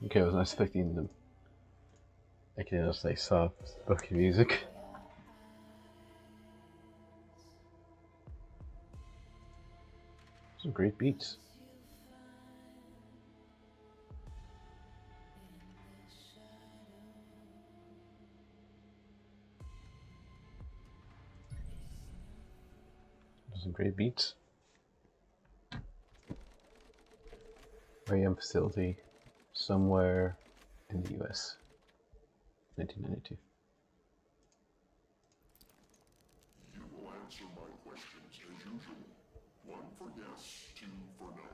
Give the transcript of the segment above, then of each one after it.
Okay, I was not expecting them. I can just say soft spoken music. Some great beats. Some great beats. IAM facility somewhere in the US. 1992. You will answer my questions as usual. One for yes, two for no.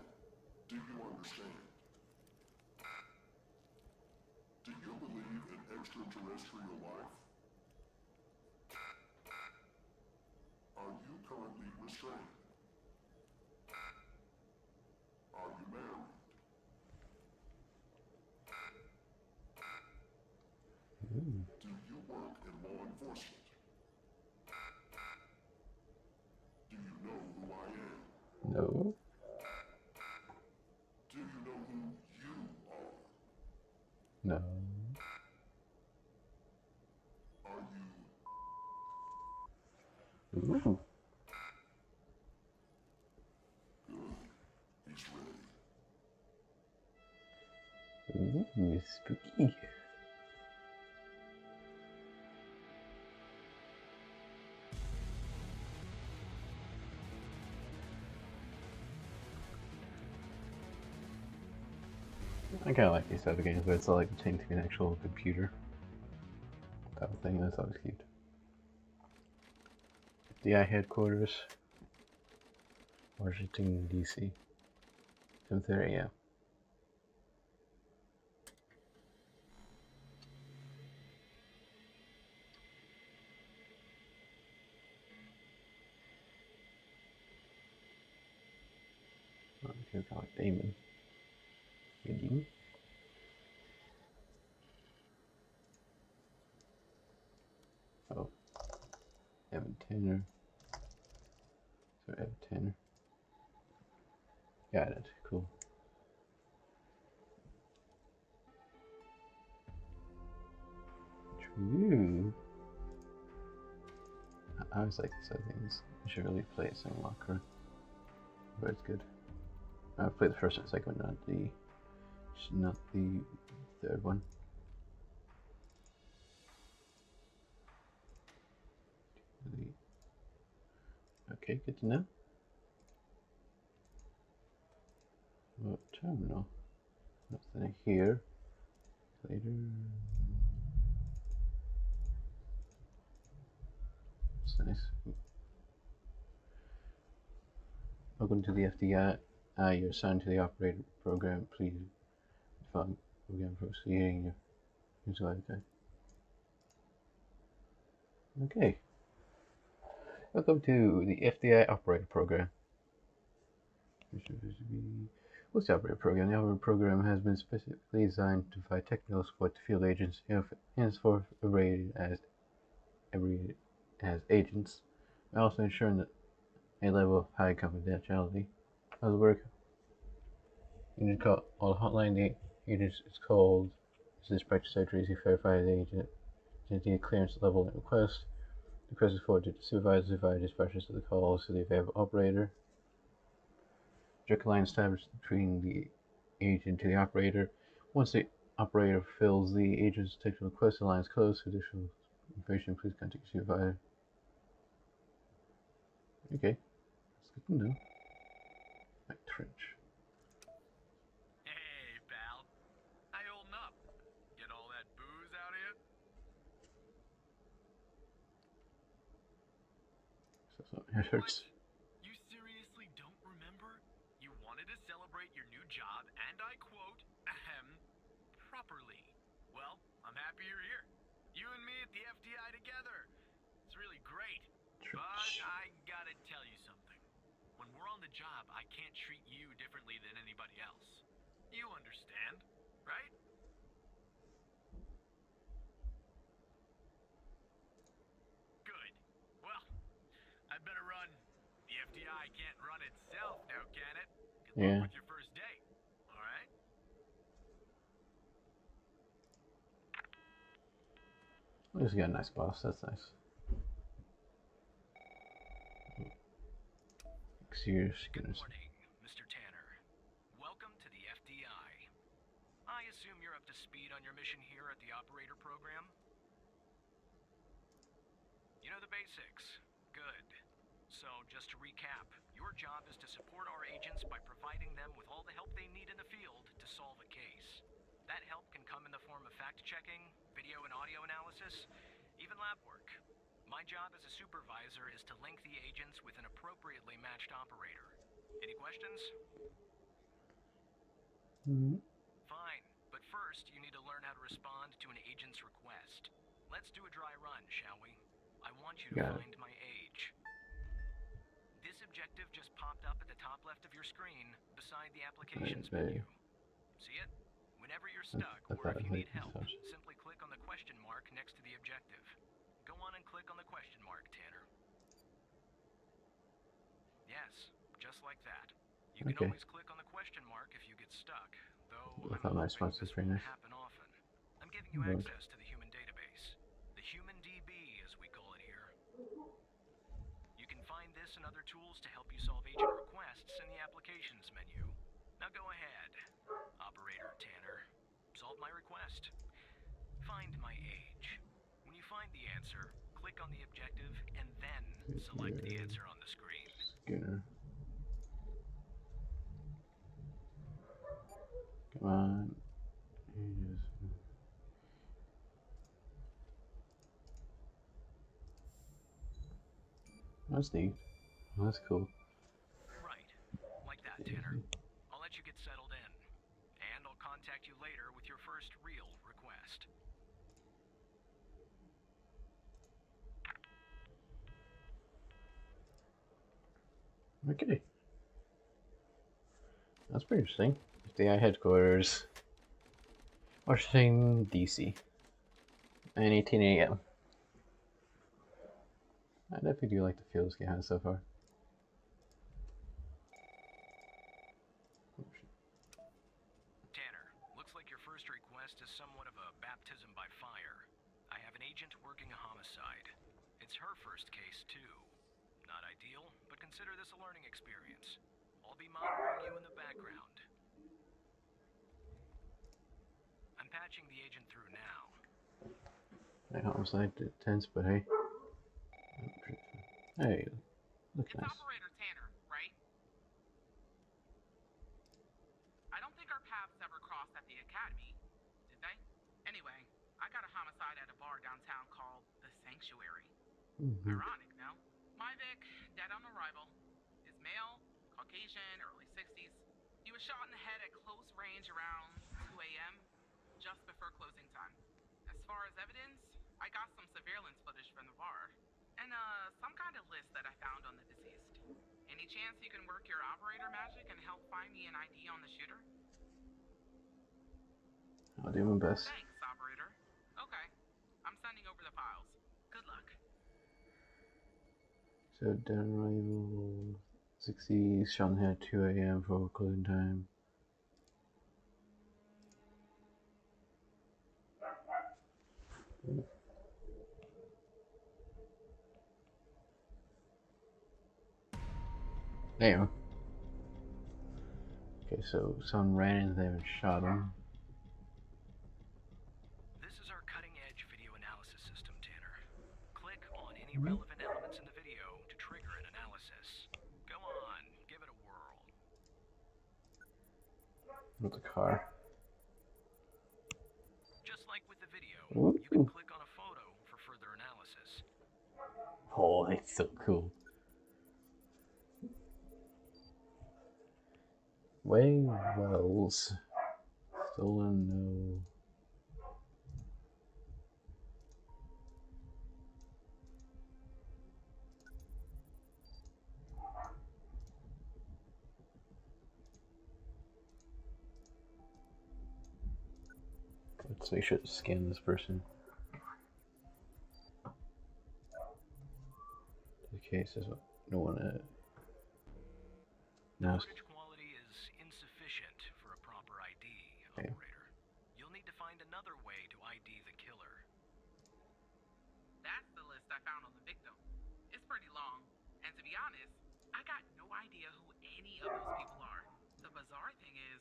Do you understand? Do you believe in extraterrestrial life? Are you currently restrained? Are you married? Do you work in law enforcement? Do you know who I am? No. Do you know who you are? No. Are you Ooh. good? He's ready. Ooh, spooky. I kind of like these type of games, but it's all like chained to an actual computer type of thing. That's always cute. FBI headquarters, Washington D.C. 10:30 a.m. Oh, here's kind of like Damon. Maybe. Oh, Evan Tanner. So Evan Tanner. Got it. Cool. True. I always like these other things. I should really play it in Locker, but it's good. I played the first and second one, not the third one. Okay, good to know. What terminal? Nothing here. Later. It's nice. Welcome to the FDI. You're assigned to the operator program. Please define program proceeding. Okay. Okay. Welcome to the FDI operator program. What's the operator program? The operator program has been specifically designed to provide technical support to field agents, henceforth abbreviated as agents, while also ensuring that a level of high confidentiality. How's it work? You just call all hotline. The agent is called. This is practice surgery. You verify the agent identity clearance level and request. The request is forwarded to the supervisor. The supervisor dispatches the calls to the available operator. Direct line established between the agent to the operator. Once the operator fills the agent's technical request, the line is closed. For additional information, please contact your supervisor. Okay, that's good to know. Like Trench. Hey, pal. How you holding up? Get all that booze out of you? It hurts. You seriously don't remember? You wanted to celebrate your new job, and I quote, ahem, properly. Well, I'm happy you're here. You and me at the FDI together. It's really great. But I gotta tell you something. When we're on the job, I can't treat you differently than anybody else. You understand, right? Good. Well, I better run. The FDI can't run itself now, can it? Good luck with your first day. All right? least we got a nice boss. That's nice. Serious Good goodness. morning, Mr. Tanner. Welcome to the FDI. I assume you're up to speed on your mission here at the operator program? You know the basics. Good. So, just to recap, your job is to support our agents by providing them with all the help they need in the field to solve a case. That help can come in the form of fact-checking, video and audio analysis, even lab work. My job as a supervisor is to link the agents with an appropriately matched operator. Any questions? Fine, but first you need to learn how to respond to an agent's request. Let's do a dry run, shall we? I want you to find my age. This objective just popped up at the top left of your screen, beside the applications menu. See it? Whenever you're stuck, or if you need help, simply click on the question mark next to the objective. Go on and click on the question mark, Tanner. Yes, just like that. You can always click on the question mark if you get stuck, though I'm hoping this won't happen often. I'm giving you access to the human database. The Human DB, as we call it here. You can find this and other tools to help you solve agent requests in the applications menu. Now go ahead, Operator Tanner. Solve my request. Find my age. When you find the answer, click on the objective and then select the answer on the screen. Skinner. Come on. That's neat. That's cool. Right. Like that, Tanner. I'll let you get settled in. And I'll contact you later with your first real request. Okay. That's pretty interesting. FBI headquarters, Washington, D.C. 9:18 a.m. I definitely do like the feel this game has so far. Tanner, looks like your first request is somewhat of a baptism by fire. I have an agent working a homicide. It's her first case, too. Not ideal, but consider this a learning experience. I'll be monitoring you in the background. I'm patching the agent through now. Hey, homicide tense, but hey. Hey, look It's nice. Operator Tanner, right? I don't think our paths ever crossed at the academy, did they? Anyway, I got a homicide at a bar downtown called The Sanctuary. Ironic, no? My Vic, dead on arrival. Is male, Caucasian, early 60s. He was shot in the head at close range around 2 a.m., just before closing time. As far as evidence, I got some surveillance footage from the bar. And some kind of list that I found on the deceased. Any chance you can work your operator magic and help find me an ID on the shooter? I'll do my best. Thanks, operator. Okay. I'm sending over the files. Good luck. So, dead on arrival, 60, shot in the head, 2 a.m. for closing time. Damn. Okay, so someone ran in there and shot him. This is our cutting-edge video analysis system, Tanner. Click on any relevant elements in the video to trigger an analysis. Go on, give it a whirl. With the car. Just like with the video, Ooh. you can click on a photo for further analysis. Oh, that's so cool. Way Wells. Stolen, no. Let's make sure to scan this person. The case is no one. Now, Footage quality is insufficient for a proper ID, operator. You'll need to find another way to ID the killer. I found on the victim. It's pretty long, and to be honest, I got no idea who any of those people are. The bizarre thing is,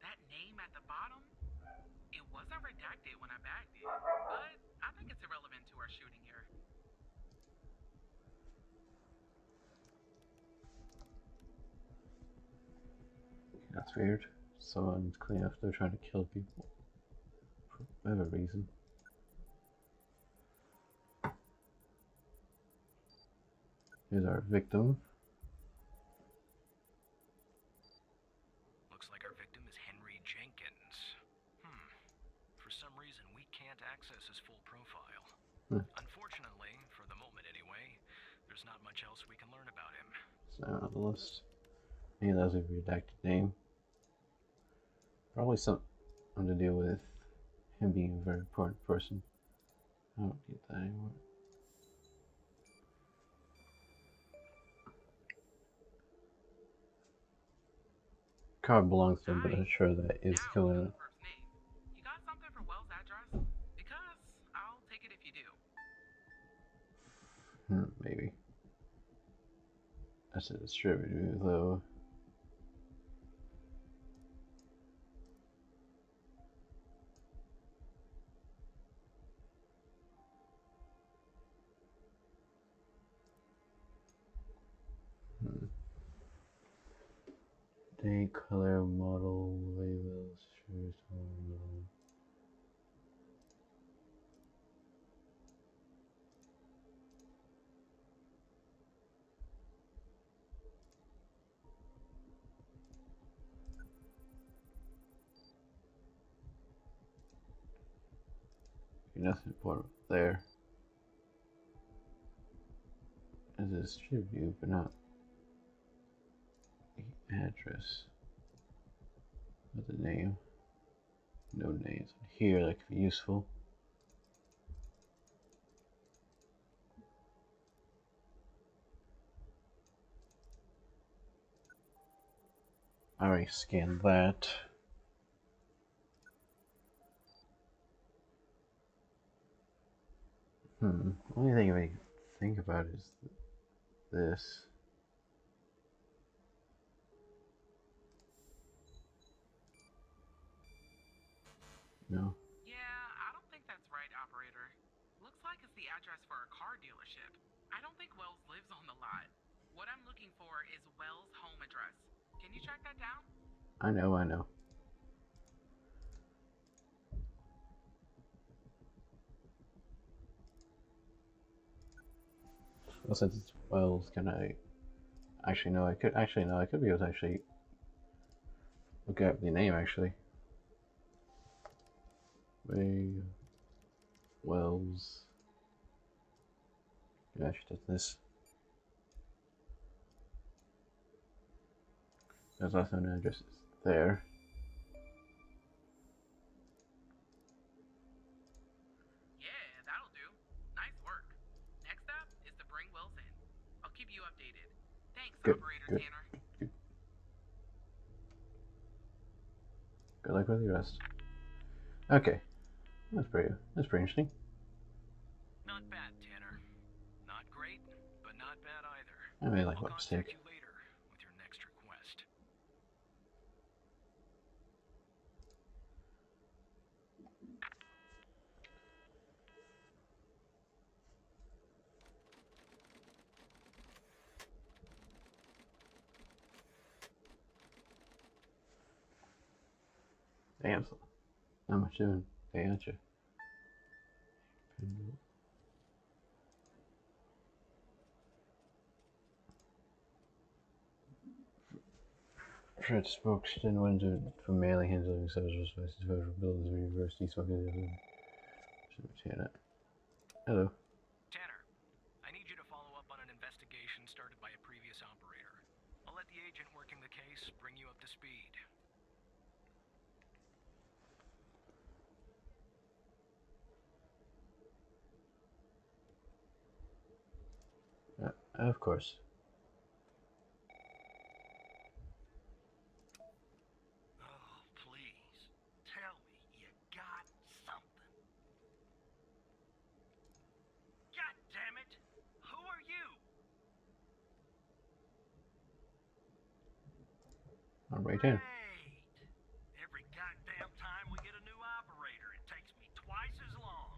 that name at the bottom, it wasn't redacted when I bagged it, but I think it's irrelevant to our shooting here. That's weird. Someone's clean up. They're trying to kill people for whatever reason. Here's our victim. Looks like our victim is Henry Jenkins. For some reason, we can't access his full profile. Unfortunately, for the moment anyway, there's not much else we can learn about him. It's not on the list. Maybe that's a redacted name. Probably something to do with him being a very important person. I don't need that anymore. Car belongs to him, but I'm sure that is Now killing we know him. the first name. You got something for Wells' address? Because I'll take it if you do. Maybe. That's a distributor, though. Day, color, model, labels, shirts, nothing important there. There's a street view, but not the address. Not the name. No names here that could be useful. I already scanned that. Only thing I can think about is this. No. Yeah, I don't think that's right, operator. Looks like it's the address for a car dealership. I don't think Wells lives on the lot. What I'm looking for is Wells' home address. Can you track that down? I know. Well, since it's Wells, can I actually no? I could be able to actually look up the name actually. Wells. Yeah, I should do this. There's also an address there. Yeah, that'll do. Nice work. Next up is to bring Wells in. I'll keep you updated. Thanks, Good, Operator good. Tanner. Good luck with the rest. Okay, that's pretty interesting. Not bad, Tanner. Not great, but not bad either. I really like I'll what contact mistake. you later with your next request. Damn, not much doing. They got you. Fred spokesman went for mailing handling services for buildings of universities. Hello. Tanner, I need you to follow up on an investigation started by a previous operator. I'll let the agent working the case bring you up to speed. Of course. Oh, please. Tell me you got something. God damn I'm right in. Great. Every goddamn time we get a new operator, it takes me twice as long.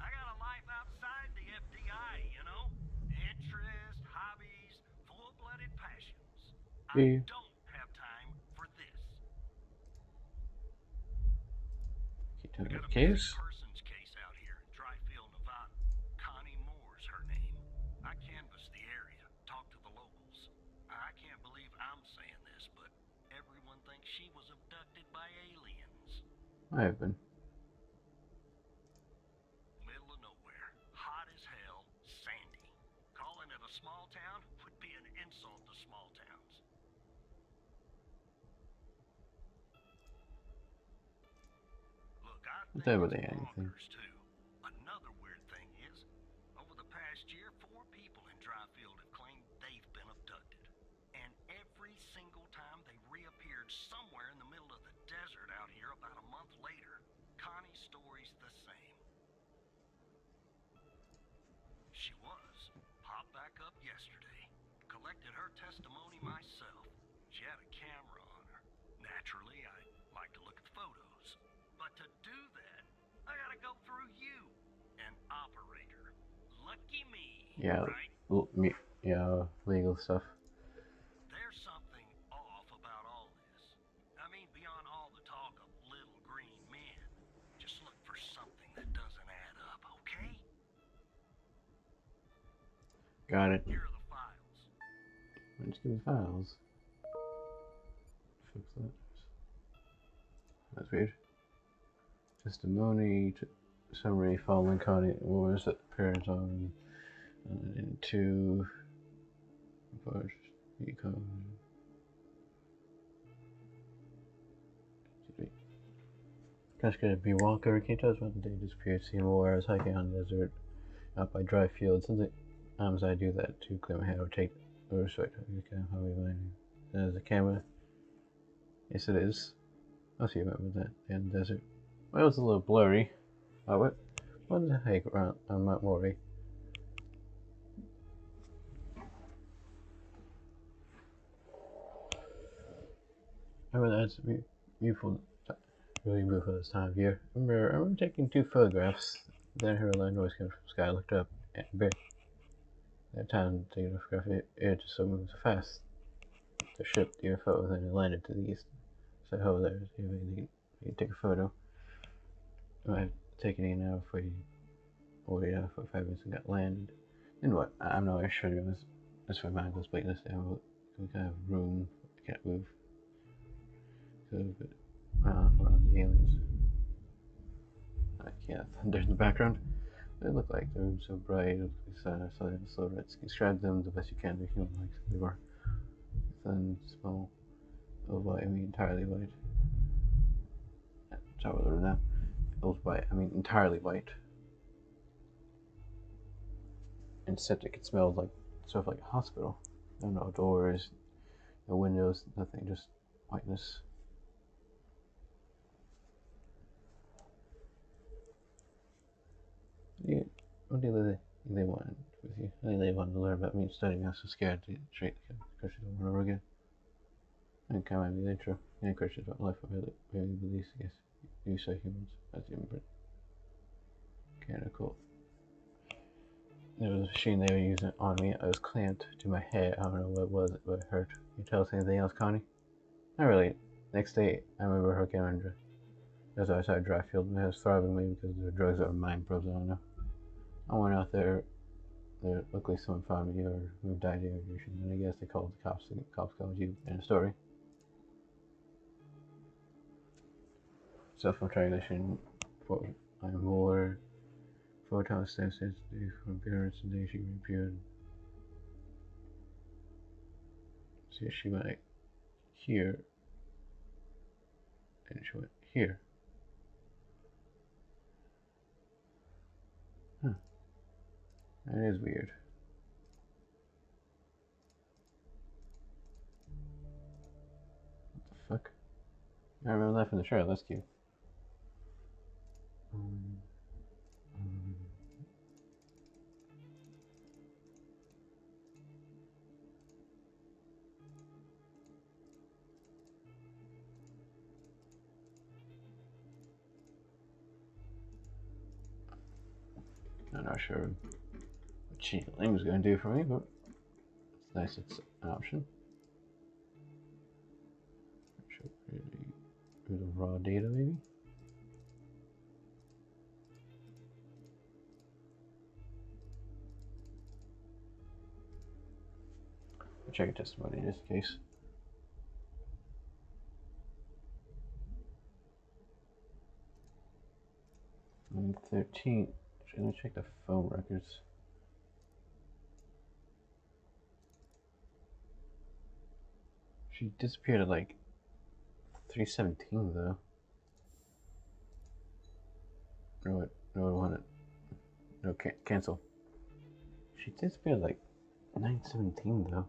I got a life outside the FDI, you know? Interests, hobbies, full-blooded passions. I Yeah. don't have time for this. Keep We telling got the a missing case. persons case out here in Dryfield, Nevada. Connie Moore's her name. I canvassed the area, talked to the locals. I can't believe I'm saying this, but everyone thinks she was abducted by aliens. I have been. Middle of nowhere, hot as hell, sandy. Calling it a small town would be an insult to small towns. Look, I think There it's really anything. bonkers too. Another weird thing is, over the past year, 4 people in Dryfield have claimed they've been abducted. And every single time they reappeared somewhere in the middle of the desert out here about a month later. Connie's story's the same. She was. Popped back up yesterday. Collected her testimony myself. She had a camera on her. Naturally, I like to look at the photos. But to do that, I gotta go through you, an operator. Lucky me, Yeah. right? Yeah. Legal stuff. There's something off about all this. I mean, beyond all the talk of little green men. Just look for something that doesn't add up, okay? Got it. Here are the files. Let's give me files. Fix that. That's weird. Testimony summary following Connie Moore's appearance on into first become. Just gonna be Walker. Can you tell us about the day disappeared? See more. I was hiking on the desert out by dry fields. Sometimes I do that to clear my head or take or sweat. How we mind. There's a camera. Yes, it is. I'll see you remember that in the desert. Well, it was a little blurry. Oh, what the heck around on Mount Maury? I remember that's beautiful, really beautiful this time of year. I remember taking 2 photographs. Then I heard a loud noise coming from the sky. I looked up and that time taking a photograph, it just so moved so fast. The ship, the UFO, then it landed to the east. So, oh, there's you can take a photo. I've taken it an hour for you. Waited out for 5 minutes and got landed. Then what? I'm not really sure. That's for Michael's plate. Let's have we kind of room. I can't move. But around the aliens. I can't. There's the background. They look like the room's so bright. So let's describe them the best you can. They're human like they were. Thin, small, white. I mean entirely white. Sorry, what now? It was white. I mean entirely white. And septic. It smelled like sort of like a hospital. There were no doors, no windows, nothing. Just whiteness. What do they want with you? I think they wanted to learn about me studying. I was so scared to treat the questions over and over again. I think I might be the intro. Any questions about life or really beliefs, I guess. You say humans. That's the imprint. Kinda cool. There was a machine they were using on me. I was clamped to my head. I don't know what it was, but it hurt. Can you tell us anything else, Connie? Not really. Next day, I remember her getting under. As I started dry field, my head was throbbing maybe because the drugs that were mind probes, I don't know. I went out there. Luckily someone found me or moved died here, and I guess they called the cops. The cops called you in a story. Cell phone triangulation. I'm more. 4 times sensitive from appearance and day she reappeared. See, she went here. And she went here. Huh. That is weird. What the fuck? I remember that from the trailer, that's cute. not sure what Chainlink is going to do for me, but it's nice it's an option. Should really do the raw data maybe. I'll check a testimony in this case. And 13. Actually, let me check the phone records. She disappeared at like 3:17 though. No, I want it. No, cancel. She disappeared at like 9:17 though.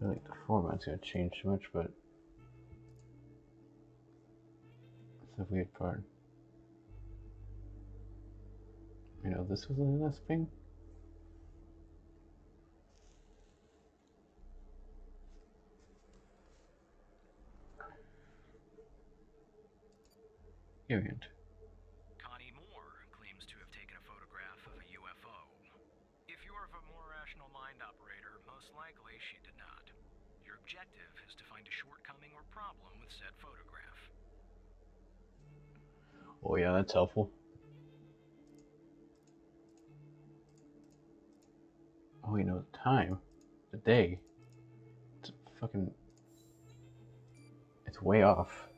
I don't think the format's gonna change too much, but it's the weird part. You know, this was the last thing. Variant. Connie Moore claims to have taken a photograph of a UFO. If you're of a more rational mind, operator, most likely she did not. Your objective is to find a shortcoming or problem with said photograph. Oh yeah, that's helpful. Oh, you know, the time, the day, it's fucking, it's way off.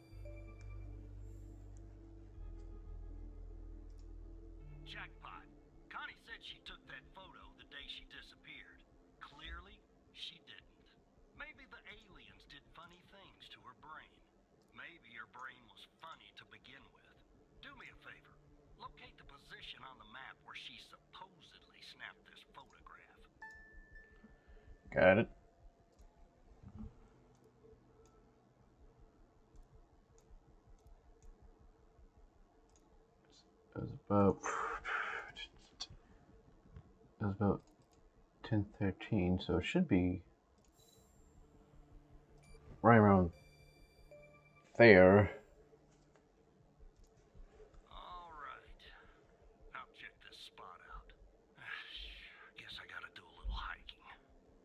Jackpot. Connie said she took that photo the day she disappeared. Clearly, she didn't. Maybe the aliens did funny things to her brain. Maybe her brain was funny to begin with. Do me a favor. Locate the position on the map where she supposedly snapped this photograph. Got it. It was about 10:13, so it should be right around there. All right. Now check this spot out. Guess I gotta do a little hiking.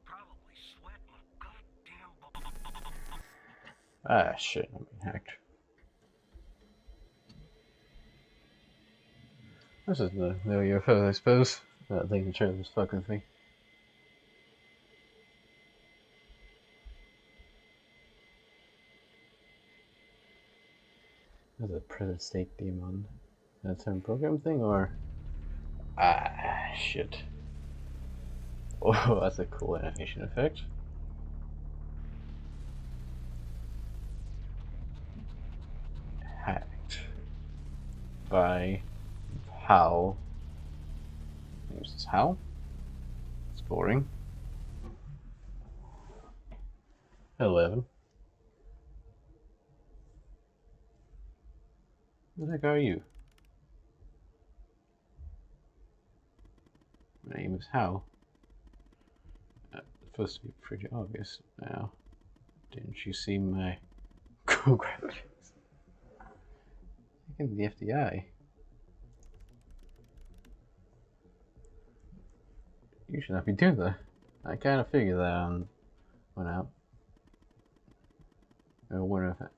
Probably sweating a goddamn Ah, shit, I'm being hacked. This is the UFO, I suppose. Not taking care of this fucking thing. That's a present state demon. That's some program thing, or shit. Oh, that's a cool animation effect. Hacked by Hal. This is Hal. It's boring. Hello, Evan. Who the heck are you? My name is Hal. It's supposed to be pretty obvious now. Didn't you see my cool graphics? I think the FDI. You should not be doing that. I kind of figured that went out. I wouldn't have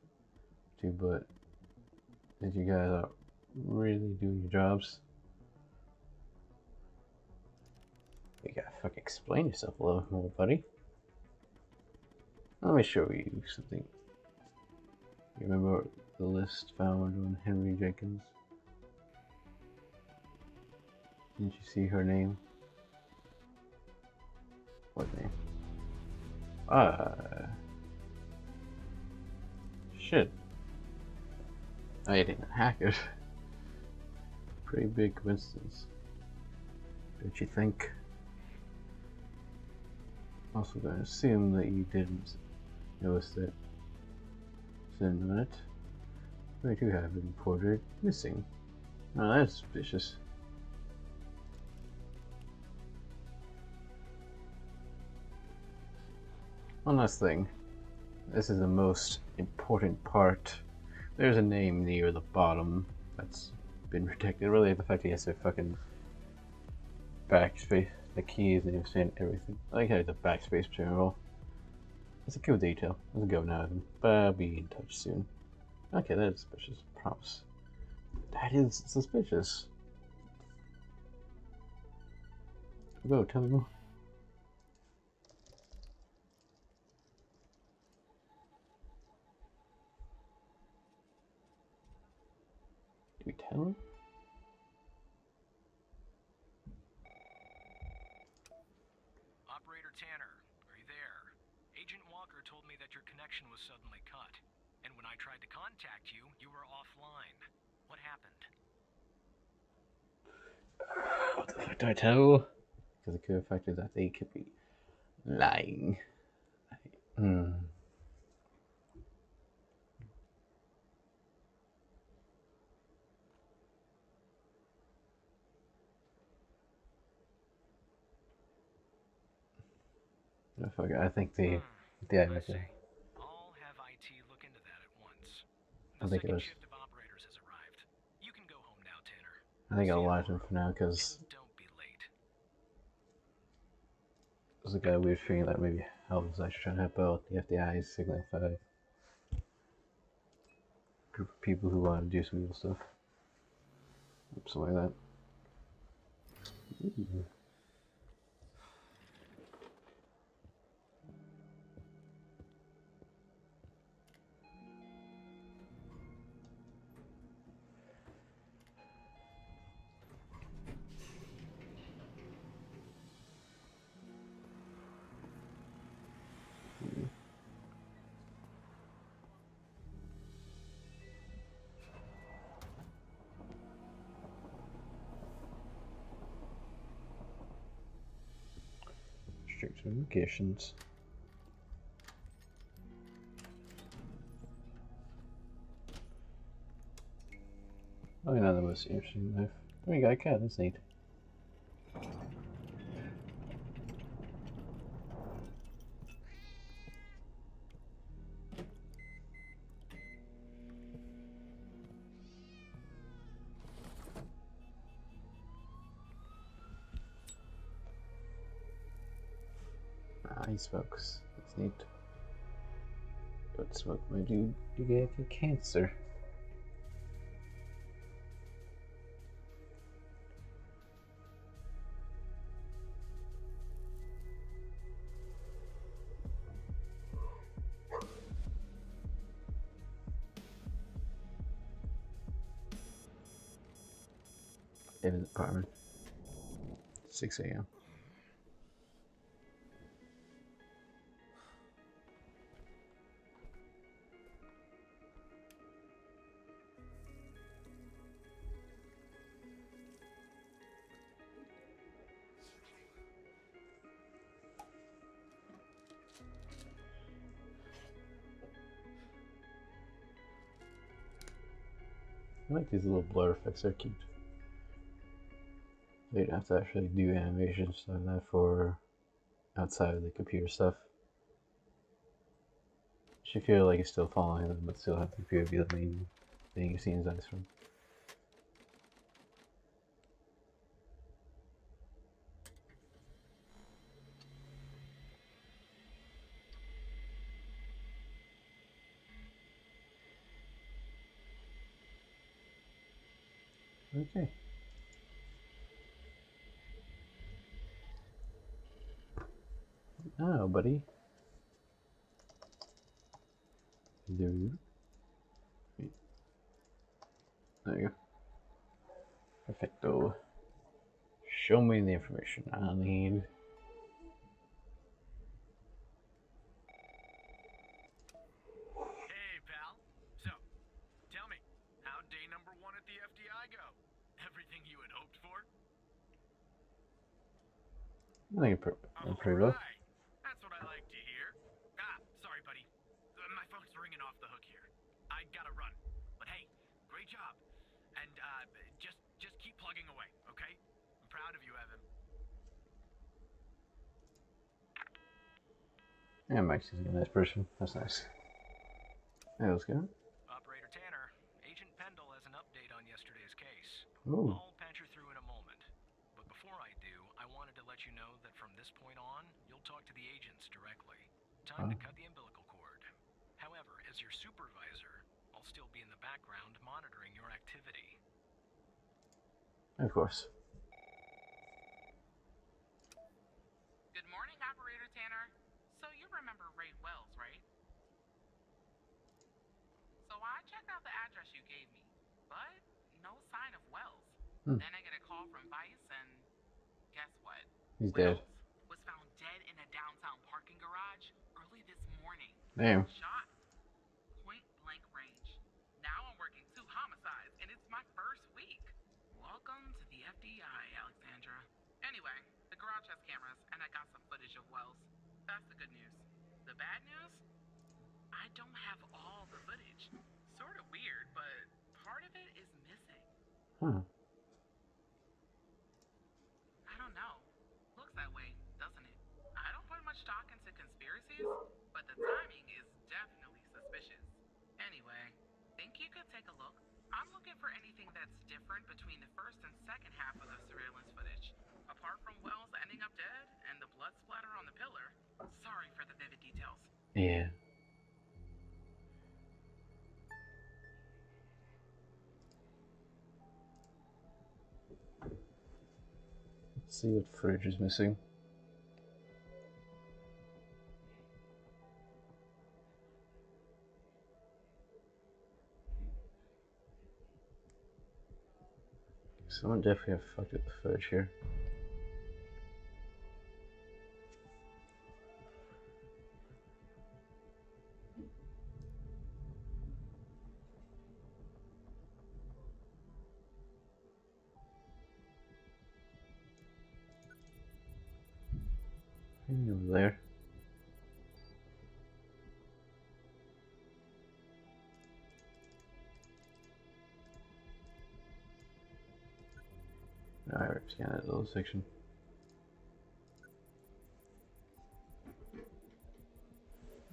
to, but as you guys are really doing your jobs, you gotta fucking explain yourself a little more, buddy. Let me show you something. You remember the list found on Henry Jenkins? Didn't you see her name? What name? Shit. I didn't hack it. Pretty big coincidence. Don't you think? Also gonna assume that you didn't notice that it's in a minute. 22 have been reported missing. Oh, that's suspicious. One last thing. This is the most important part. There's a name near the bottom that's been protected. Really, the fact he has a fucking backspace, the keys, and and everything. I like how the backspace general. It's a cool detail. Let's go now, but I'll be in touch soon. Okay, that is suspicious. Promise. That is suspicious. Go, tell me more. Do we tell him? Operator Tanner, are you there? Agent Walker told me that your connection was suddenly cut. And when I tried to contact you, you were offline. What happened? What the fuck do I tell? Because the clear fact is that they could be lying. No, fuck it. I think the I see. I'll have IT look into that at once. The I think it second was. shift of operators has arrived. You can go home now, Tanner. I think I'll See you watch him tomorrow. for now because And don't be late. there's a guy weird feeling that maybe Alvin's actually trying to help out the FBI signify a group of people who want to do some evil stuff. Something like that. Ooh. Strict notifications. Oh, yeah, that was interesting enough. Oh, you got a cat, that's neat. He smokes. That's neat. Don't smoke, my dude. You get cancer. In his apartment. 6 a.m. I like these little blur effects, they're cute. So you don't have to actually do animations like that for outside of the computer stuff. You feel like you're still following them, but still have the computer be the main thing you're seeing his eyes from. Okay. Oh, buddy. Dude. There you go. Perfecto. Show me the information I need. Hey, pal. So, tell me, how'd day number 1 at the FDI go? Everything you had hoped for? I think it pretty well. Alright. That's what I like to hear. Sorry, buddy. My phone's ringing off the hook here. I gotta run. But hey, Just keep plugging away, okay? I'm proud of you, Evan. Yeah, Mike's a nice person. That's nice. Hey, let's go. Operator Tanner, Agent Pendle has an update on yesterday's case. Ooh. I'll patch her through in a moment. But before I do, I wanted to let you know that from this point on, you'll talk to the agents directly. Time to cut the umbilical cord. However, as your supervisor, I'll still be in the background monitoring your activity. Of course. Good morning, Operator Tanner. So you remember Ray Wells, right? So I checked out the address you gave me, but no sign of Wells. Then I get a call from Vice, and guess what? He's Wells dead. was found dead in a downtown parking garage early this morning. Damn. Shot. Point blank range. Now I'm working 2 homicides, and it's my first week. Welcome to the FDI, Alexandra. Anyway, the garage has cameras, and I got some footage of Wells. That's the good news. The bad news? I don't have all the footage. Sort of weird, but part of it is missing. Huh. I don't know. Looks that way, doesn't it? I don't put much stock into conspiracies, but the timing is definitely suspicious. Anyway, think you could take a look? I'm looking for anything that's different between the first and second half of the surveillance footage. Apart from Wells ending up dead and the blood splatter on the pillar. Sorry for the vivid details. Yeah. Let's see what footage is missing. Someone definitely have fucked up the footage here. Maybe over there. Alright, scan that little section.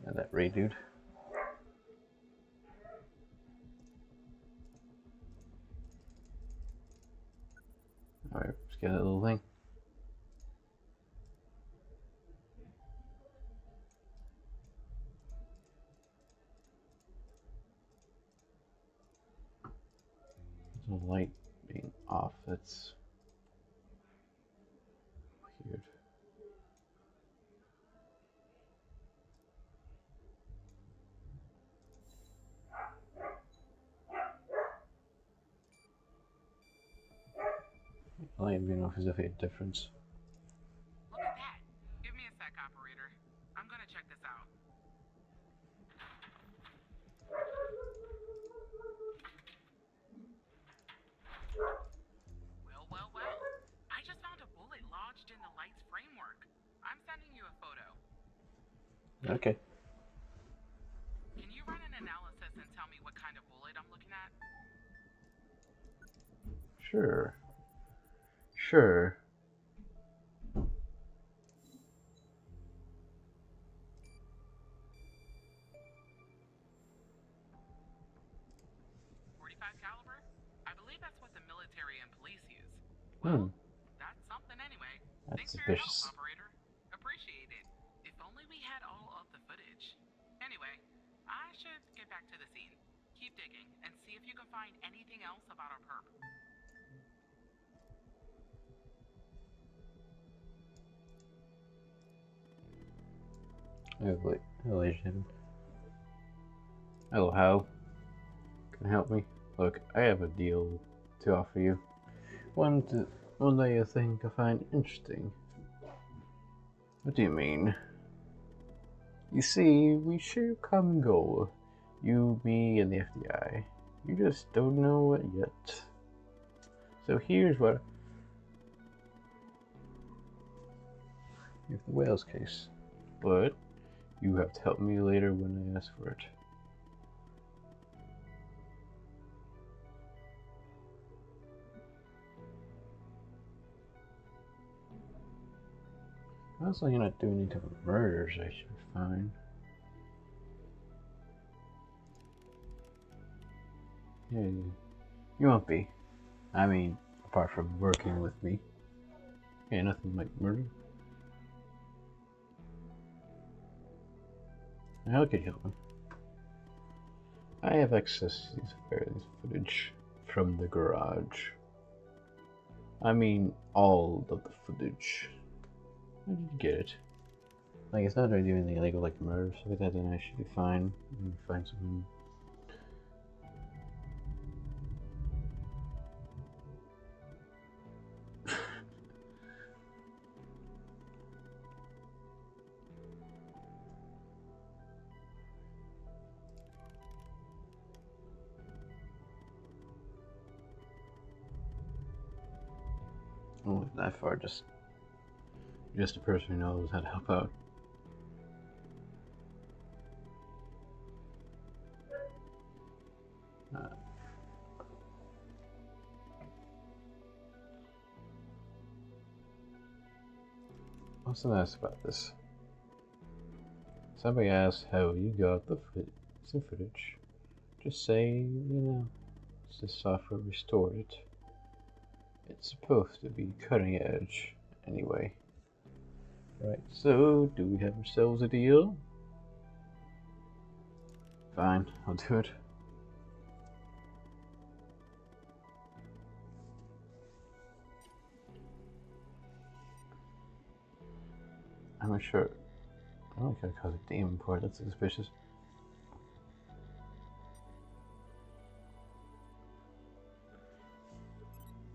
And that Ray dude. Alright, scan that little thing. The light being off, that's weird. Light being off is definitely a difference. Look at that. Give me a sec, operator. I'm gonna check this out. Well. I just found a bullet lodged in the light's framework. I'm sending you a photo. Okay. Can you run an analysis and tell me what kind of bullet I'm looking at? Sure. Sure. .45 caliber? I believe that's what the military and police use. Well, that's something anyway. That's Thanks for your suspicious. help, operator. Appreciate it. If only we had all of the footage. Anyway, I should get back to the scene. Keep digging and see if you can find anything else about our perp. Oh, wait. Hello, Agent. Hello, Hal. Can you help me? Look, I have a deal to offer you. One that you think I find interesting. What do you mean? You see, we share a common goal. You, me, and the FDI. You just don't know it yet. So here's what... Here's the Wales case. But you have to help me later when I ask for it. Also, you're not doing any type of murders, I should be fine. Yeah, you won't be. I mean, apart from working with me. Yeah, nothing like murder. How could you help me? I have access to these footage from the garage. I mean, all of the footage. How did you get it? Like, it's not really doing anything illegal like murder, so like that, then I should be fine. Find some. Oh, that far, just a person who knows how to help out. What's nice about this? Somebody asked how you got the footage. Just say, the software restored it. It's supposed to be cutting edge, anyway. Right, so, do we have ourselves a deal? Fine, I'll do it. I'm not sure. I don't gotta cause a demon port, that's suspicious.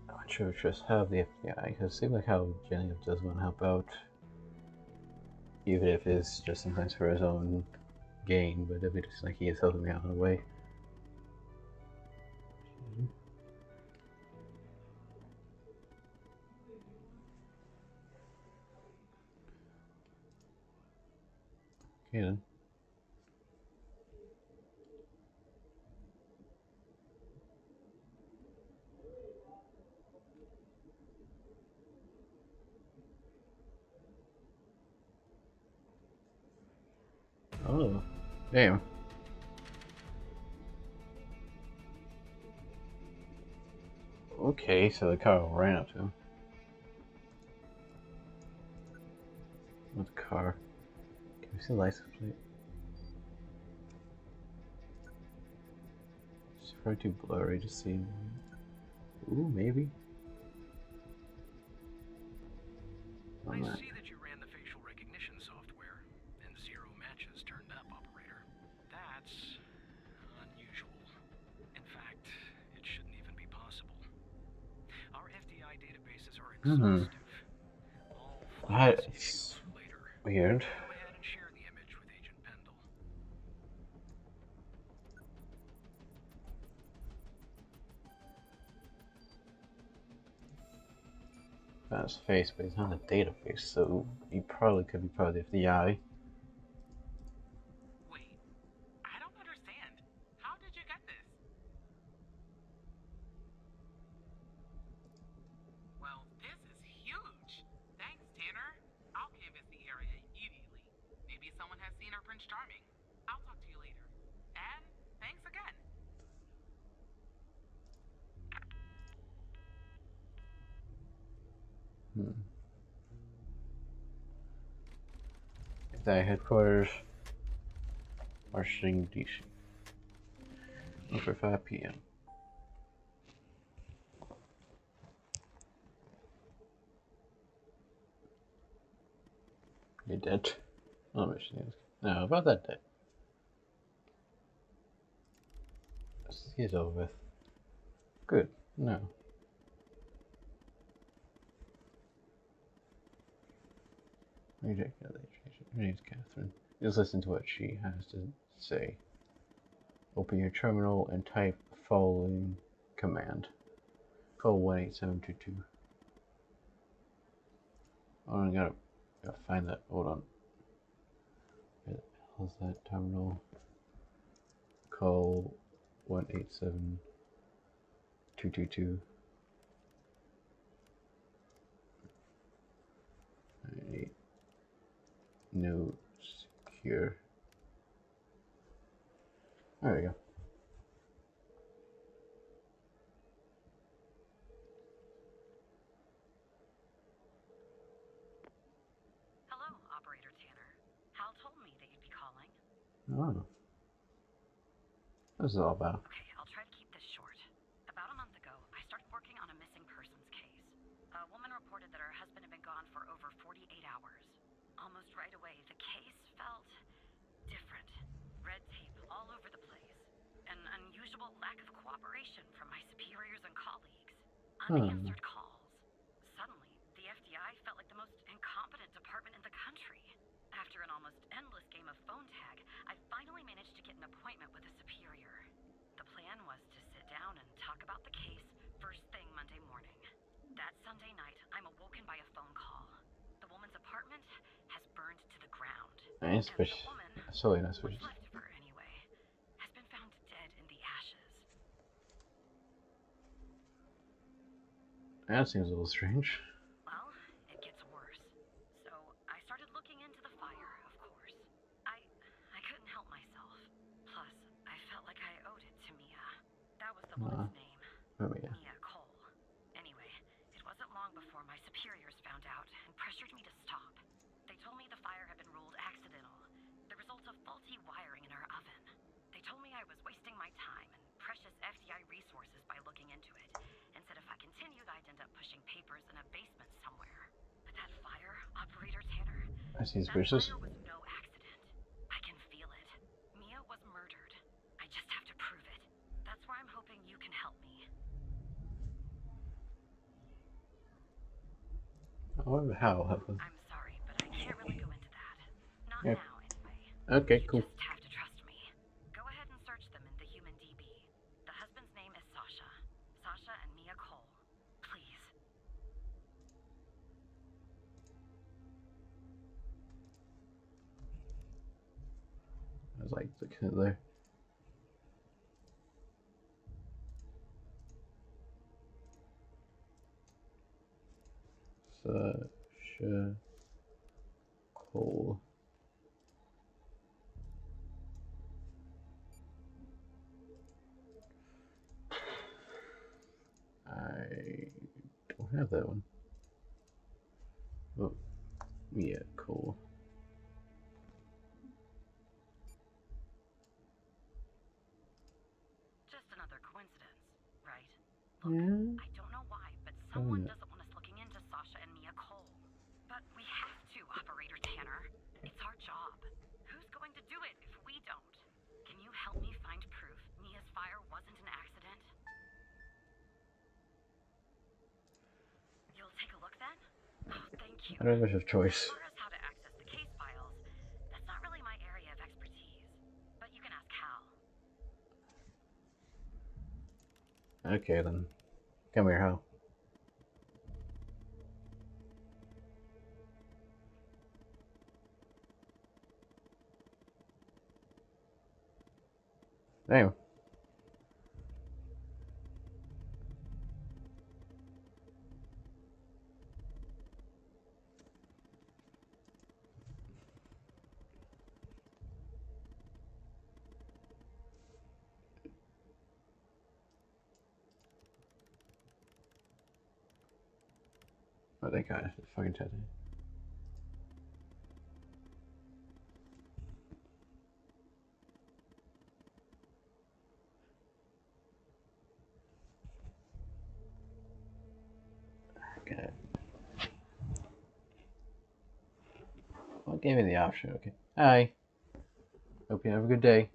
I'm not sure just have the FBI, because it seems like how Jenny does want to help out. Even if it's just sometimes for his own gain, but it'd be just like he is helping me out in a way. Okay then. Oh, damn. Okay, so the car ran up to him. What car? Can we see the license plate? It's far too blurry to see. Ooh, maybe. I see that you ran the facial recognition software, and 0 matches turned up, operator. That's unusual. In fact, it shouldn't even be possible. Our FDI databases are exhaustive. That's weird. Go ahead and share the image with Agent Pendle. That's his face, but he's not in the database, so he probably could be part of the FBI. Wait, I don't understand. How did you get this? Well, this is huge. Thanks, Tanner. I'll canvass the area immediately. Maybe someone has seen our Prince Charming. I'll talk to you later. And thanks again. FBI headquarters, Washington, D.C. After 5 p.m. You're dead. Oh, mission is. No, about that dead. He's over with. Good. No. Reject the Her name's Catherine. Just listen to what she has to say. Open your terminal and type the following command. Call 18722. Oh, I gotta find that. Hold on. Where the hell's that terminal? Call 18722. 98. no secure. There we go. Hello, Operator Tanner. Hal told me that you'd be calling. Oh. What's this all about? Okay, I'll try to keep this short. About a month ago, I started working on a missing persons case. A woman reported that her husband had been gone for over 48 hours. Almost right away, the case felt different. Red tape all over the place. An unusual lack of cooperation from my superiors and colleagues. Unanswered calls. Suddenly, the FBI felt like the most incompetent department in the country. After an almost endless game of phone tag, I finally managed to get an appointment with a superior. The plan was to sit down and talk about the case first thing Monday morning. That Sunday night, I'm awoken by a phone call. The woman's apartment has burned to the ground. I ain't suspicious. And the woman, Sorry, not what's suspicious. left of her anyway, has been found dead in the ashes. That seems a little strange. Well, it gets worse. So I started looking into the fire, of course. I couldn't help myself. Plus, I felt like I owed it to Mia. That was the woman's name. Oh yeah. Mia Cole. Anyway, it wasn't long before my superiors found out and pressured me to stop. They told me the fire had been ruled accidental, the result of faulty wiring in her oven. They told me I was wasting my time and precious FDI resources by looking into it, and said if I continued, I'd end up pushing papers in a basement somewhere. But that fire, Operator Tanner, I see that suspicious. fire was no accident. I can feel it. Mia was murdered. I just have to prove it. That's where I'm hoping you can help me. How happened? I'm sorry, but I can't really go into that. Not Yeah. now, anyway. Okay, You cool. just have to trust me. Go ahead and search them in the Human DB. The husband's name is Sasha. Sasha and Mia Cole. Please. I was like looking at there. Sasha Cole. I don't have that one. Oh, yeah, cool. Just another coincidence, right? Yeah. I don't know why, but someone doesn't want us looking into Sasha and Mia Cole. But we have to, Operator Tanner. It's our job. Who's going to do it if we don't? Can you help me find proof Mia's fire wasn't an accident? You'll take a look then? Oh, thank you. I don't have much of a choice. As far as how to access the case files, that's not really my area of expertise. But you can ask Hal. Okay then. Come here, Hal. Damn. Oh, they got it. Fucking tattoo. Okay. Well, it gave me the option. Okay. Hi. Hope you have a good day.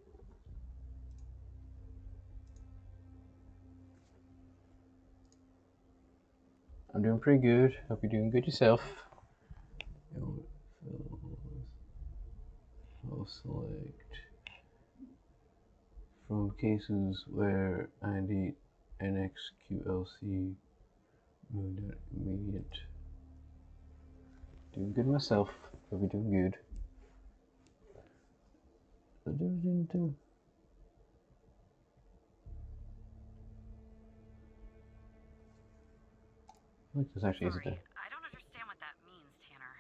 I'm doing pretty good. Hope you're doing good yourself. I'll select from cases where ID NXQLC moved out immediate. Doing good myself. Hope you're doing good. What do I do? Look, this actually easy to. Sorry, I don't understand what that means, Tanner.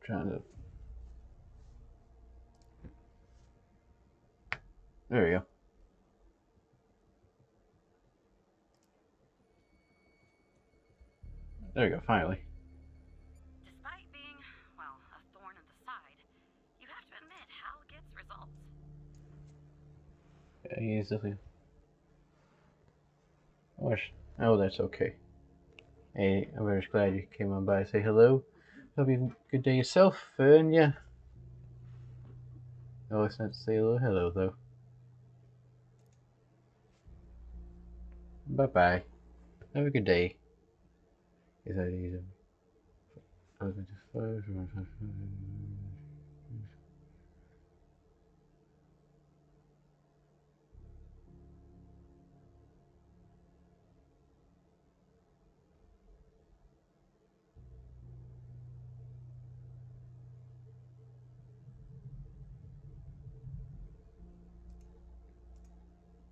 trying to. There we go. There we go, finally. Despite being, well, a thorn in the side, you have to admit Hal gets results. Yeah, he's definitely. Oh, that's okay. Hey, I'm very glad you came on by to say hello. Hope you have a good day yourself, and yeah. Oh, it's not to say hello, though. Bye bye. Have a good day. Is that easy?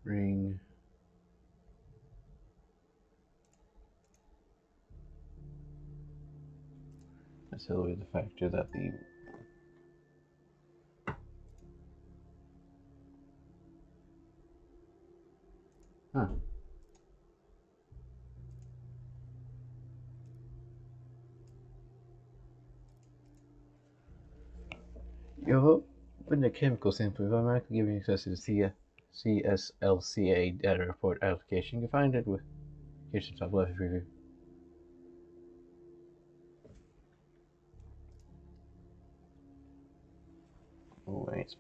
Ring. That's always the factor that the Yo, when the chemical sample is automatically giving access to the CSLCA data report application, you can find it with here's the top left review. Oh, wait.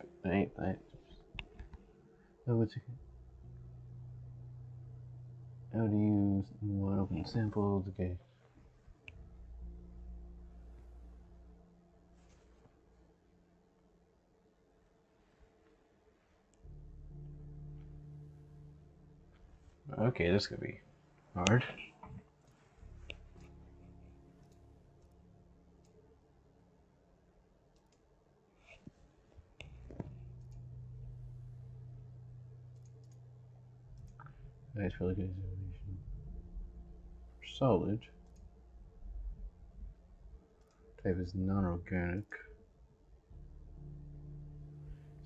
Oh, it's how to use one open samples, okay. Okay, this could be hard. Nice, really good examination. Solid. Type is non-organic.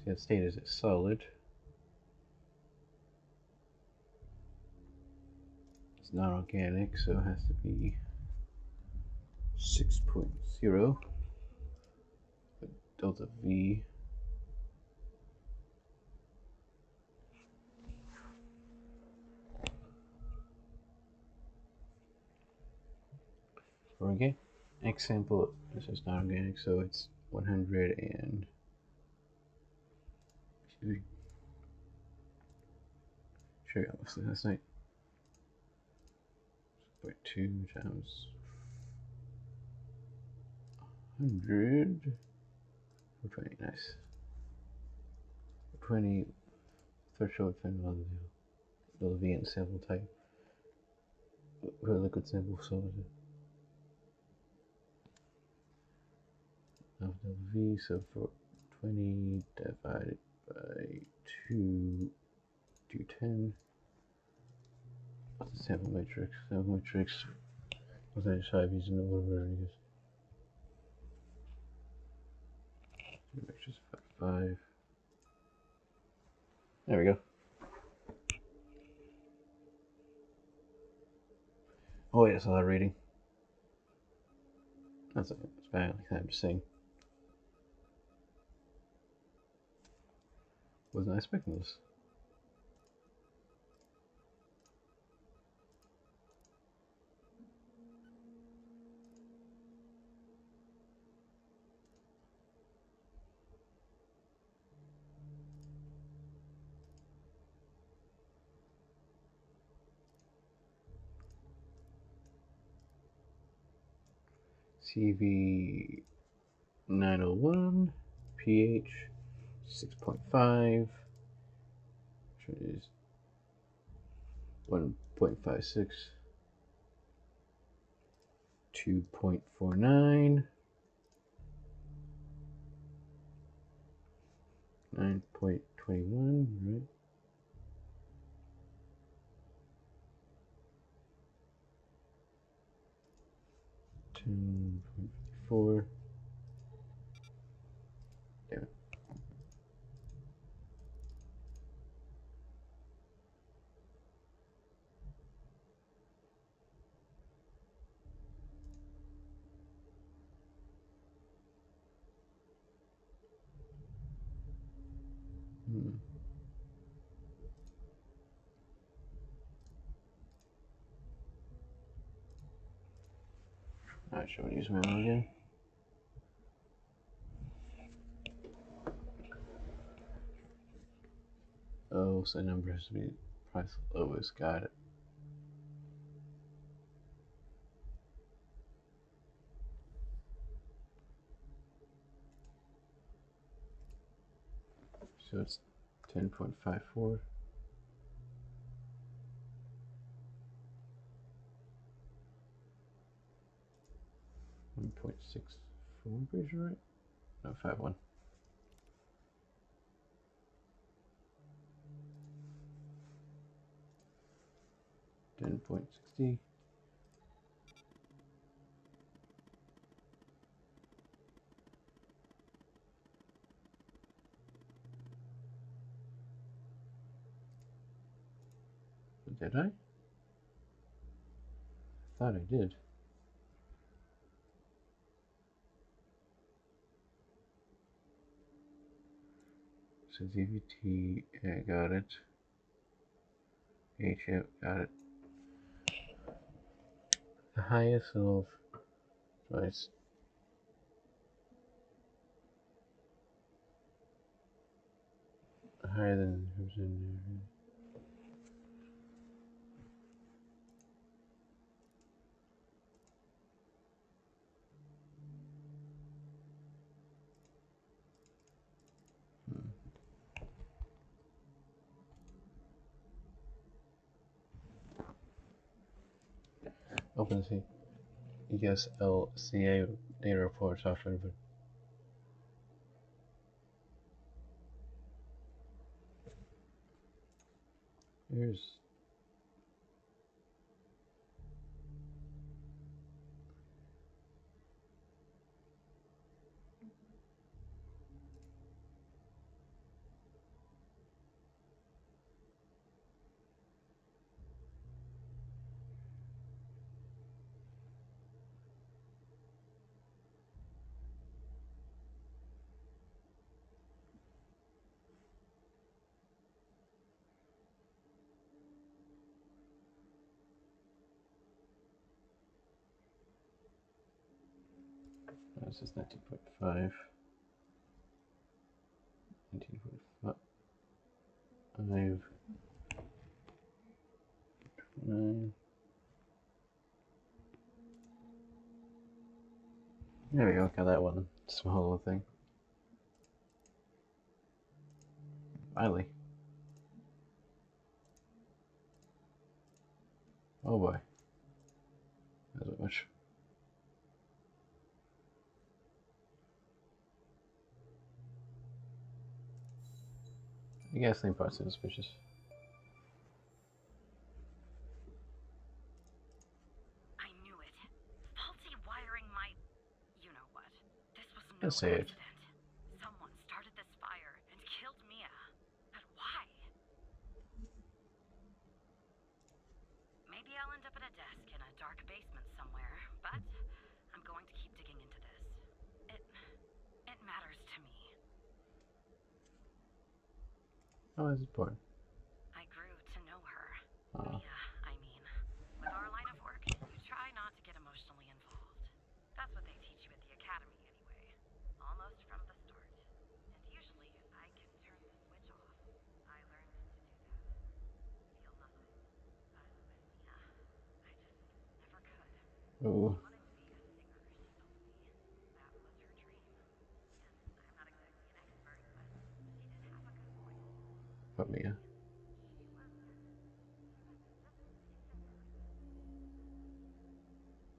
See, that state is solid. It's non-organic, so it has to be 6.0. Delta V. Organic. X sample. This is not organic, so it's 100 and. Excuse me. Sure, I was last night. 0.2 times 100. 420, nice. 20 threshold depending on the Levine sample type. For liquid sample solid. Of the V, so for 20 divided by 2 do 10. What's the sample matrix? Sample matrix. Was I just 5 using the whatever it is? Matrix 5. There we go. Oh wait, that's a lot of reading. That's bad, like I'm just saying. Wasn't expecting this. CV 901, pH 6.5, which is 1.56, 2.49, 9.21, right? 10.4. Alright, should we use memo again? Oh, so number has to be price lowest, got it. So it's 10.54. .64, I'm pretty sure, right? No, 5.1. $10.60. Did I? Thought I did. So DVT, yeah, got it. HF, got it. The highest of price. Higher than who's in there. Open the ESLCA data report software input. Here's this is 19.5. 19.5. 9. There we go, got that one. Small little thing. Finally. Oh boy. That's not much. The gasoline parts are suspicious. I knew it. Faulty wiring my... You know what? This was no Let's say it. accident. Someone started this fire and killed Mia. But why? Maybe I'll end up at a desk in a dark basement somewhere, but I'm going to keep digging into this. It matters to me. Oh, that's important. I grew to know her. Aw. Mia, I mean. With our line of work, you try not to get emotionally involved. That's what they teach you at the academy anyway. Almost from the start. And usually, I can turn the switch off. I learned to do that. Feel nothing. But with Mia, I just never could. Oh, She wanted to be a singer, she told me. That was her dream. And I'm not exactly an expert, but she did have a good voice. but Mia. She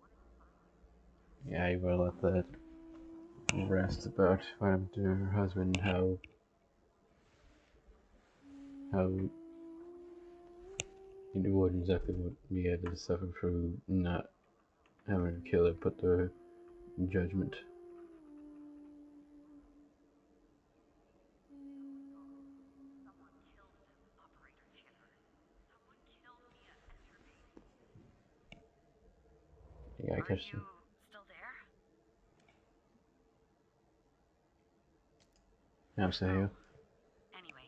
was Yeah, you will let that rest about what happened to her husband, how you knew what exactly what Mia had to suffer through not having to kill her, put the judgment. Yeah, I Are guess. you still there? I'm still here. Anyway,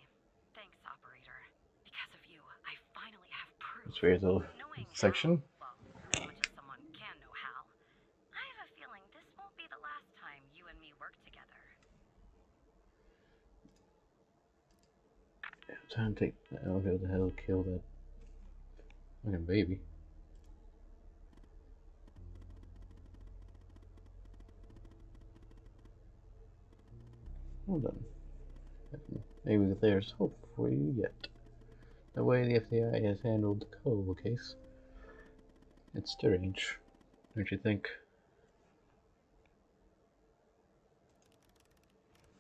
It's weird little Knowing section. Hal, well, as much as someone can know Hal, I have a feeling this won't be the last time you and me work together. Yeah, time to take the elevator to hell, kill that fucking baby. Well done. Maybe there's hope for you yet. The way the FBI has handled the Cole case, it's strange, don't you think?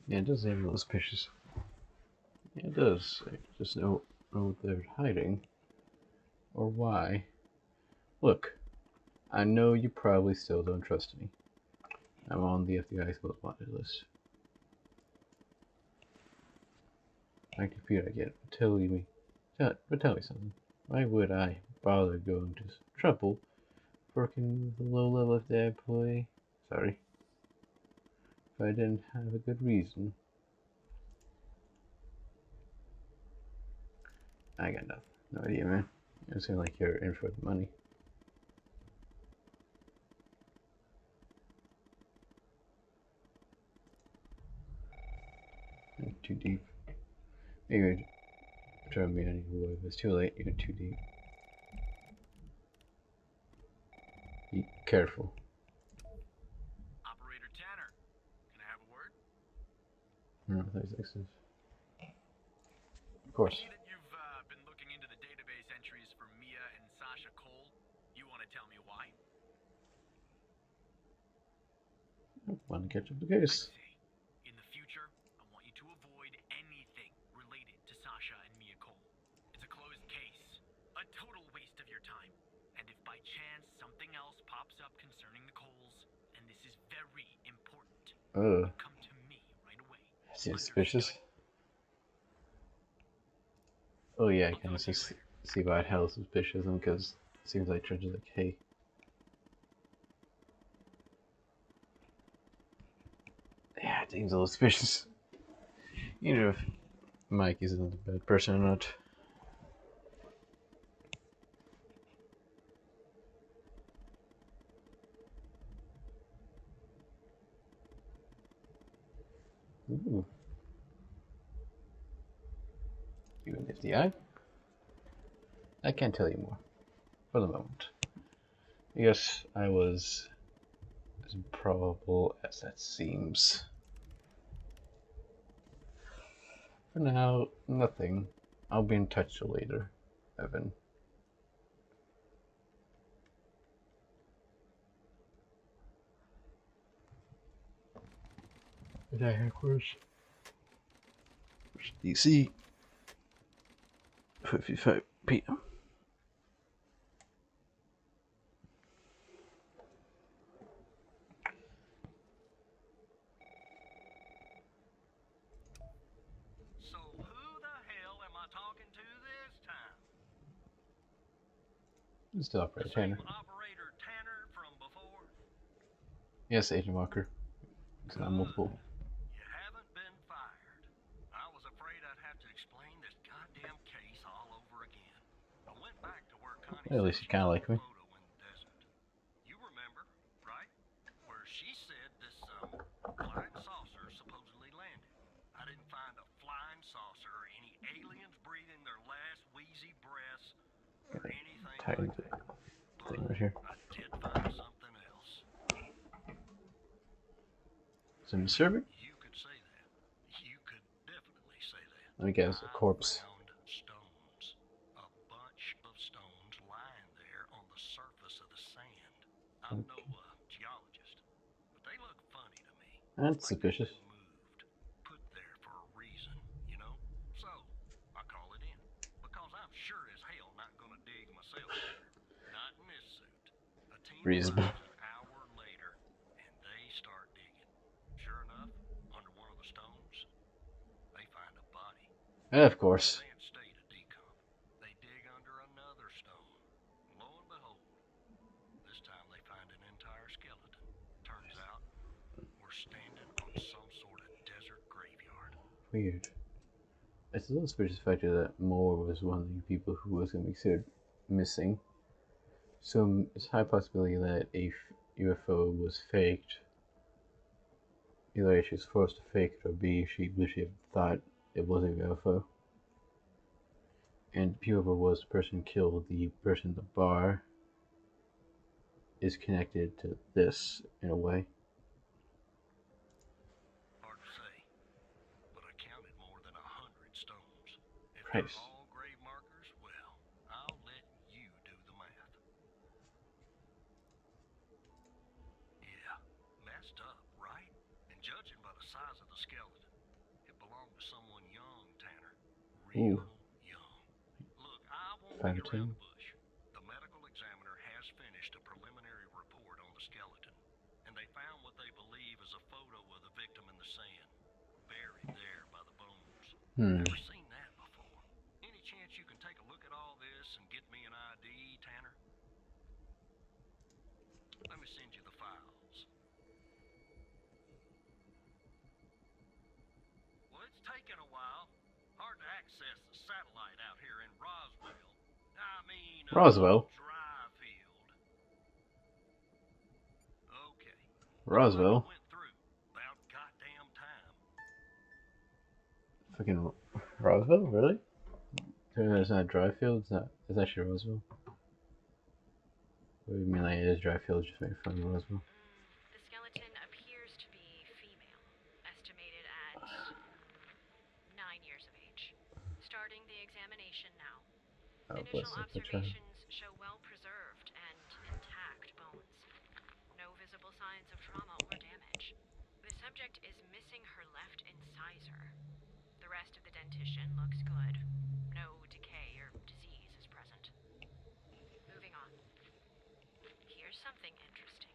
Yeah, it does seem a little suspicious. Yeah, it does. I just don't know what they're hiding. Or why. Look, I know you probably still don't trust me. I'm on the FBI's most wanted list. My computer again. Tell me something. Why would I bother going to trouble working with a low-level FBI employee? Sorry. If I didn't have a good reason. I got nothing. No idea, man. You seem like you're in for the money. Too deep. Maybe try me anyway. If it's too late, you're too deep. Be careful. Operator Tanner, can I have a word? No, 36 is. Of course. I see that you've been looking into the database entries for Mia and Sasha Cole. You want to tell me why? I want to catch up the I case. see. In the future, I want you to avoid anything related to Sasha and Mia Cole. It's a closed case. A total waste of your time. And if by chance something else pops up concerning the Coles, and this is very important, you come to me right away. Seems suspicious. Oh yeah, I can also see why hell suspicious because it seems like Trent is like, hey. Yeah, it seems a little suspicious. You know if Mike isn't a bad person or not. Ooh. You an FDI? I can't tell you more. For the moment. I guess I was as improbable as that seems. For now, nothing. I'll be in touch later, Evan. FBI headquarters. DC. 55 p.m. So who the hell am I talking to this time? It's still Operator Tanner. Same Operator Tanner from before? Yes, Agent Walker. It's not multiple. You haven't been fired. I was afraid I'd have to explain this goddamn case all over again. I went back to where Connie Well, at least you kind of like me. photo in the desert. You remember, right? Where she said this flying saucer supposedly landed. I didn't find a flying saucer or any aliens breathing their last wheezy breaths or anything Tighten like the that. thing right here. I did find something else. Some disturbing? You could say that. You could definitely say that. Let me guess, a corpse. I found stones. A bunch of stones lying there on the surface of the sand. I'm no geologist, but they look funny to me. That's Like they've suspicious. been moved, put there for a reason, you know? So, I call it in. Because I'm sure as hell not gonna dig myself there. Not in this suit. A team Reasonable. arrives an hour later, and they start digging. Sure enough, under one of the stones, they find a body. Of course. Advanced state of decomp. They dig under another stone. Lo and behold, this time they find an entire skeleton. Turns out, we're standing on some sort of desert graveyard. Weird. It's a little suspicious factor that Moore was one of the people who was going to be considered missing. So it's a high possibility that a UFO was faked. Either A, she was forced to fake it, or B, she literally thought it was a UFO. And whoever was the person killed, the person at the bar, is connected to this in a way. Hard to say, but I counted more than 100 stones. If Christ. they're all grave markers, well, I'll let you do the math. Yeah, messed up, right? And judging by the size of the skeleton, it belonged to someone young, Tanner. Real young. Look, I won't 5 beat or around 10. the bush. The medical examiner has finished a preliminary report on the skeleton, and they found what they believe is a photo of the victim in the sand, buried there by the bones. Never seen that before. Any chance you can take a look at all this and get me an ID, Tanner? Let me send you the files. Well, it's taken a while. Hard to access the satellite out here in Roswell. Roswell? Dryfield. Okay. Roswell? Went through. About goddamn time. Fucking Roswell? Really? It's not Dryfield? It's actually Roswell? What do you mean, like, it is Dryfield, just make fun of Roswell? The skeleton appears to be female, estimated at 9 years of age. Starting the examination now. Oh, Initial bless it, the child. observations show well-preserved and intact bones. No visible signs of trauma or damage. The subject is missing her left incisor. The rest of the dentition looks good. No decay or disease is present. Moving on. Here's something interesting.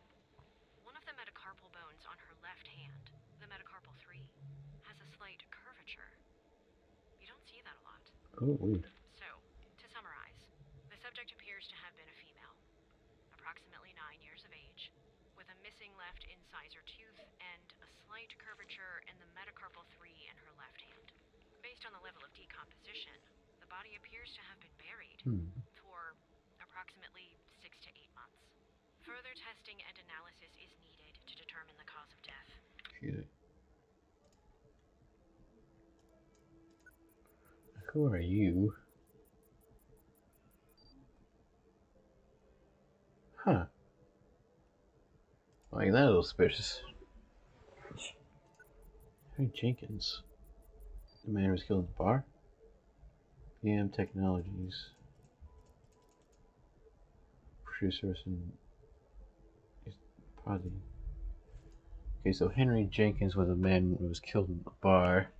One of the metacarpal bones on her left hand, the metacarpal 3, has a slight curvature. You don't see that a lot. Oh, weird. So, to summarize, the subject appears to have been a female, approximately 9 years of age, with a missing left incisor tooth and a slight curvature in the metacarpal 3 in her left hand. Based on the level of decomposition, the body appears to have been buried for approximately 6 to 8 months. Further testing and analysis is needed to determine the cause of death. Shit. Who are you? Huh. Like that, a little suspicious. Henry Jenkins. The man who was killed at the bar? PM Technologies. Producers and probably. Okay, so Henry Jenkins was a man who was killed in the bar.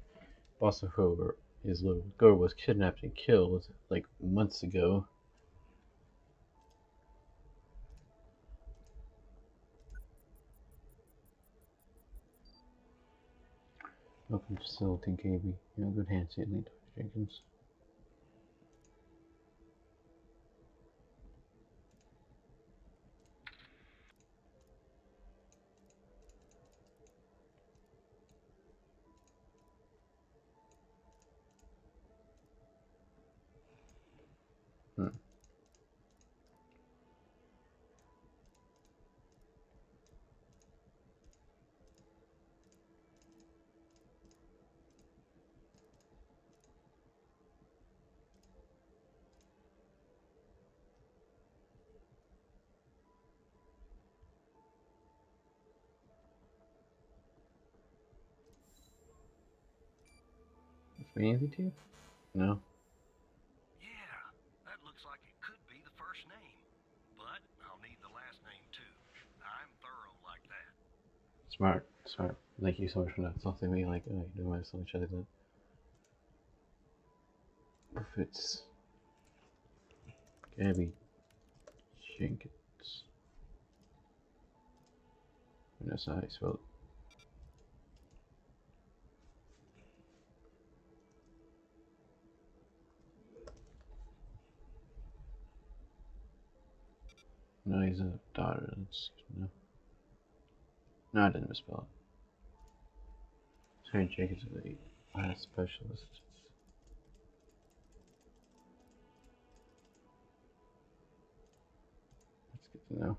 Also, however, his little girl was kidnapped and killed like months ago. Welcome to Silicon KB. You're in good hands here, Dr. Jenkins. Mean anything to you? No. Yeah, that looks like it could be the first name. But I'll need the last name too. I'm thorough like that. Smart, smart. Thank you so much for not something me like, oh, you know, I saw each other that. If it's Gabby Jenkins. And that's not how you spell it. No, he's a daughter. That's, no. No, I didn't misspell it. Henry Jenkins is a lab specialist. Good to know.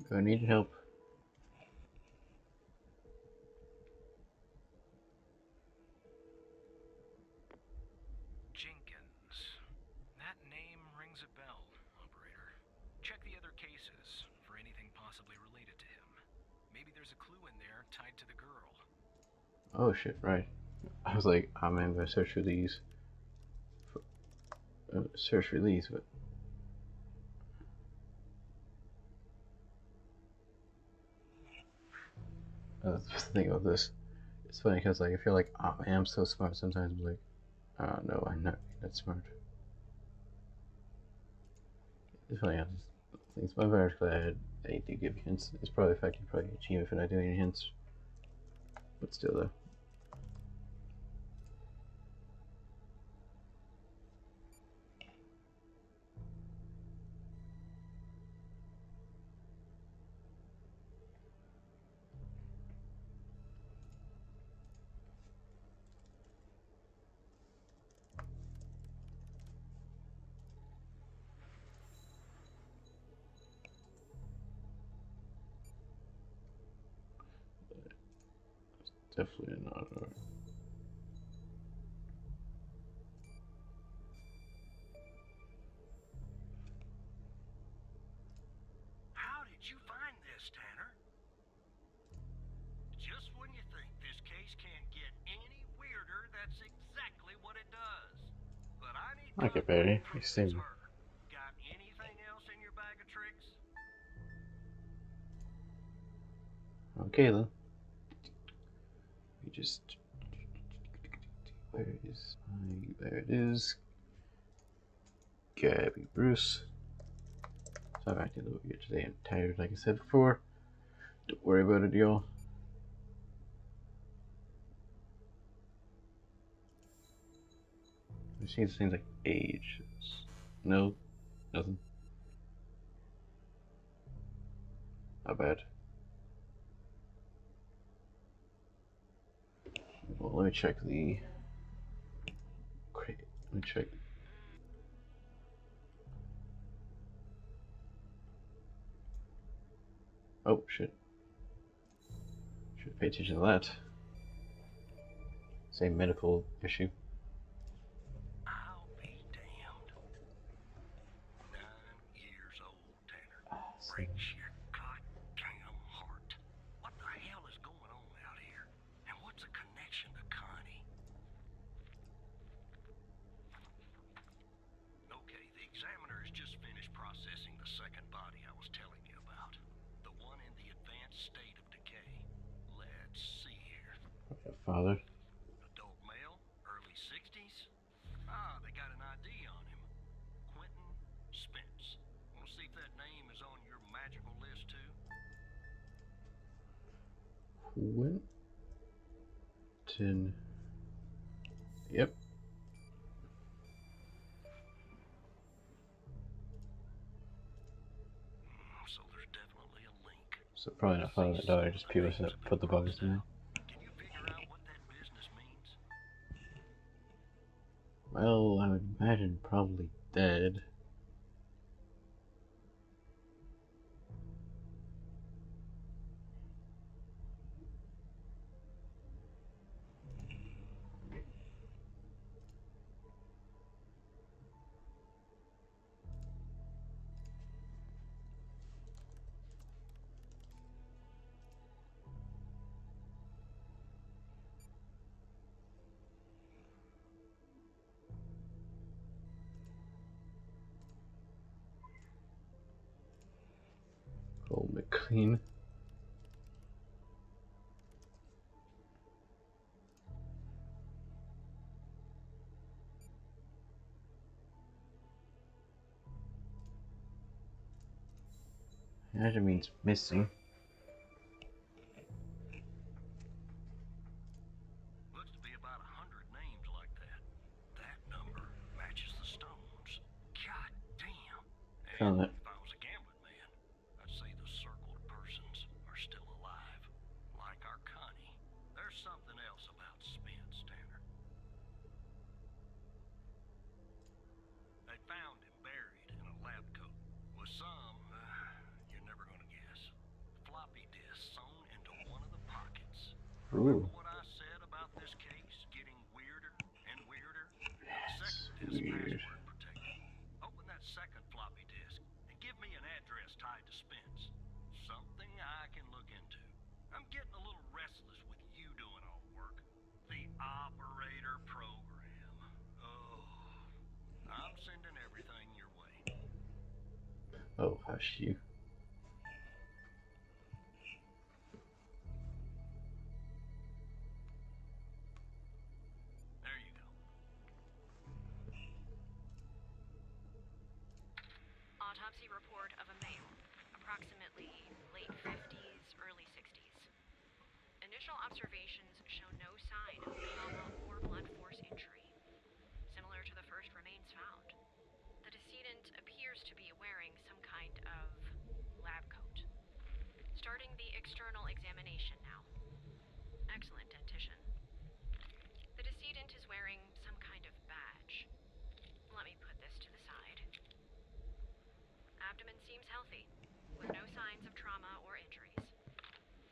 Do I need help? Jenkins. That name rings a bell, operator. Check the other cases for anything possibly related to him. Maybe there's a clue in there tied to the girl. Oh shit, right. I was like, I'm gonna search for these. Search for these, but I was just thinking of this. It's funny because like I feel like I am so smart sometimes. I'm like, no, I'm not that smart. It's funny. I just think it's my very glad I do give hints. It's probably effective, probably achieve if I not doing any hints. But still, though. Definitely not. How did you find this, Tanner? Just when you think this case can't get any weirder, that's exactly what it does. But I need Okay, Barry, you proof see it's me. her. Got anything else in your bag of tricks? Okay then. We just. There it is. Gabby Bruce. So I'm acting a little weird today. I'm tired, like I said before. Don't worry about it, y'all. It seems like age. No, nothing. Not bad. Well, let me check the. Great. Let me check. Oh shit. Should pay attention to that. Same medical issue. I'll be damned. 9 years old, Tanner. Breaks your goddamn heart. What the hell is going on out here? And what's a connection to Connie? Okay, the examiner has just finished processing the second body I was telling you about. The one in the advanced state of decay. Let's see here. Okay, father. Adult male, early 60s. Ah, they got an ID on him. Quentin Spence. Want to see if that name is on your magical list too? Quentin. Yep. So there's definitely a link. So probably not father and daughter, just people that put the bodies in. Can you figure out what that business means? Well, I would imagine probably dead. Cole McLean. That means missing. Looks to be about 100 names like that. That number matches the stone. Found that. If I was a gambling man, I'd say the circled persons are still alive. Like our Connie. There's something else about Spence, Tanner. They found him buried in a lab coat with some, you're never gonna guess, floppy disk sewn into one of the pockets. Ooh. Remember what I said about this case getting weirder and weirder? That's Second disk weird. password protected. Open that second floppy disk and give me an address tied to Spence. Something I can look into. I'm getting a little restless with you doing all the work. The operator program. Oh, I'm sending everything your way. Oh, hush you. There you go. Autopsy report of a male, approximately late 50s, early 60s. Initial observations show no sign of trauma or blunt force injury. Similar to the first remains found, the decedent appears to be wearing some kind of lab coat. Starting the external examination now. Excellent dentition. The decedent is wearing some kind of badge. Let me put this to the side. Abdomen seems healthy, with no signs of trauma or injuries.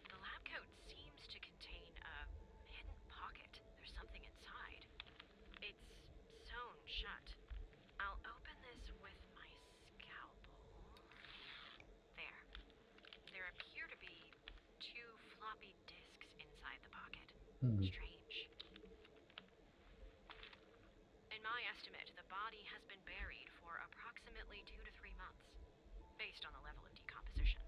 The lab coat seems to contain a hidden pocket. There's something inside. It's sewn shut. I'll open this with my scalpel. There. There appear to be 2 floppy disks inside the pocket. Strange. In my estimate, the body has been buried for approximately 2 to 3 months, based on the level of decomposition.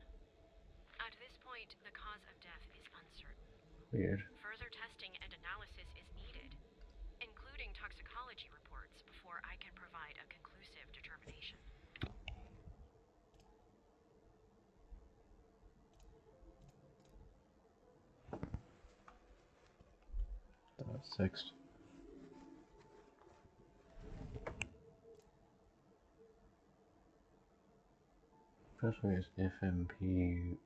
At this point, the cause of death is uncertain. Weird. Further testing and analysis is needed, including toxicology reports, before I can provide a conclusive determination. Sixth. Password is FMP.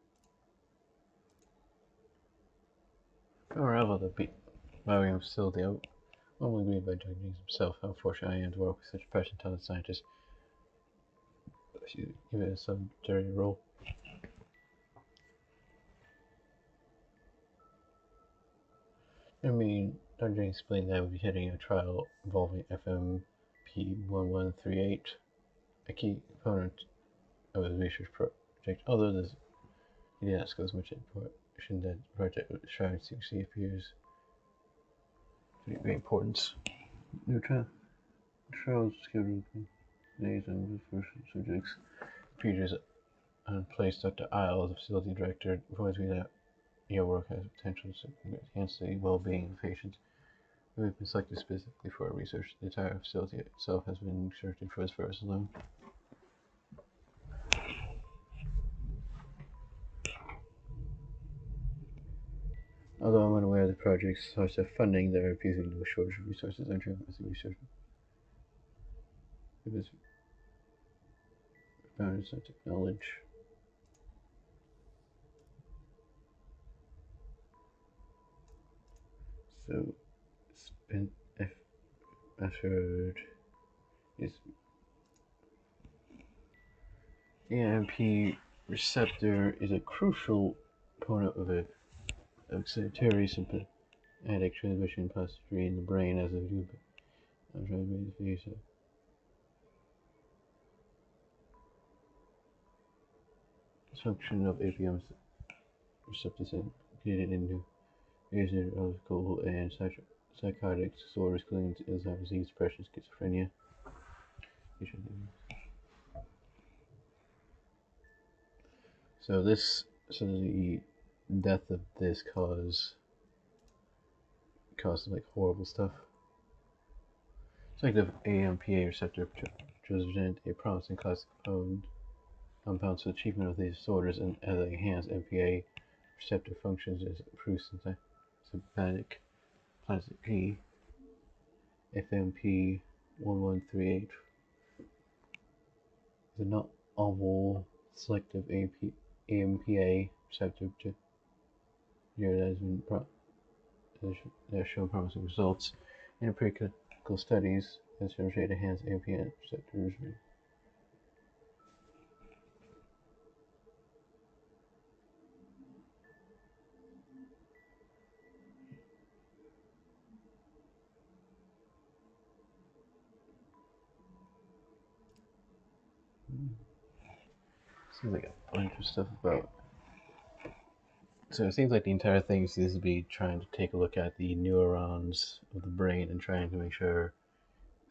However, the Mariam still the only agreed by Doug James himself. How fortunate I am to work with such a passionate, talented scientist. Give it a subsidiary role. I mean, Doug James explained that I would be heading a trial involving FMP1138, a key component of his research project. Although this, he did not disclose much information that the project was trying to see appears to be of great importance. New trials scheduled for days and the first subjects. Peters placed Dr. Isles, the facility director, informs me that your work has potential to enhance the well-being of patients. We have been selected specifically for our research. The entire facility itself has been searching for this virus alone. Although I'm unaware of the project's source of funding, there appears to be no shortage of resources entering as a research. It was found in scientific knowledge. So, password is AMP receptor is a crucial component of a excitatory sympathetic transmission pathway in the brain as a dysfunction of APM receptors implicated in neurological and psychotic disorders, including Alzheimer's disease, depression, schizophrenia. So the death of this caused like horrible stuff. Selective AMPA receptor represent a promising class of compounds for the treatment of these disorders, and as they enhance MPA receptor functions as improved sympathetic plasticity. FMP1138 is not oval selective AMPA receptor here that has been that have shown promising results in preclinical studies that demonstrate enhanced AMPA receptors. Seems like a bunch of stuff about. So it seems like the entire thing seems to be trying to take a look at the neurons of the brain and trying to make sure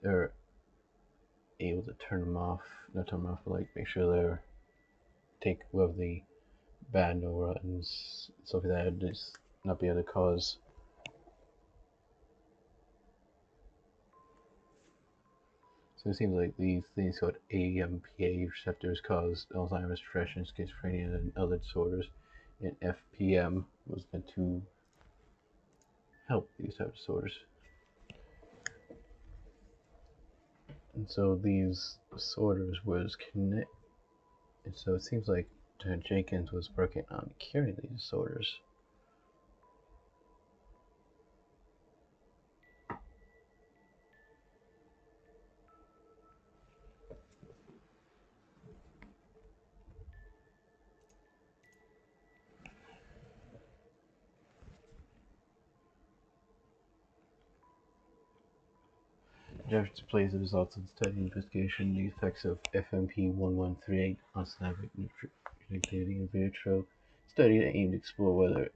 they're able to turn them off, not turn them off, but like make sure they're take away the bad neurons, stuff like that, just not be able to cause. So it seems like these things called AMPA receptors cause Alzheimer's, depression, schizophrenia, and other disorders. And FPM was meant to help these type of disorders. And so these disorders was connect. And so it seems like Dr. Jenkins was working on curing these disorders. Jeffers displays the results of the study investigation, the effects of FMP1138 on synaptic connectivity in vitro study that aimed to explore whether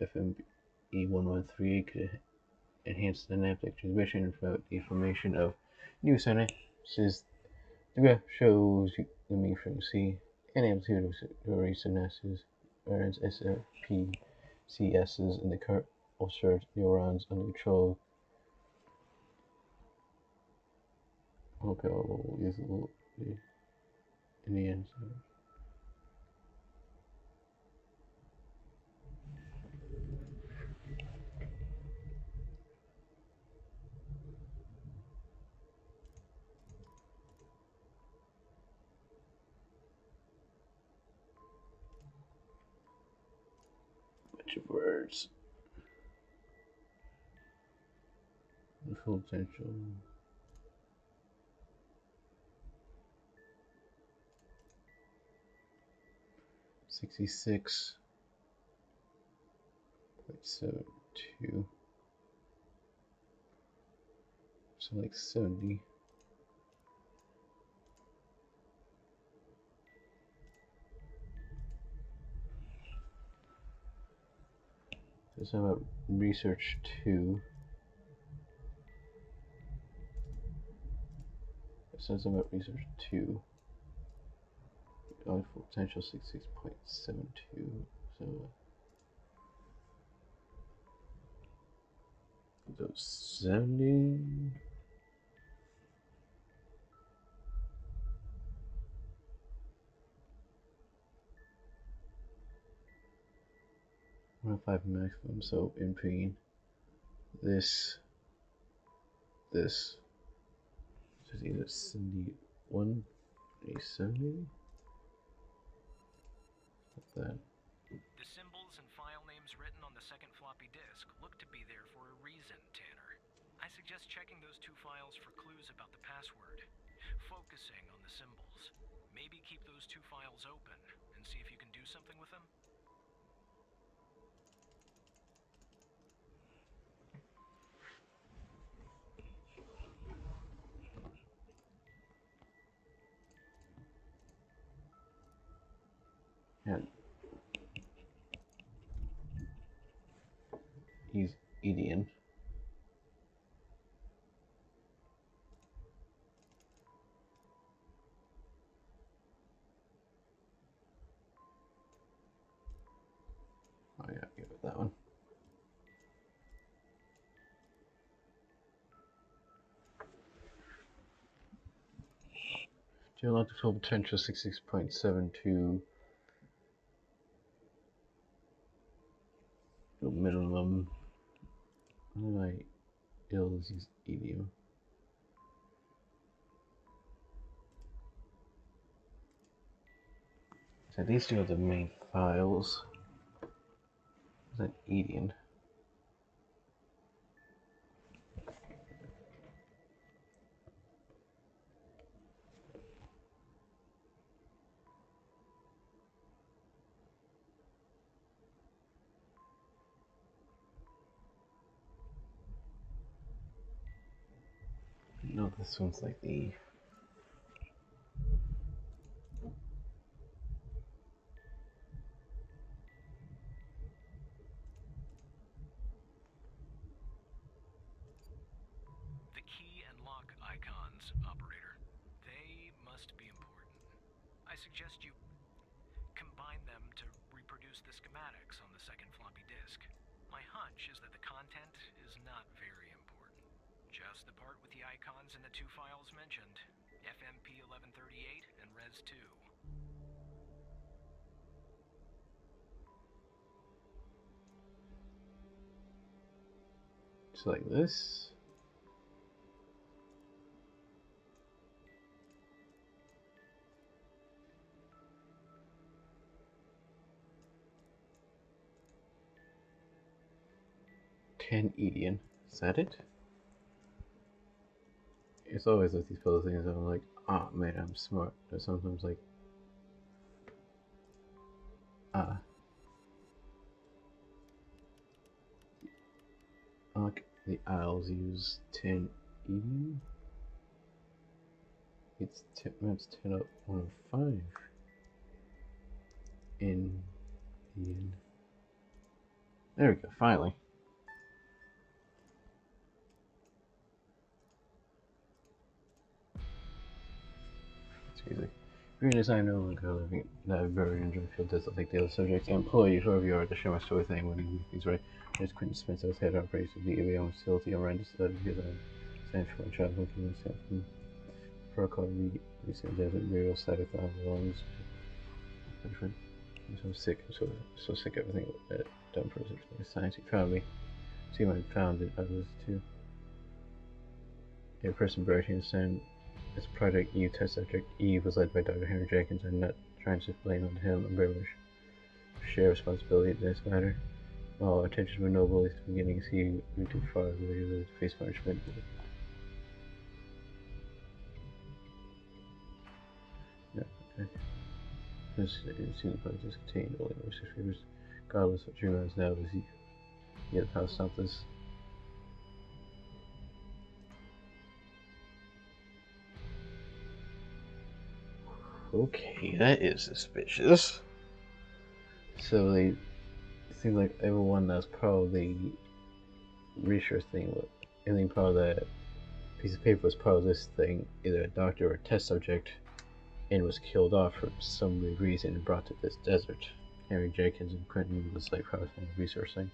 FMP1138 could enhance synaptic transmission and promote the formation of new synapses. The graph shows the mean frequency and amplitude of synapses, whereas SPCSs in the current observed neurons under control. Okay, we'll use in the end. Bunch of words. The full potential. $66.72. So like 70. There's some about research 2. It says about research 2. Full potential 66.72. So those 70. One of 5 maximum, so in between this, so it's either 71, a 70, like that. The symbols and file names written on the second floppy disk look to be there for a reason, Tanner. I suggest checking those 2 files for clues about the password. Focusing on the symbols. Maybe keep those 2 files open and see if you can do something with them. And he's Edian. Oh yeah, give it that one. Geological full potential 66.72. The minimum. What am I ill is Edium? So these two are the main files. Is that Edian? No, this one's like the key and lock icons, operator. They must be important. I suggest you combine them to reproduce the schematics on the second floppy disk. My hunch is that the content is not very important. Just the part with the icons in the two files mentioned, FMP 1138 and Res 2. Just like this. Edian. Is that it? It's always with these puzzle things I'm like, oh man, I'm smart. But sometimes like, the Isles use 10 Edian. It's maps 10 up 105 in Edian. There we go, finally. Easy. Green is I no longer living that very enjoy field does like the other subjects. Employee, whoever you are, to share my story thing when he's right. There's Quentin Spencer's head operates of the AVM facility on Randall Study because I'm central and travel looking myself from protocol the recent desert burial site of the lungs. I'm so sick, I'm so sick of everything that dumb person science. He found me. See what I found it, I was too. A person buried here and this Project E test subject E was led by Dr. Henry Jenkins. I'm not trying to blame on him. I'm very much share responsibility in this matter. While our intentions were noble at the beginning, he went too far to face punishment. Yeah, okay. It seems like just contained only more 6 figures. Regardless of what Dream has now, is he yet how to stop this? Okay, that is suspicious. So they seem like everyone that's part of the research thing, anything part of that piece of paper was part of this thing, either a doctor or a test subject, and was killed off for some weird reason and brought to this desert. Henry Jenkins and Quentin was like part of the research thing.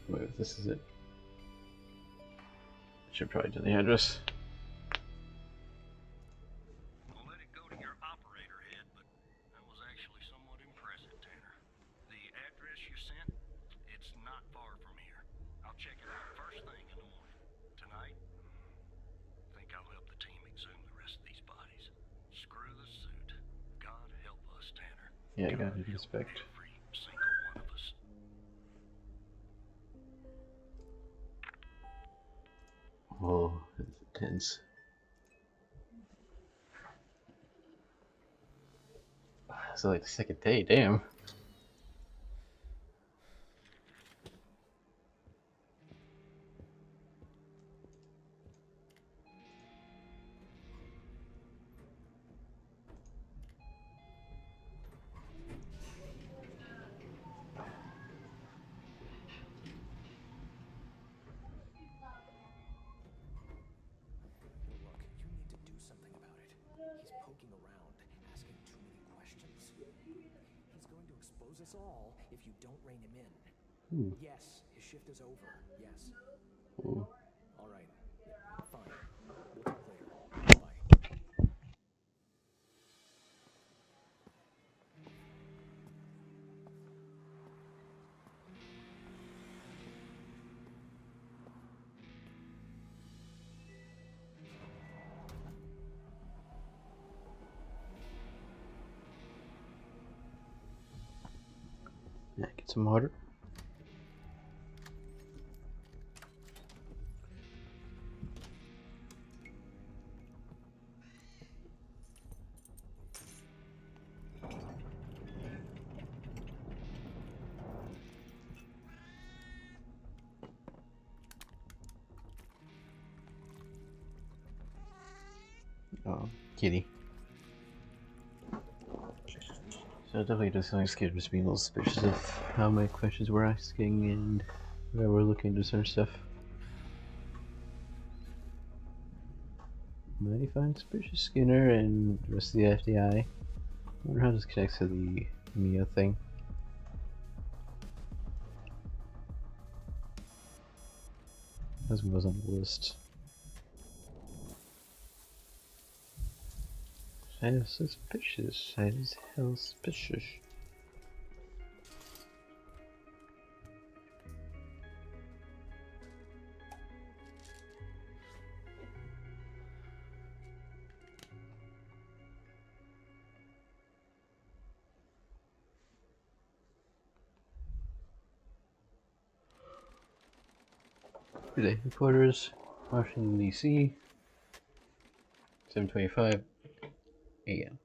Wait, this is it. Should probably do the address. I'll let it go to your operator head, but that was actually somewhat impressive, Tanner. The address you sent, it's not far from here. I'll check it out first thing in the morning. Tonight, I think I'll help the team exhume the rest of these bodies. Screw the suit. God help us, Tanner. Yeah, I gotta inspect. Every single one of us. Oh, it's intense. So like the second day, damn. Look, you need to do something about it. He's poking around, asking knows us all if you don't rein him in. Yes, his shift is over. Yes. Ooh. All right. Fine. We'll talk later. Bye. Yeah, get some water. Oh, kitty. So definitely just something scared of being a little suspicious of how many questions we're asking and where we're looking into certain stuff. Mighty find suspicious Skinner and the rest of the FDI. I wonder how this connects to the Mia thing. Husband was on the list. That is suspicious. That is hell suspicious. Today, headquarters, Washington, D.C., 7:25 a.m.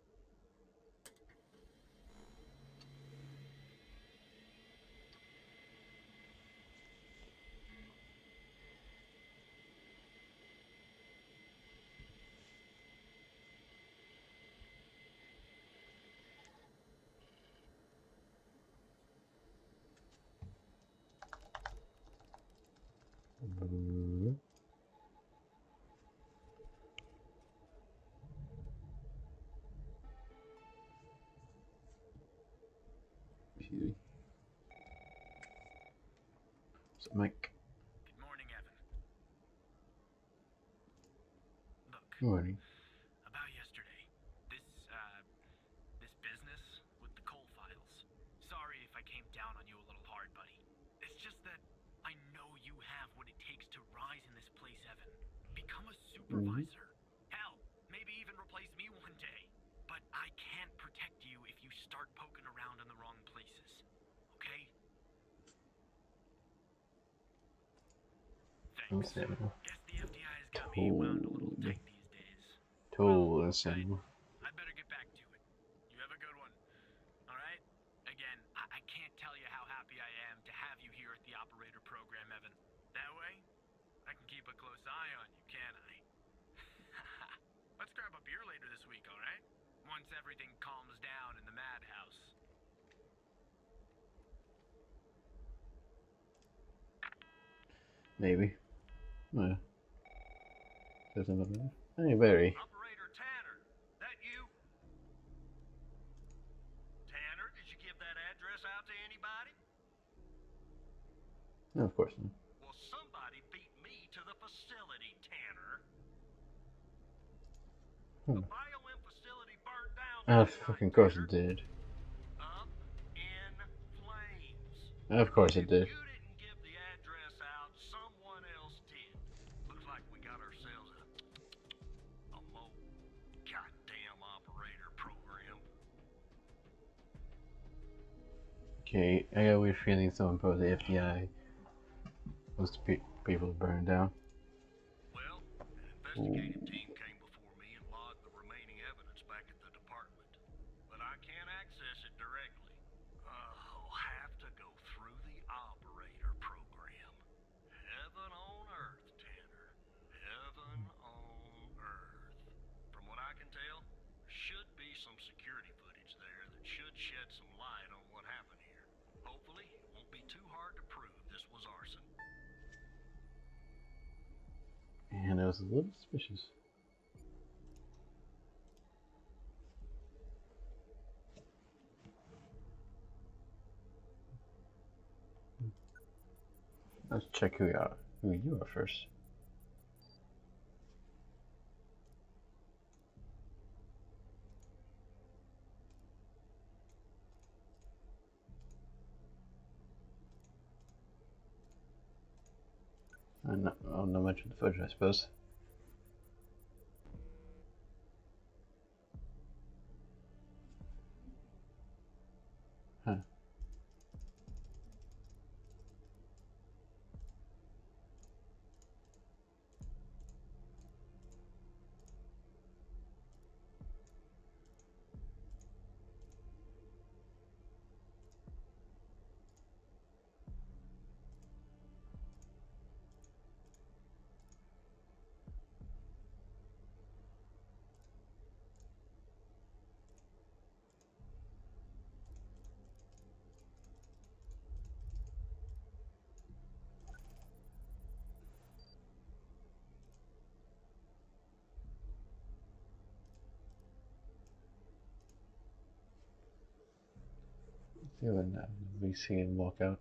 So, Mike. Good morning, Evan. Look, Good morning. about yesterday, this business with the coal files. Sorry if I came down on you a little hard, buddy. It's just that I know you have what it takes to rise in this place, Evan. Become a supervisor. Hell, maybe even replace me one day. But I can't protect you if you start poking around in the wrong places. Okay? Thanks. Understandable. Guess the FDI has got me wound a little tight these days. Totally understandable. I'd better get back to it. You have a good one. Alright? Again, I can't tell you how happy I am to have you here at the operator program, Evan. That way, I can keep a close eye on you, can't I? Let's grab a beer later this week, alright? Once everything calms down in the madhouse. Maybe. Yeah. There's another. Hey, Barry. Operator Tanner, that you? Tanner, did you give that address out to anybody? No, of course not. Well, somebody beat me to the facility, Tanner. The BioM facility burned down last night, Fucking course it Tanner. did. Up in flames. Of course it did. You didn't give the address out, someone else did. Looks like we got ourselves a goddamn operator program. Okay, I got a weird feeling someone put the FDI was to people to burn down. Well, an investigative team came before me and logged the remaining evidence back at the department. But I can't access it directly. I'll have to go through the operator program. Heaven on earth, Tanner. Heaven on earth. From what I can tell, there should be some security footage there that should shed some light on what happened here. Hopefully, it won't be too hard to prove this was arson. And it was a little suspicious. check who you are first. Not much of the footage, I suppose. Huh. See when we see him walk out.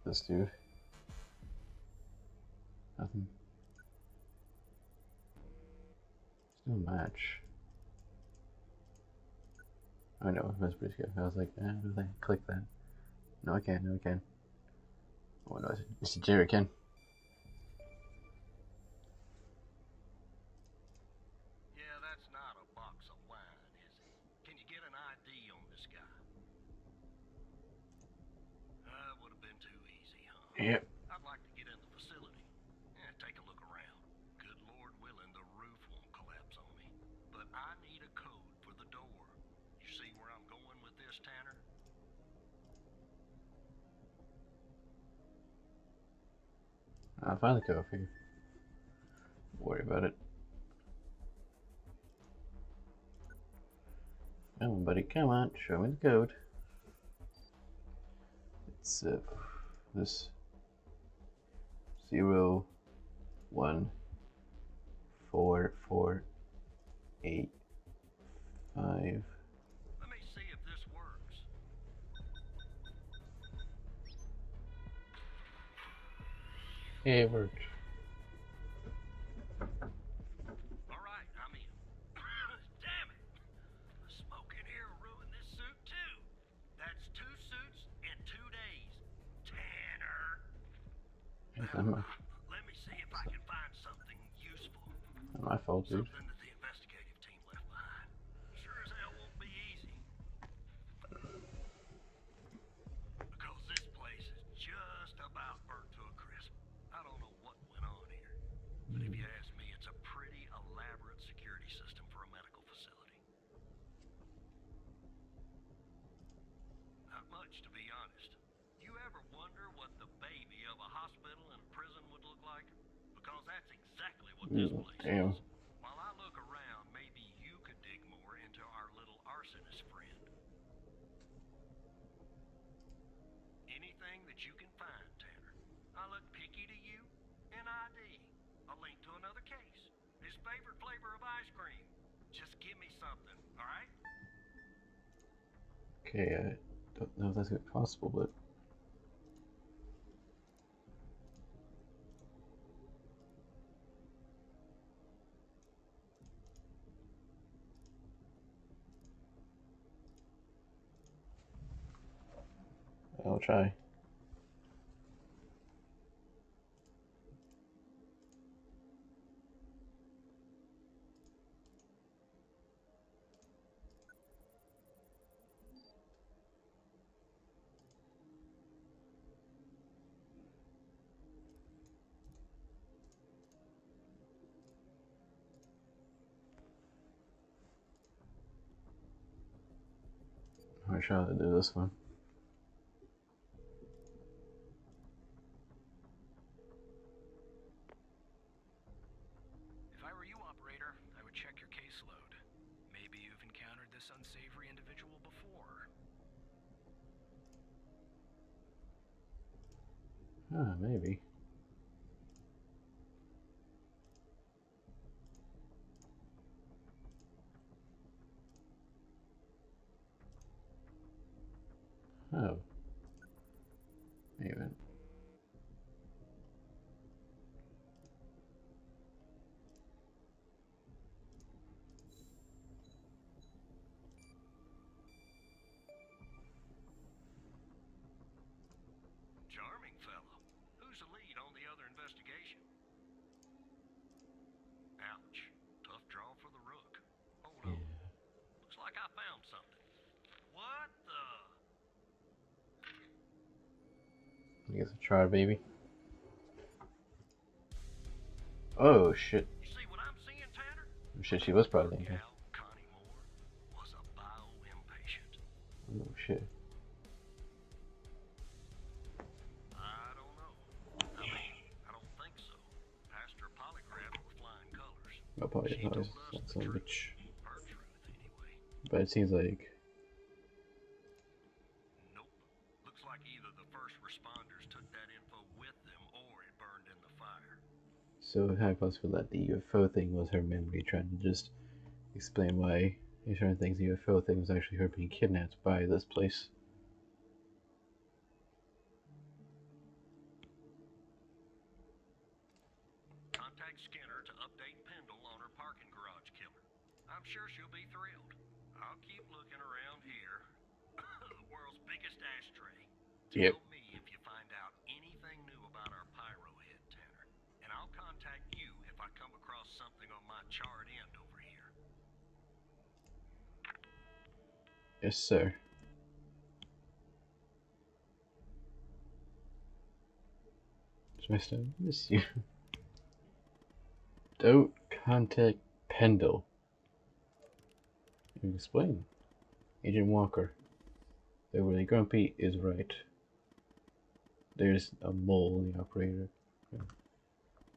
This dude. Nothing. There's no match. I know, that's pretty good. I was like, how do I click that? No, I can't. No, I can. Oh no, it's a jerrycan. Yeah, that's not a box of wine, is it? Can you get an ID on this guy? Would have been too easy, huh? Yep. I'd like to get in the facility. Yeah, take a look around. Good Lord willing, the roof won't collapse on me. But I need a code for the door. You see where I'm going with this, Tanner? I'll find the code for you. Don't worry about it. Come on, buddy. Come on. Show me the code. It's this 0 1 4 4 8 5. Let me see if this works. Yeah, it worked. All right, I'm in. Damn it! The smoke in here ruined this suit too. That's 2 suits in 2 days. Tanner. Let me see if I can find something useful. Not my fault, dude. Something that the investigative team left behind. Sure as hell won't be easy. Because this place is just about burnt to a crisp. I don't know what went on here. But if you ask me, it's a pretty elaborate security system for a medical facility. Not much, to be honest. You ever wonder what the baby of a hospital and a prison would look like? Because that's exactly what this place is. While I look around, maybe you could dig more into our little arsonist friend. Anything that you can find, Tanner. I look picky to you. An ID. A link to another case. His favorite flavor of ice cream. Just give me something, alright? Okay, I don't know if that's gonna be possible, but I'll try. I'll try to do this one. this unsavory individual before. Ah, maybe. Oh. Even. Charming fellow. Who's the lead on the other investigation? Ouch. Tough draw for the rook. Hold on. Looks like I found something. What the? I guess I'll try, baby. Oh shit. You see what I'm seeing, Tanner? Oh, shit, she was probably thinking. Gal Connie Moore was a bio-impatient. Oh shit. I don't know. I mean, I don't think so. Passed her polygraph with flying colors. I'll probably She not told us so the truth. much. Her truth, anyway. But it seems like Nope. Looks like either the first responders took that info with them or it burned in the fire. so high possible that the UFO thing was her memory trying to just explain why certain things the UFO thing was actually her being kidnapped by this place. Contact Skinner to update Pendle on her parking garage killer. I'm sure she'll be thrilled. I'll keep looking around here. The world's biggest ashtray. Yep. Tell me if you find out anything new about our pyro head, Tanner. And I'll contact you if I come across something on my charred end over here. Yes, sir. Mr. Miss you. Don't contact Pendle. You explain. Agent Walker. They're really grumpy is right. There's a mole in the operator.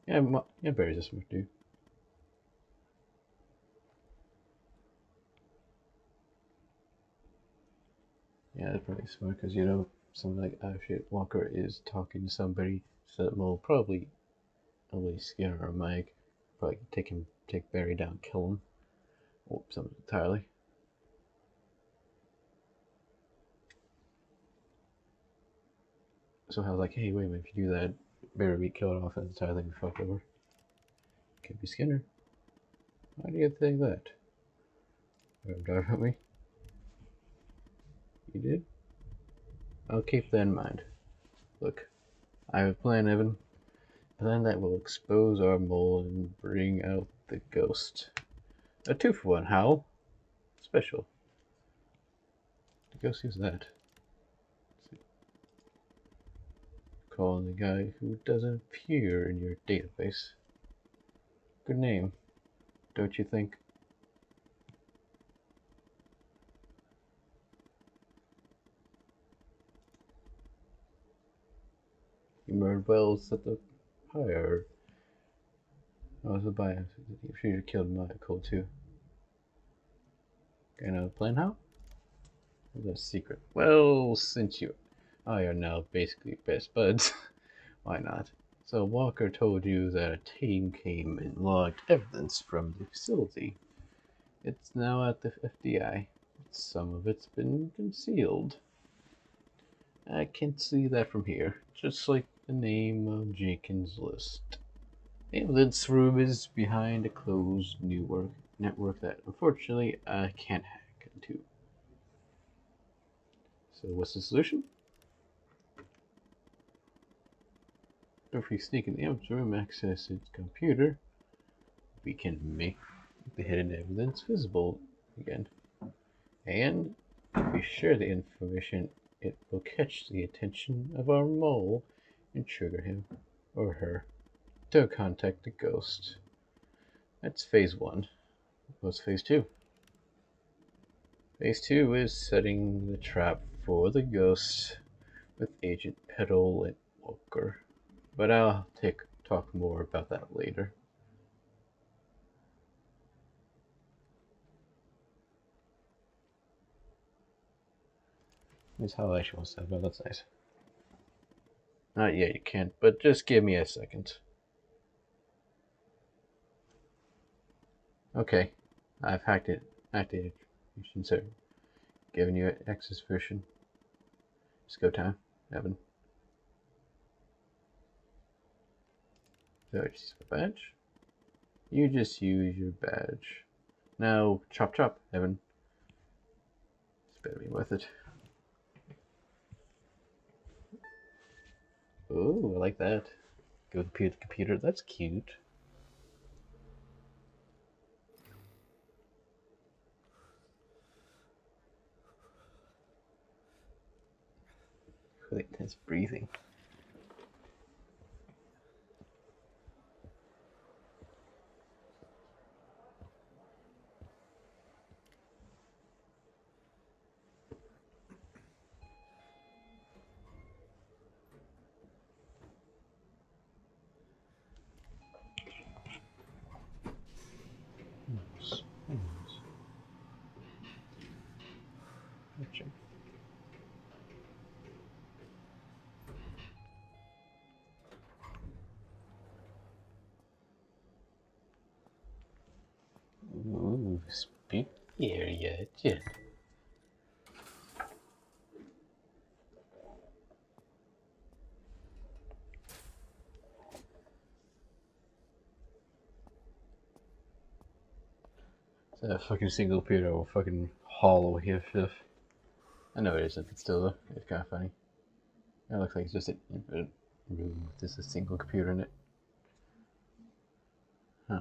Yeah, Barry's a smart dude. Yeah, that's probably smart because you know something like shit, Walker is talking to somebody, so that mole probably only Skinner or Mike probably take Barry down, kill him, or something entirely. So I was like, hey, wait a minute, if you do that, Barry will be killed off and the entire thing will be fucked over. Could be Skinner. Why do you think that? Don't die about me. You did? I'll keep that in mind. Look, I have a plan, Evan. A plan that will expose our mole and bring out the ghost. A 2-for-1, Hal. Special. The ghost is that. Calling the guy who doesn't appear in your database. Good name, don't you think? You murdered Wells at the fire. I was a bias. She killed Michael too. Got another plan, how? What's a secret? Well, since you I are now basically best buds, why not? So Walker told you that a team came and logged evidence from the facility. It's now at the FBI. Some of it's been concealed. I can see that from here, just like the name of Jenkins' list. The evidence room is behind a closed network that unfortunately I can't hack into. So what's the solution? If we sneak in the evidence room, access its computer, we can make the hidden evidence visible again. And if we share the information, it will catch the attention of our mole and trigger him or her to contact the ghost. That's phase 1. What's phase 2? Phase 2 is setting the trap for the ghost with Agent Peddle and Walker. But I'll talk more about that later. That's how I actually want to set up. That's nice. Not yet, you can't, but just give me a second. Okay, I've hacked it. Activated. So, giving you an access version. It's go time, Evan. So, just a badge. You just use your badge. Now, chop chop, Evan. It's better be worth it. Oh, I like that. Go compute the computer. That's cute. Really intense breathing. Gotcha. Ooh, spooky area, Jen. It's a fucking single computer or fucking hollow here stuff. I know it isn't, but still, it's kind of funny. It looks like it's just an infinite room with just a single computer in it. Huh.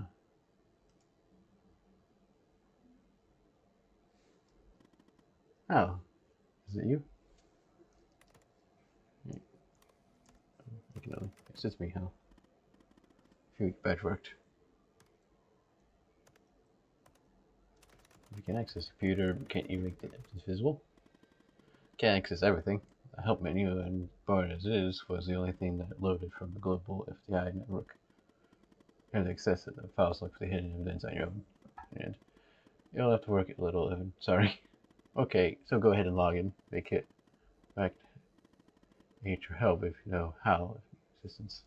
Oh. Is it you? It's just me, huh? A few badge worked. You can access the computer, can't you make the evidence visible? Can't access everything. The help menu, and broad as it is, was the only thing that loaded from the global FTI network. And access the files look for the hidden evidence on your own. And you'll have to work it a little, Evan. Sorry. Okay, so go ahead and log in. Make it back. Need your help if you know how. Assistance.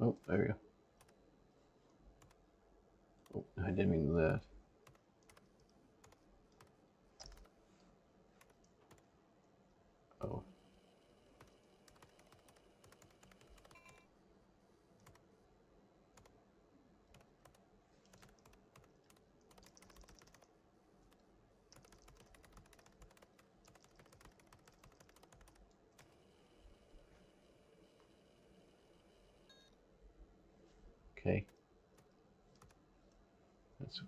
Oh, there we go. Oh, I didn't mean that. Oh. Okay. That's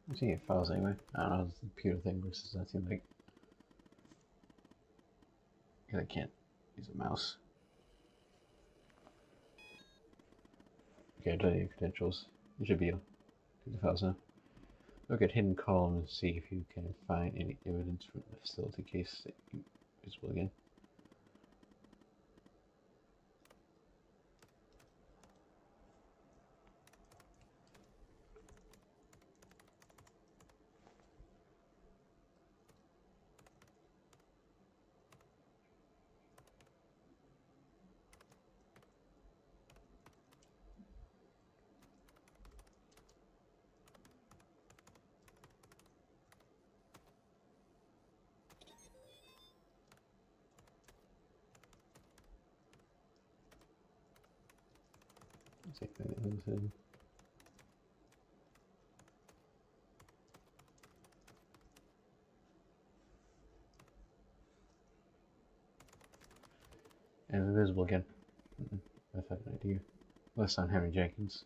I'm seeing it files anyway. I don't know, it's the computer thing versus that seems like I can't use a mouse. Okay, I'll tell you your credentials. You should be able to do the files now. Look at hidden column and see if you can find any evidence from the facility case that you visible again. Let's see if anything's in. and invisible again. I've had an idea. List on Henry Jenkins.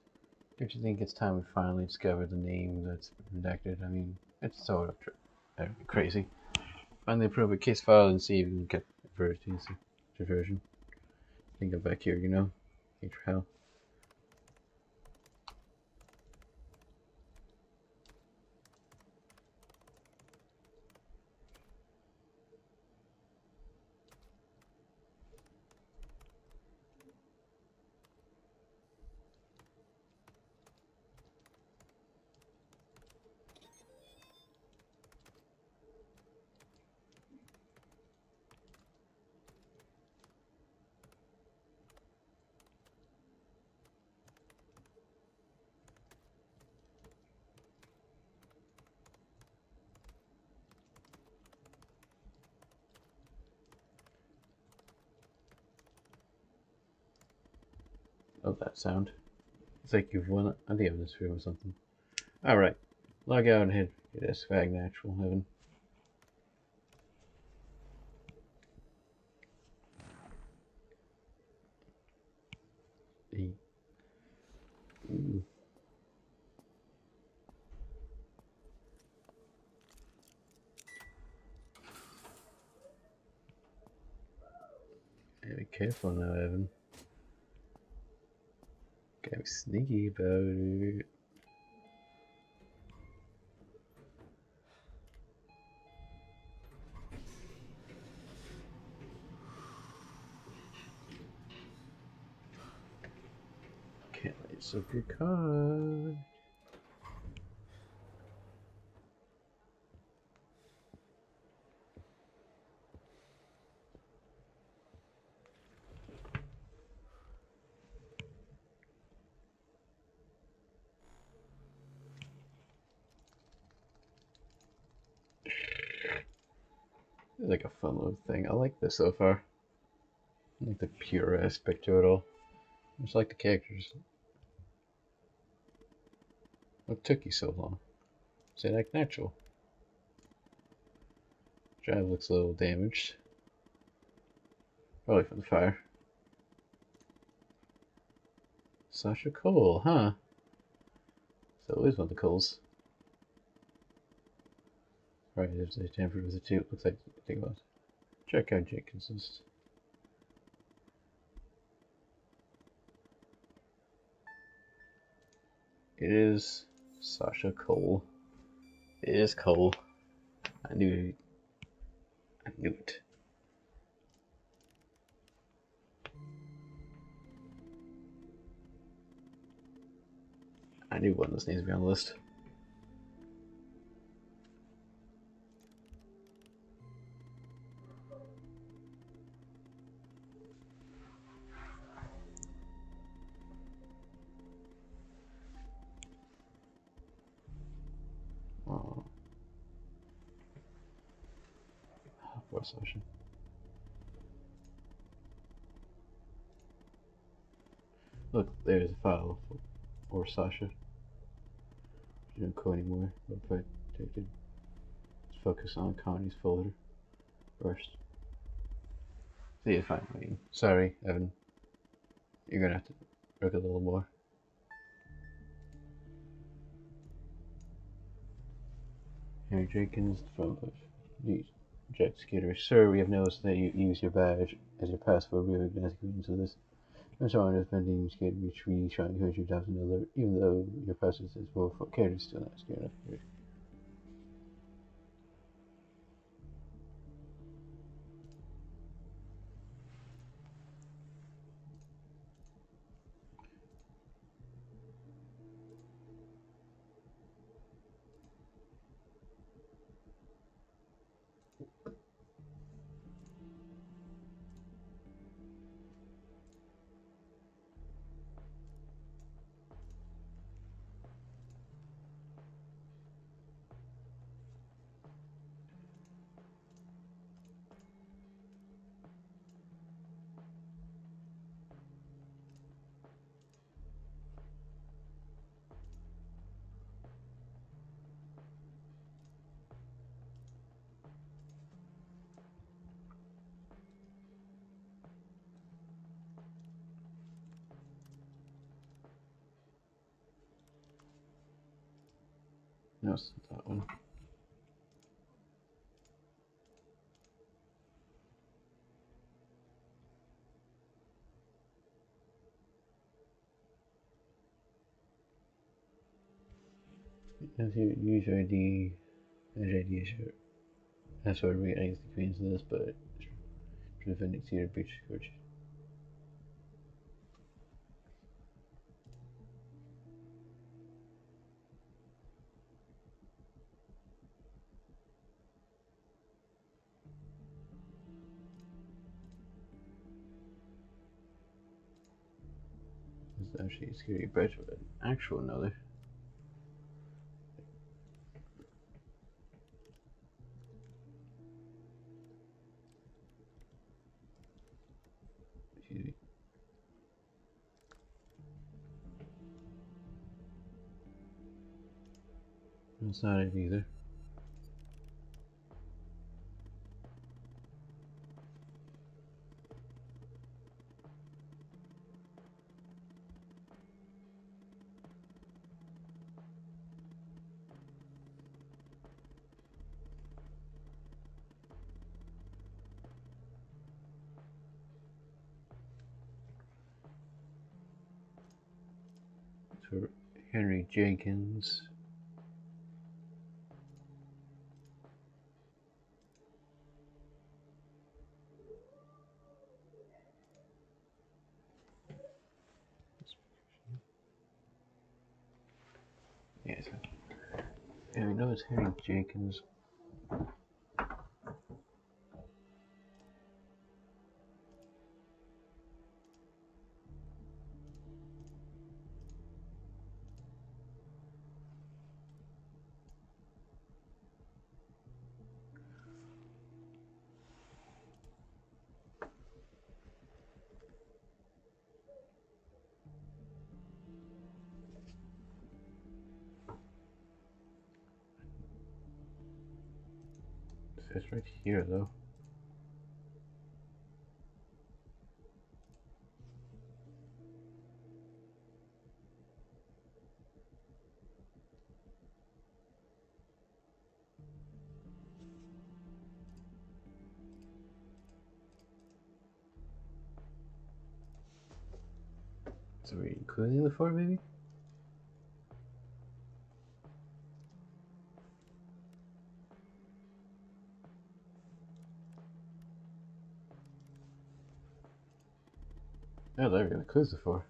Don't you think it's time we finally discovered the name that's redacted? I mean, it's sort of crazy. Finally approve a case file and see if we can get a version. Think I'm back here, you know? Hate for hell. Love that sound. It's like you've won the evidence room or something. Alright. Log out and hit SFAG Natural Heaven. Ooh. Yeah, be careful now, Evan. Gotta be sneaky about it. Can't let yourself get caught. It's like a fun little thing. I like this so far. I like the pure aspect to it all. I just like the characters. What took you so long? Say like natural. Drive looks a little damaged. Probably from the fire. Sasha Cole, huh? So it is one of the Coles. Right, if they tampered with it too, it looks like they was. Check out Jenkins's. It is Sasha Cole. It is Cole. I knew it. I knew one of those needs to be on the list. Oh. Poor Sasha. Look, there's a file for Sasha. She don't code anymore, but protected. Let's focus on Connie's folder first. See you fine, Wayne. Sorry, Evan. You're gonna have to work a little more. Henry Jenkins from the Jet Skater. Sir, we have noticed that you use your badge as your password. We recognize the means of this. I'm sorry, I'm spending skating which we try to encourage you to have another, even though your password is for characters still not scared enough. No, it's that one. As you use your ID, that's what realize the queens of this, but prevent exceeded breach scourge. This is actually a security breach with an actual another. That's not it either. For Henry Jenkins. Yes. Yeah, we know it's Henry Jenkins. It's right here though. So we're including the 4 maybe? Oh, there we go. Includes the 4.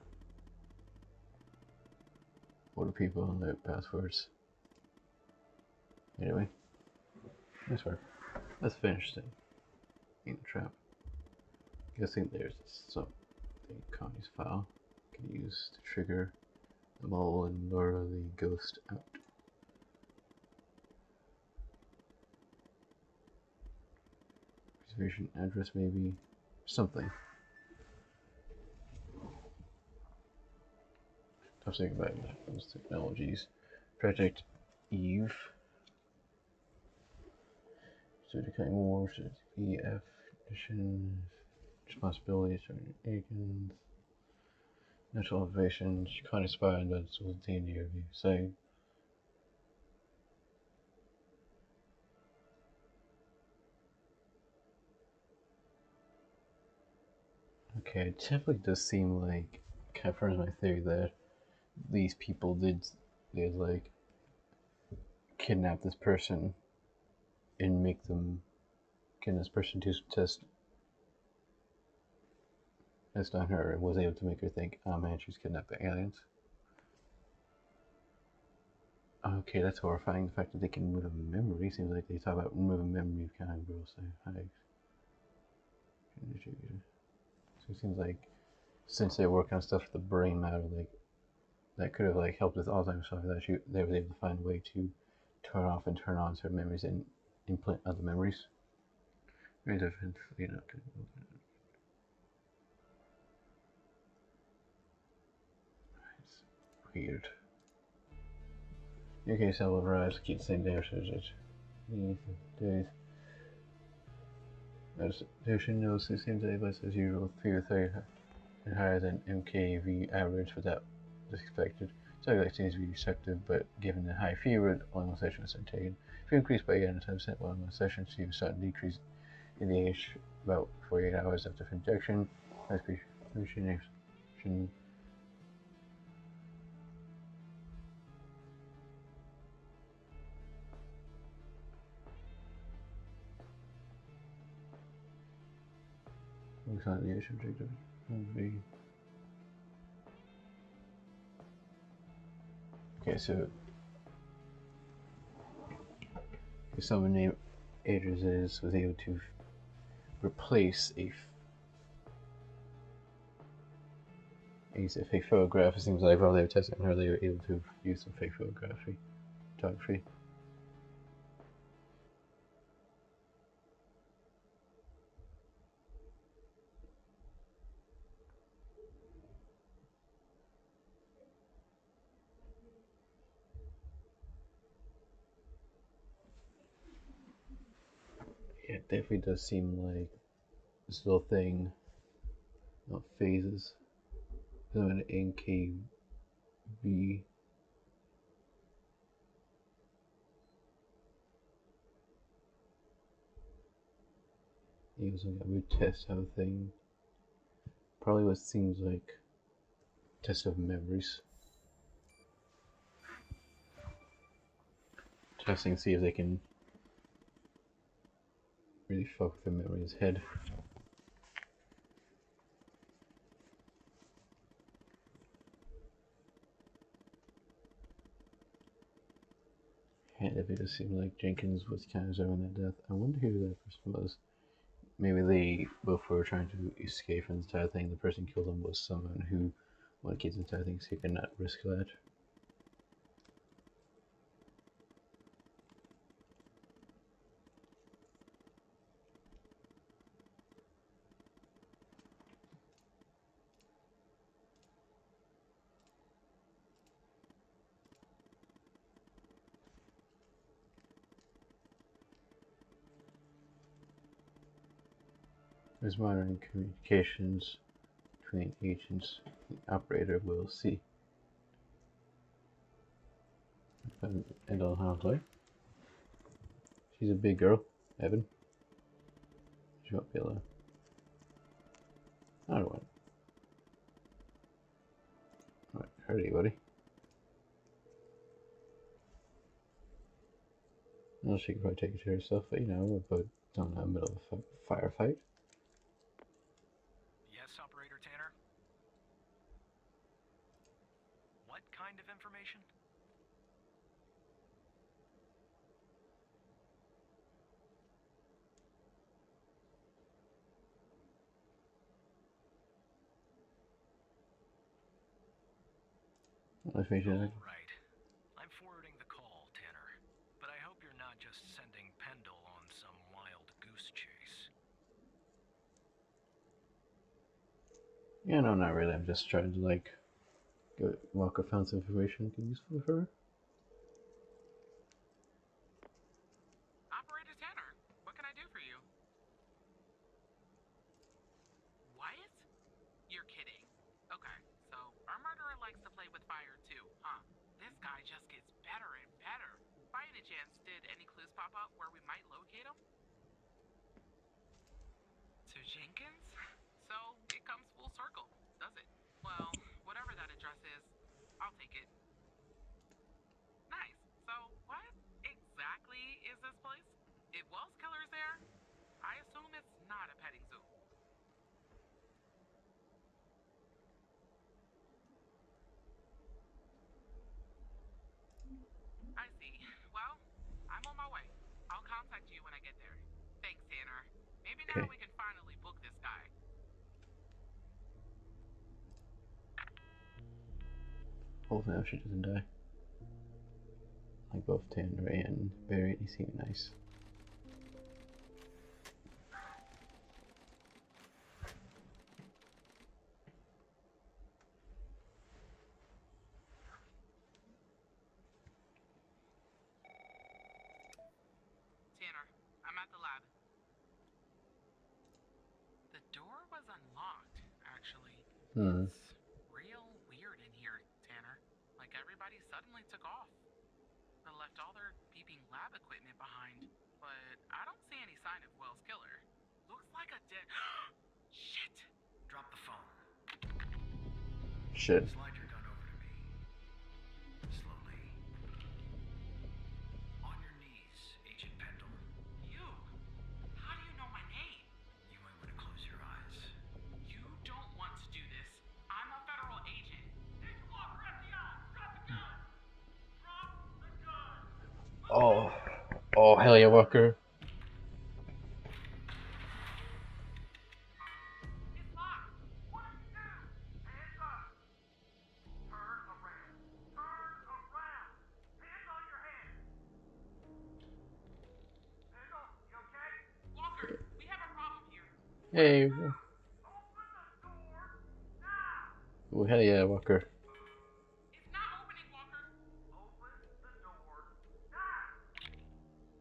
What are people on their passwords? Anyway, nice work. Let's finish it. In the trap. Guessing there's something Connie's file can use to trigger the mole and lure the ghost out. Reservation address maybe? Something. I was thinking about those technologies. Project Eve. Certificate more, EF edition, responsibilities, agents, natural observations, kind of spy and that's what the DNA review say. Okay, it definitely does seem like confirms my theory that these people did like kidnap this person and make them get this person to test on her and was able to make her think, oh man, she's kidnapping aliens. Okay, that's horrifying. The fact that they can move a memory seems like they talk about removing memory of kind of girls say hi. So it seems like since they work on stuff with the brain matter, like that could have like helped with Alzheimer's stuff. That they were able to find a way to turn off and turn on certain memories and implant other memories. Very different, you know. It's weird. Your case will arrives, keep the same damage days. Notion knows the same day, but as usual, 3 or 30 and higher than MKV average, but that was expected. Cellulite seems to be receptive, but given the high fever, only one session was taken. Fever increased by 8 and 10% while in one session, see a sudden decrease in the age about 48 hours after injection. Looks like the age objective would be. Okay, so if someone named Adrian was able to replace a fake photograph, it seems like while they were testing her, they were able to use some fake photography. Yeah, it definitely does seem like this little thing of phases. An NKB. He was like a weird test of a thing. Probably what seems like test of memories. Testing to see if they can really fuck with the memory in his head. And if it just seemed like Jenkins was kind of observing that death, I wonder who that person was. Maybe they both were trying to escape from the entire thing. The person killed them was someone who wanted to keep the entire thing so he could not risk that. There's monitoring communications between agents. The operator will see. And on halfway. She's a big girl, Evan. She won't be alone. I don't want. Alright, hurry, buddy. Well, she can probably take it to herself, but you know, but don't in the middle of a firefight. Yes, Operator Tanner? What kind of information? All right. I'm forwarding the call, Tanner. But I hope you're not just sending Pendle on some wild goose chase. Yeah, no, not really. I'm just trying to like go Walker found some information useful for her. Operator Tanner, what can I do for you? What? You're kidding. Okay, so our murderer likes to play with fire too, huh? This guy just gets better and better. By any chance, did any clues pop up where we might locate him? To Jenkins? So it comes full circle, does it? Well, whatever that address is, I'll take it. Nice. So what exactly is this place? If Wells Killer's there, I assume it's not a petting zoo. I see. Well, I'm on my way. I'll contact you when I get there. Thanks, Tanner. Maybe now we can finally book this guy. Hopefully now she doesn't die. Like both Tanner and Barry, they seem nice. Tanner, I'm at the lab. The door was unlocked, actually. It's real weird in here, Tanner. Like everybody suddenly took off. They left all their beeping lab equipment behind, but I don't see any sign of Wells' killer. Looks like a dead... Shit! Drop the phone. Shit. Slide your gun over to me. Slowly. On your knees, Agent Pendle. You? How do you know my name? You might want to close your eyes. You don't want to do this. I'm a federal agent. Agent Walker, FBI! Drop the gun! Drop the gun! Oh, hell yeah, Walker. It's locked! What do you do? Hands up! Turn around! Turn around! Hands on your head! Pendle, you okay? Walker, we have a problem here. Hey. Open the door now! Oh, hell yeah, Walker. It's not opening, Walker. Open the door now!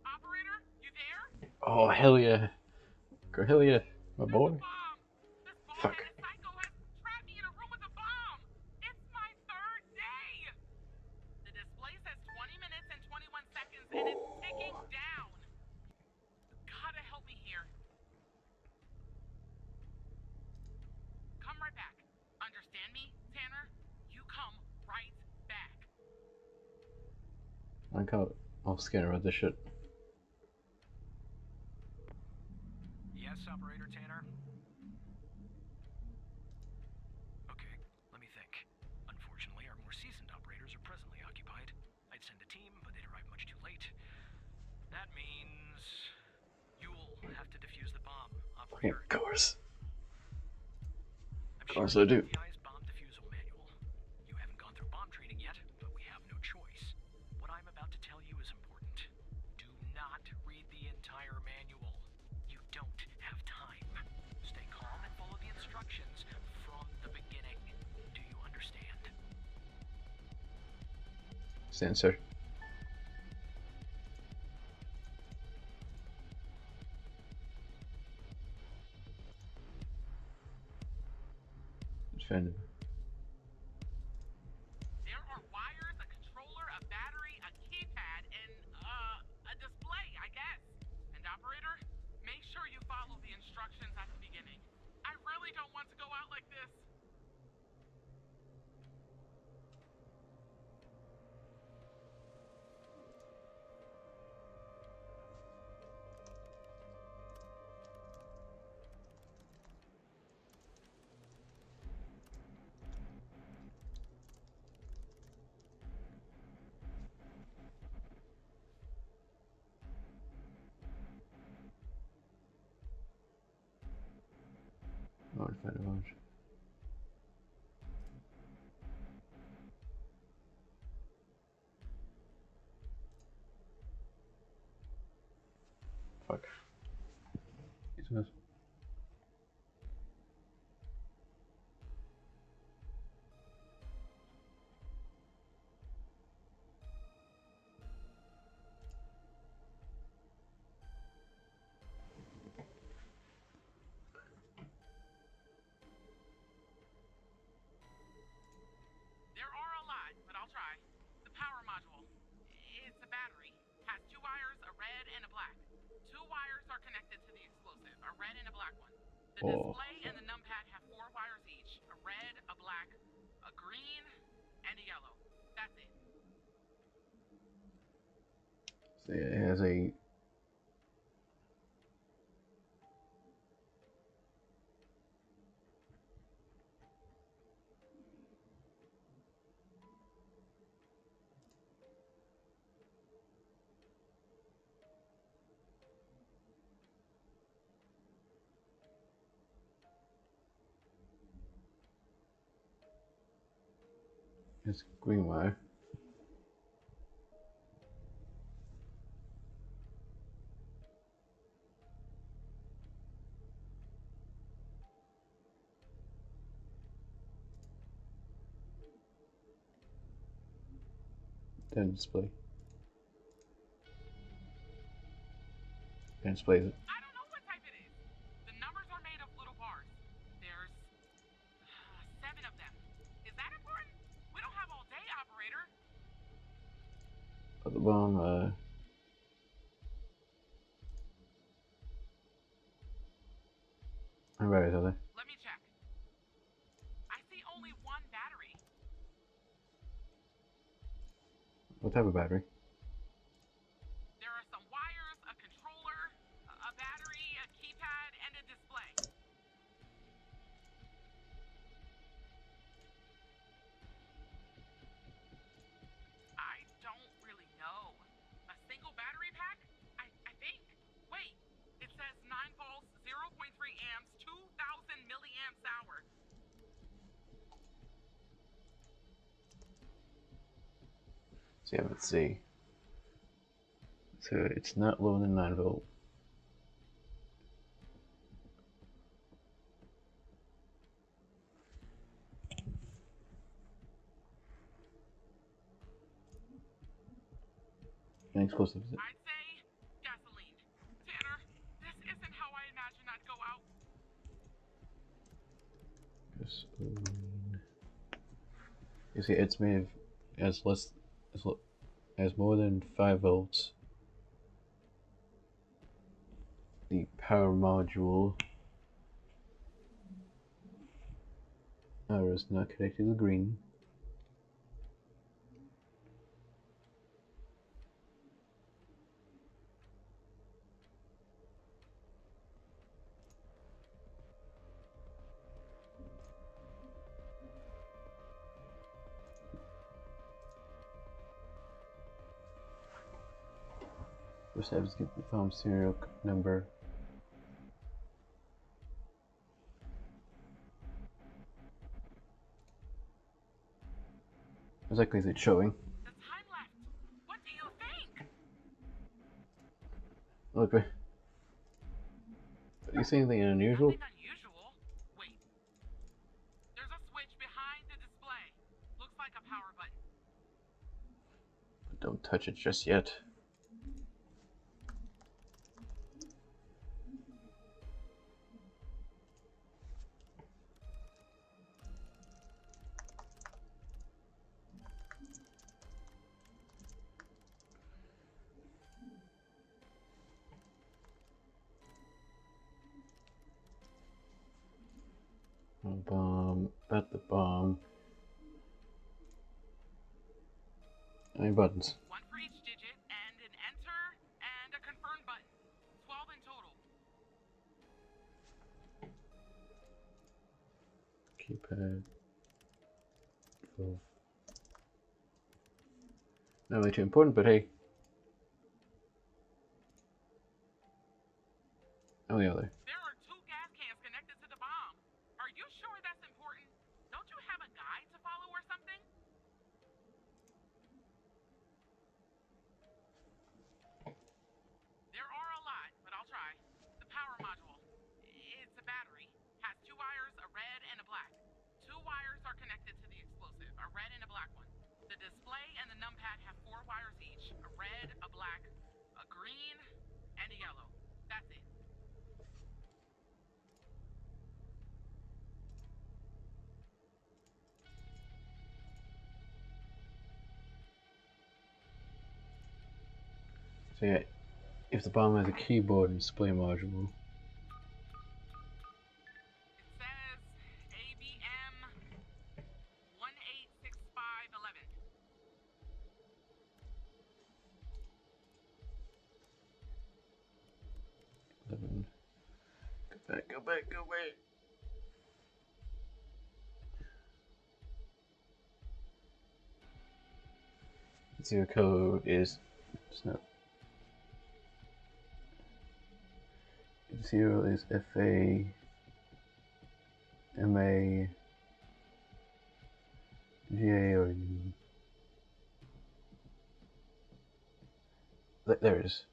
Operator, you there? Oh, hell yeah. Walker, hell yeah. My boy. Bomb! This Fuck. bald-headed psycho has trapped me in a room with a bomb! It's my third day! The display says 20 minutes and 21 seconds, and it's ticking down! You gotta help me here. Come right back. Understand me, Tanner? You come right back. I got all scared about this shit. Yes, Operator Tanner? Okay, let me think. Unfortunately, our more seasoned operators are presently occupied. I'd send a team, but they'd arrive much too late. That means you'll have to defuse the bomb, Operator. Of course. I'm Of course sure I do. the FBI's bomb defusal manual. You haven't gone through bomb training yet, but we have no choice. What I'm about to tell you is important. Do not read the entire manual. You don't have time. Stay calm and follow the instructions from the beginning. Do you understand? Stand, sir. Defend. There are wires, a controller, a battery, a keypad, and, a display, I guess. And operator, make sure you follow the instructions at the beginning. I really don't want to go out like this. Modified launch. Fuck. Jesus. There are a lot, but I'll try. The power module. It's a battery. Has two wires, a red and a black. Two wires are connected to the explosive, a red and a black one. The Oh. display and the numpad have 4 wires each. A red, a black, a green, and a yellow. That's it. So it has a it's green wire. Then display. And displays it. I don't know what type it is. The numbers are made of little bars. There's 7 of them. Is that important? We don't have all day, operator. Put the bomb, how batteries are there? Let me check. I see only one battery. What type of battery? There are some wires, a controller, a battery, a keypad, and a display. I don't really know. A single battery pack? I think. Wait, it says 9 volts, 0.3 amps, 2,000 milliamps hour. So yeah, let's see. So it's not lower than 9 volt. And explosive is it? I'd say gasoline. Tanner, this isn't how I imagined I'd go out. Gasoline. You see, it's made of as more than 5 volts. The power module is not connected to green. First, I have to get the bomb serial number. Exactly as it's showing. The time left. What do you think? Look, you see anything unusual? Nothing unusual. Wait. There's a switch behind the display. Looks like a power button. Don't touch it just yet. Bomb, at the bomb. How many buttons? One for each digit, and an enter and a confirm button. 12 in total. Keypad. 12. Not really too important, but hey. Oh, yeah, there. There are 2 gas cans connected to the bomb. Are you sure that's important? Don't you have a guide to follow or something? There are a lot, but I'll try. The power module. It's a battery. Has 2 wires, a red and a black. 2 wires are connected to the explosive, a red and a black one. The display and the numpad have 4 wires each, a red, a black, a green, and a yellow. That's it. So yeah, if the bomb has a keyboard and display module, It says ABM 186511. 11. Go back, go back, go back. Zero code is not. 0 is FA MA GA or U. There it is.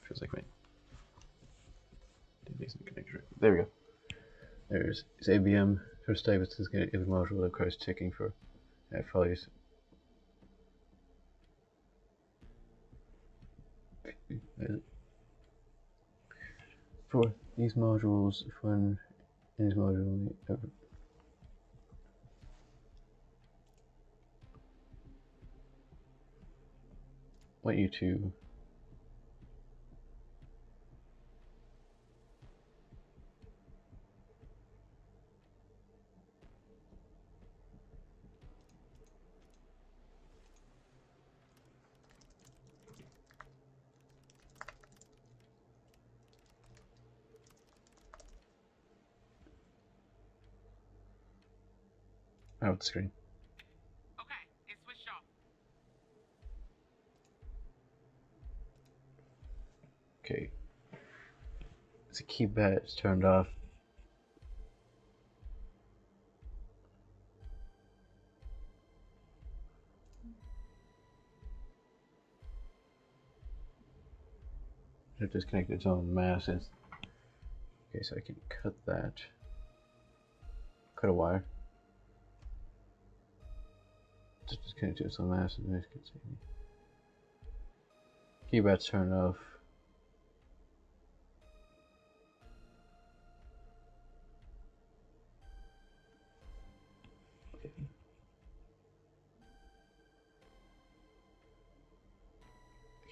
Feels like me. There we go. There it is. It's ABM. First type is going to module that requires checking for values. For these modules, when in this module, want you to out the screen. Okay, it's switched off. Okay. The keypad is turned off. It disconnected its own mass. Okay, so I can cut that. Cut a wire. Just disconnect its own mass and then continue. Keypad's turned off.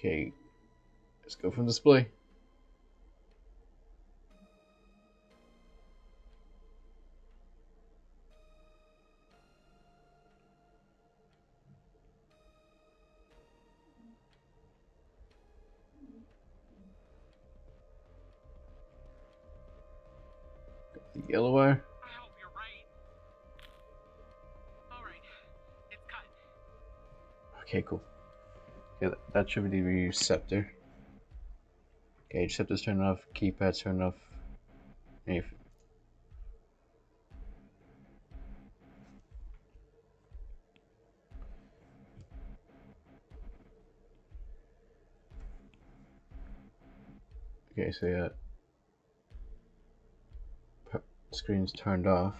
Okay, let's go from display. The yellow wire. I hope you're right. Alright, it's cut. Okay, cool. Yeah, that should be the receptor. Okay, receptor's turned off, keypad's turned off. If okay, so yeah, screen's turned off.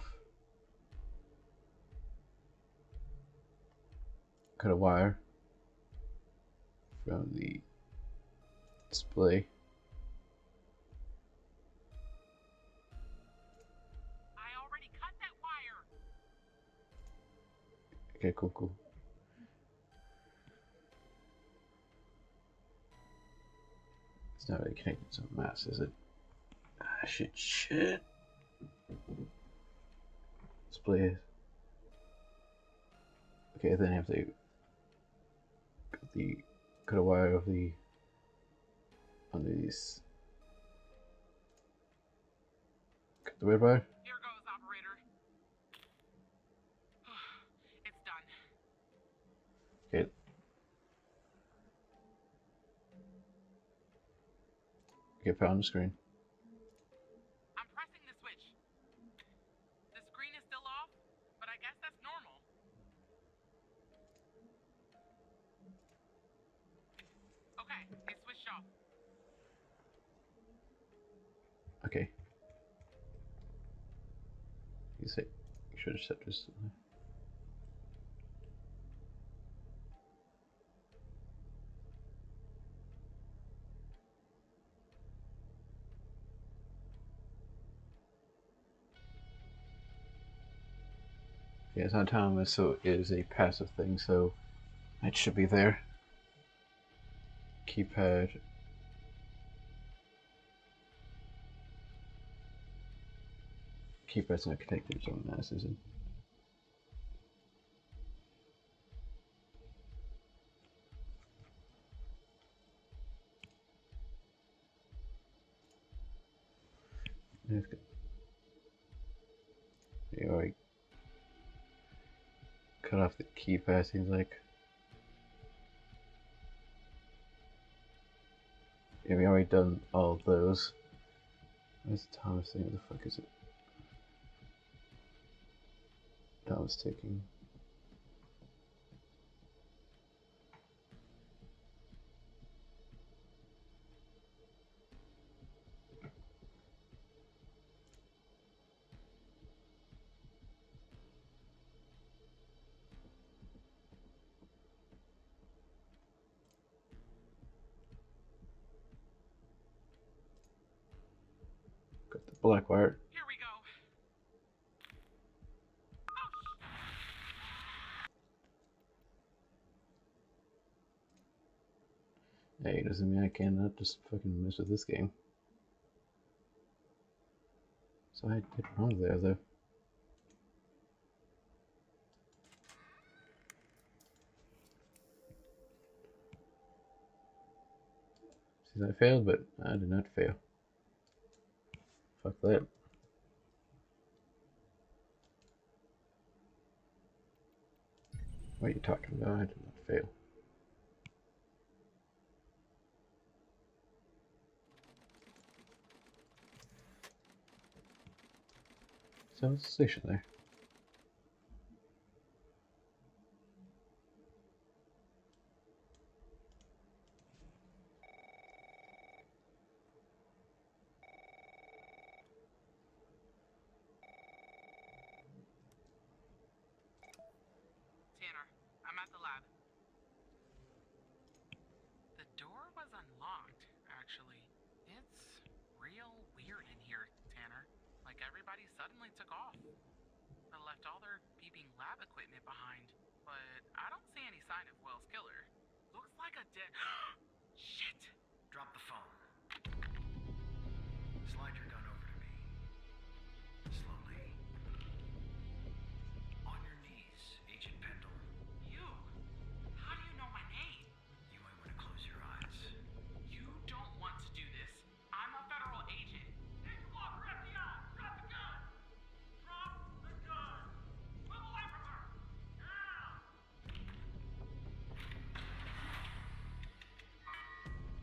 Cut a wire from the display. I already cut that wire. Okay, cool. It's not really connected to the mass, is it? Ah, shit. Display is. Okay, then I have to cut a wire of the under these. Cut the red wire. Here goes, operator. It's done. Okay. Okay, put it on the screen. I'm pressing the switch. The screen is still off, but I guess that's normal. Okay, it's switched off. Okay. You say you should have set this. Yeah, it's autonomous, so it is a passive thing, so it should be there. Keypad. Keypad's not connected to someone else, is it? That's good. You already cut off the keypad, seems like. Yeah, we already done all of those. Where's the Thomas thing? What the fuck is it? Thomas taking. Got the black wire. Here we go. Hey, doesn't mean I cannot just fucking mess with this game. So I did wrong there, though. See, I failed, but I did not fail. Fuck that. What are you talking about? I did not fail. So it's a station there. Tanner, I'm at the lab. The door was unlocked, actually. It's real weird in here, Tanner. Like everybody suddenly took off. They left all their beeping lab equipment behind, but I don't see any sign of Wells' killer. Looks like a dead... Shit! Drop the phone. Slide your gun over to me. Slowly. On your knees, Agent Pendle. You? How do you know my name? You might want to close your eyes. You don't want to do this. I'm a federal agent. Agent Walker, FBI! Drop the gun! Drop the gun! Move away from her! Now!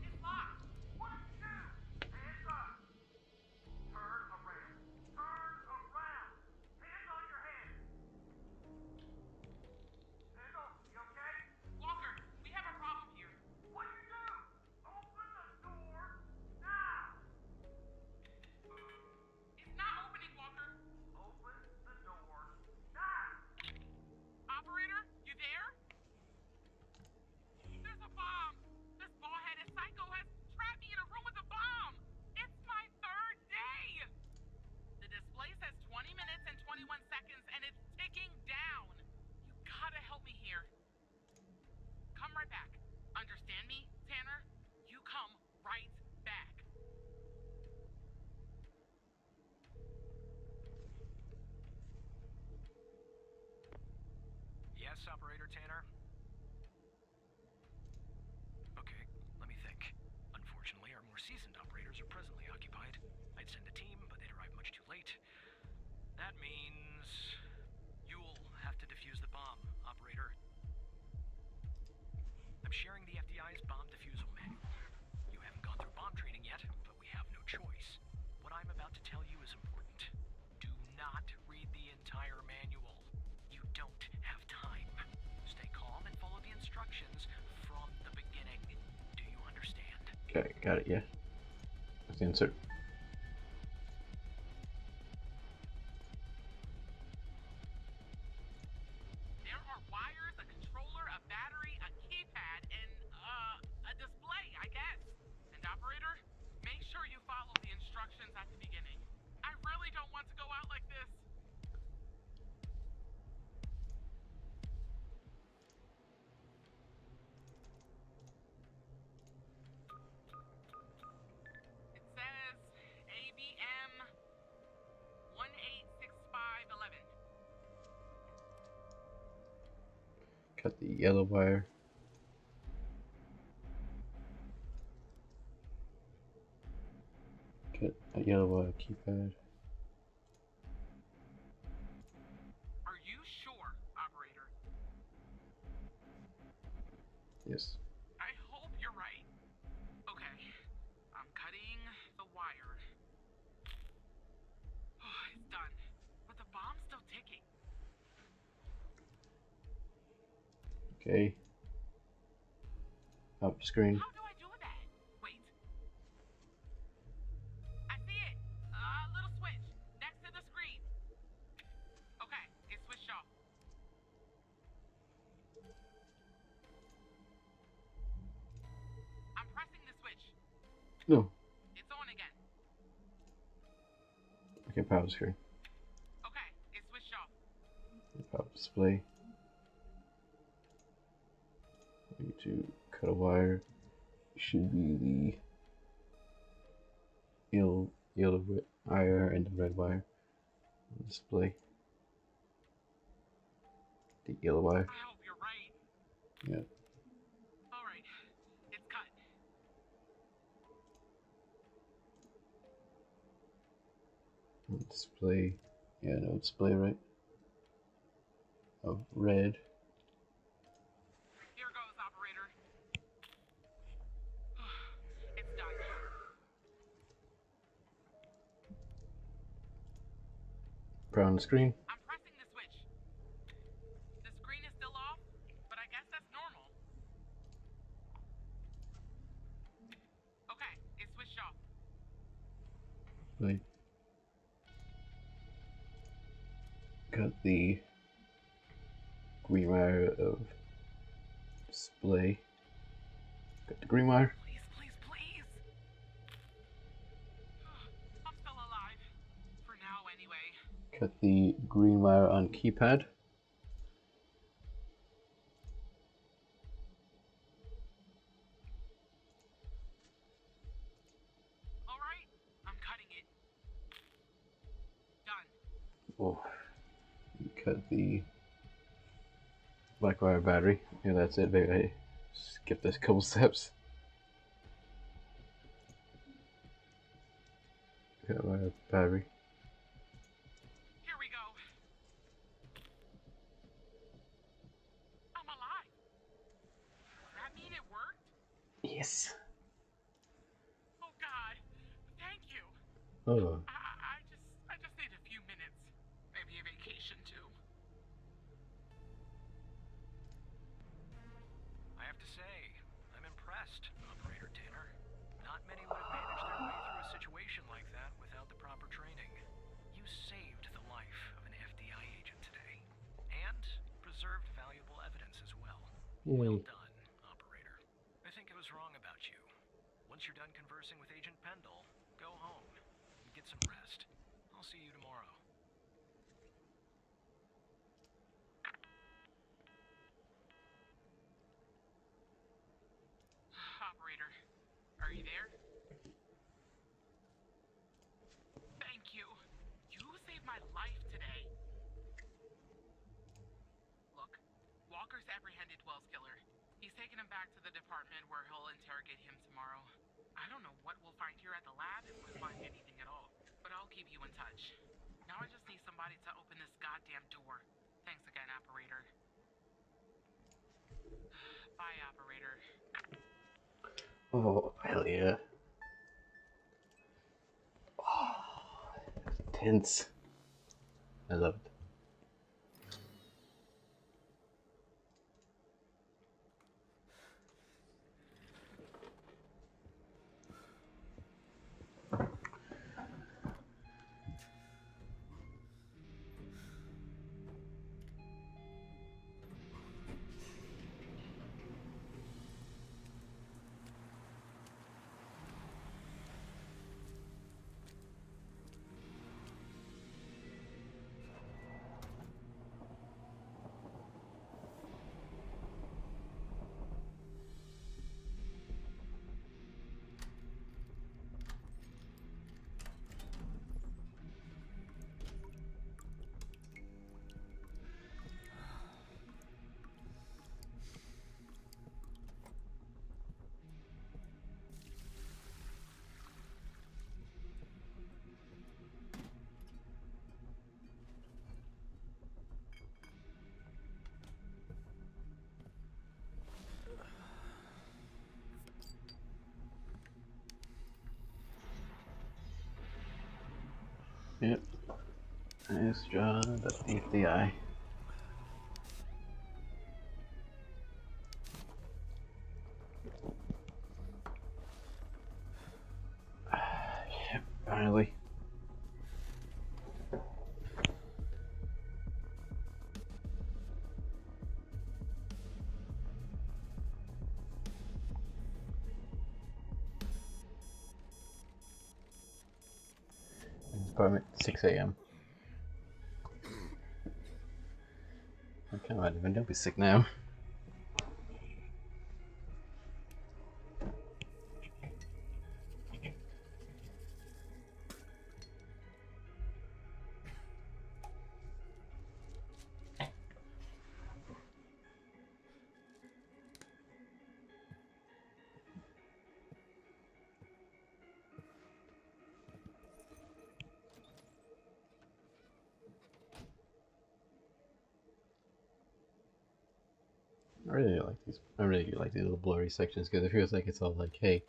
It's locked! What did you do? Hands up! Turn around! Turn around! Hands on your head! Pendle, you okay? Walker, we have a problem here. What you do? Open the door now! It's not opening, Walker. Open the door now! Operator, you there? There's a bomb! This bald-headed psycho has trapped me in a room with a bomb! It's my third day! The display says 20 minutes and 21 seconds, and it's ticking down! You gotta help me here. Come right back. Understand me, Tanner? You come right back. Yes, Operator Tanner? Okay, let me think. Unfortunately, our more seasoned operators are presently occupied. I'd send a team, but they'd arrive much too late. That means you'll have to defuse the bomb, Operator. I'm sharing the FDI's bomb defusal manual. You haven't gone through bomb training yet, but we have no choice. What I'm about to tell you is important. Do not read the entire manual. You don't have time. Stay calm and follow the instructions from the beginning. Do you understand? Got it, yeah. Let's insert. There are wires, a controller, a battery, a keypad, and, a display, I guess. And operator, make sure you follow the instructions at the beginning. I really don't want to go out like this. It says ABM 186511. Got the yellow wire. Get a yellow wire keypad. Are you sure, operator? Yes. I hope you're right. Okay, I'm cutting the wire. It's done. But the bomb's still ticking. Okay. Up screen. How do I do that? Wait. I see it. Little switch next to the screen. Okay, it's switched off. I'm pressing the switch. No. It's on again. Okay, power screen. Okay, it's switched off. Power display. I need to cut a wire. should be the yellow wire and the red wire on display. The yellow wire. I hope you're right. Yeah. All right, it's cut. Display. Yeah, no display, right? Of red. Here goes, operator. It's done. Brown on the screen. I'm pressing the switch. The screen is still off, but I guess that's normal. Okay, it's switched off. Right. Got the green wire of display. Got the green wire. Please, please, please. I'm still alive. For now, anyway. Got the green wire on keypad. All right, I'm cutting it. Done. Oh. Cut the black wire battery. Yeah, that's it, baby. I skipped this couple steps. Cut wire battery. Here we go. I'm alive. Does that mean it worked? Yes. Oh God, thank you. Oh. I just need a few minutes. Maybe a vacation too. I have to say, I'm impressed, Operator Tanner. Not many would have managed their way through a situation like that without the proper training. You saved the life of an FBI agent today, and preserved valuable evidence as well. Well done, Operator. I think I was wrong about you. Once you're done conversing with Agent Pendle, go home and get some rest. I'll see you tomorrow. Operator, are you there? Thank you. You saved my life today. Look, Walker's apprehended Wells' killer. He's taking him back to the department where he'll interrogate him tomorrow. I don't know what we'll find here at the lab, if we'll find anything at all. But I'll keep you in touch. Now I just need somebody to open this goddamn door. Thanks again, Operator. Bye, Operator. Oh, hell yeah. Oh, tense. I love it. Yep. Nice job at the FBI. Yep, finally. Department, 6 a.m. Okay, I don't be sick now. I really like these. I really do like these little blurry sections because it feels like it's all like, hey,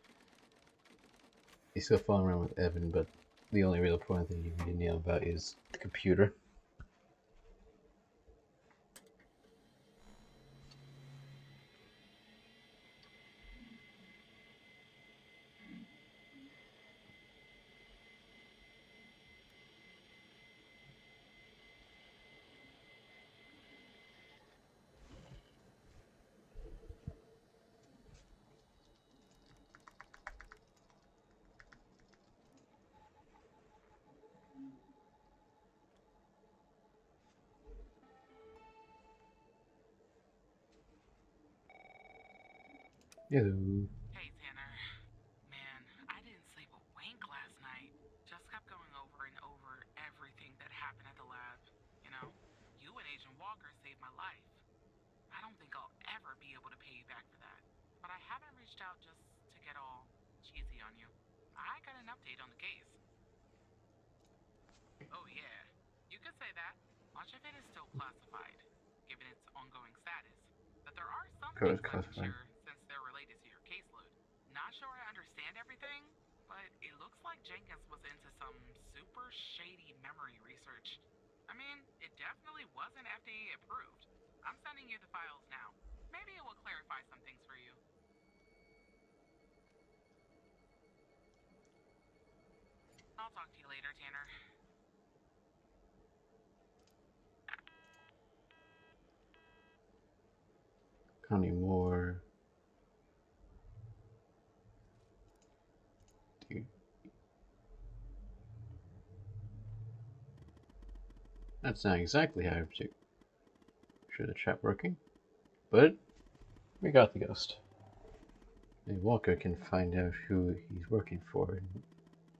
you're still following around with Evan, but the only real important thing you really know about is the computer. Hello. Hey, Tanner. Man, I didn't sleep a wink last night. Just kept going over and over everything that happened at the lab. You know, you and Agent Walker saved my life. I don't think I'll ever be able to pay you back for that. But I haven't reached out just to get all cheesy on you. I got an update on the case. Oh, yeah. You could say that. Much of it is still classified, given its ongoing status. But there are some It was things I can classified. share since they're related to your caseload. Not sure I understand everything, but it looks like Jenkins was into some super shady memory research. I mean, it definitely wasn't FDA approved. I'm sending you the files now. Maybe it will clarify some things for you. I'll talk to you later, Tanner. Connie Moore. Dude. That's not exactly how I'm sure the trap working, but we got the ghost. Maybe Walker can find out who he's working for,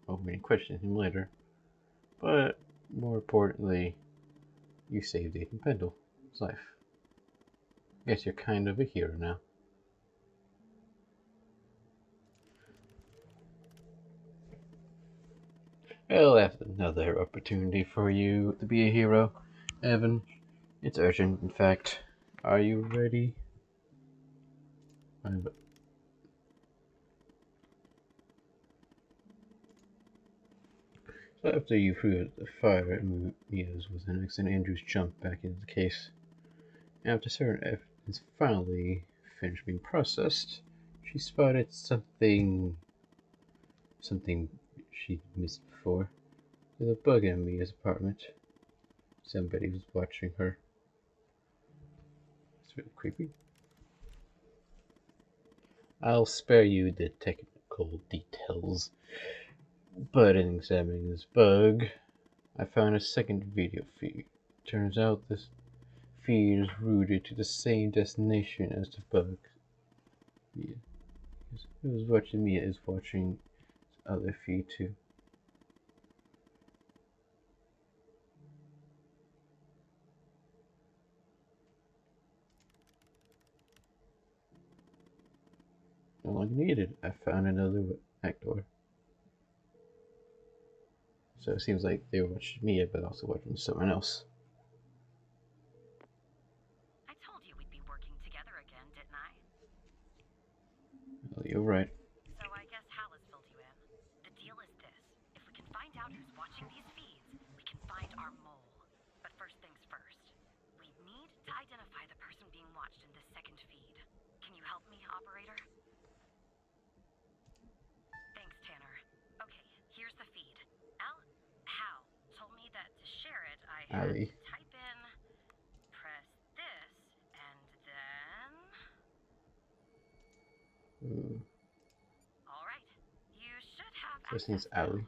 and we can question him later. But more importantly, you saved Aiden Pendle's life. Guess you're kind of a hero now. Well, that's another opportunity for you to be a hero, Evan. It's urgent, in fact. Are you ready? So after you threw the fire at Mia's with an accident, Andrews jumped back into the case. After certain evidence finally finished being processed, she spotted something she'd missed before. There's a bug in Mia's apartment. Somebody was watching her. It's really creepy. I'll spare you the technical details, but in examining this bug, I found a second video feed. Turns out this feed is routed to the same destination as the bug. Mia. Who's watching Mia is watching this other feed too. No longer needed. I found another back door. So it seems like they were watching Mia, but also watching someone else. I told you we'd be working together again, didn't I? Well, you're right. So I guess Hal has filled you in. The deal is this. If we can find out who's watching these feeds, we can find our mole. But first things first. We need to identify the person being watched in this second feed. Can you help me, operator? Thanks, Tanner. Okay, here's the feed. Hal told me that to share it, I had to type in, press this, and then... All right. You should have First access name's now. Allie.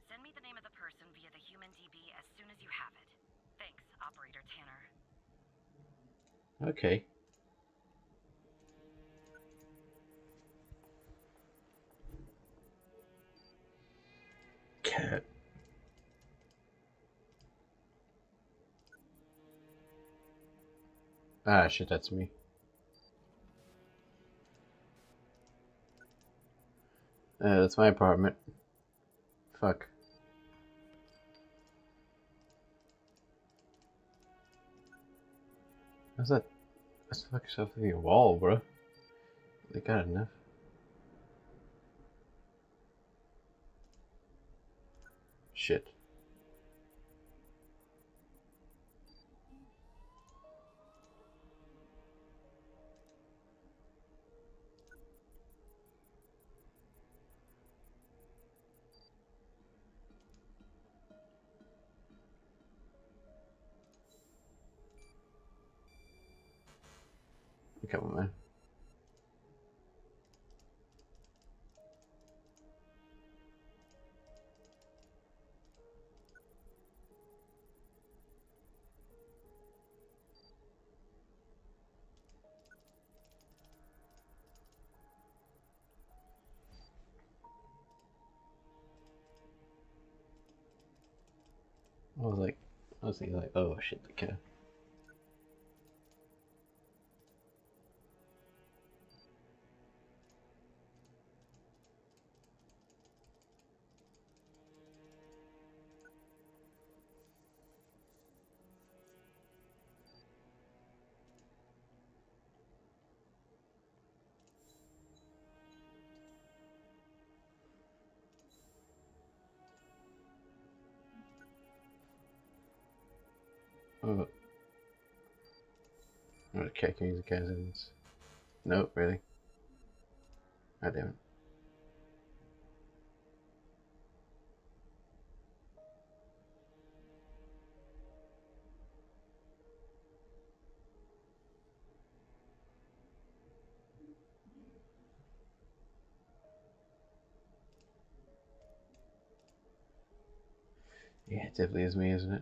Send me the name of the person via the human DB as soon as you have it. Thanks, Operator Tanner. Okay. Cat. Ah, shit, that's me. That's my apartment. Fuck. How's that? Let's fuck yourself through your wall, bro. They got enough. Shit. Come on, man. I was thinking like, oh shit, the cat. Oh, the cat can use the cat's evidence. Nope, really. God damn it. Yeah, it definitely is me, isn't it?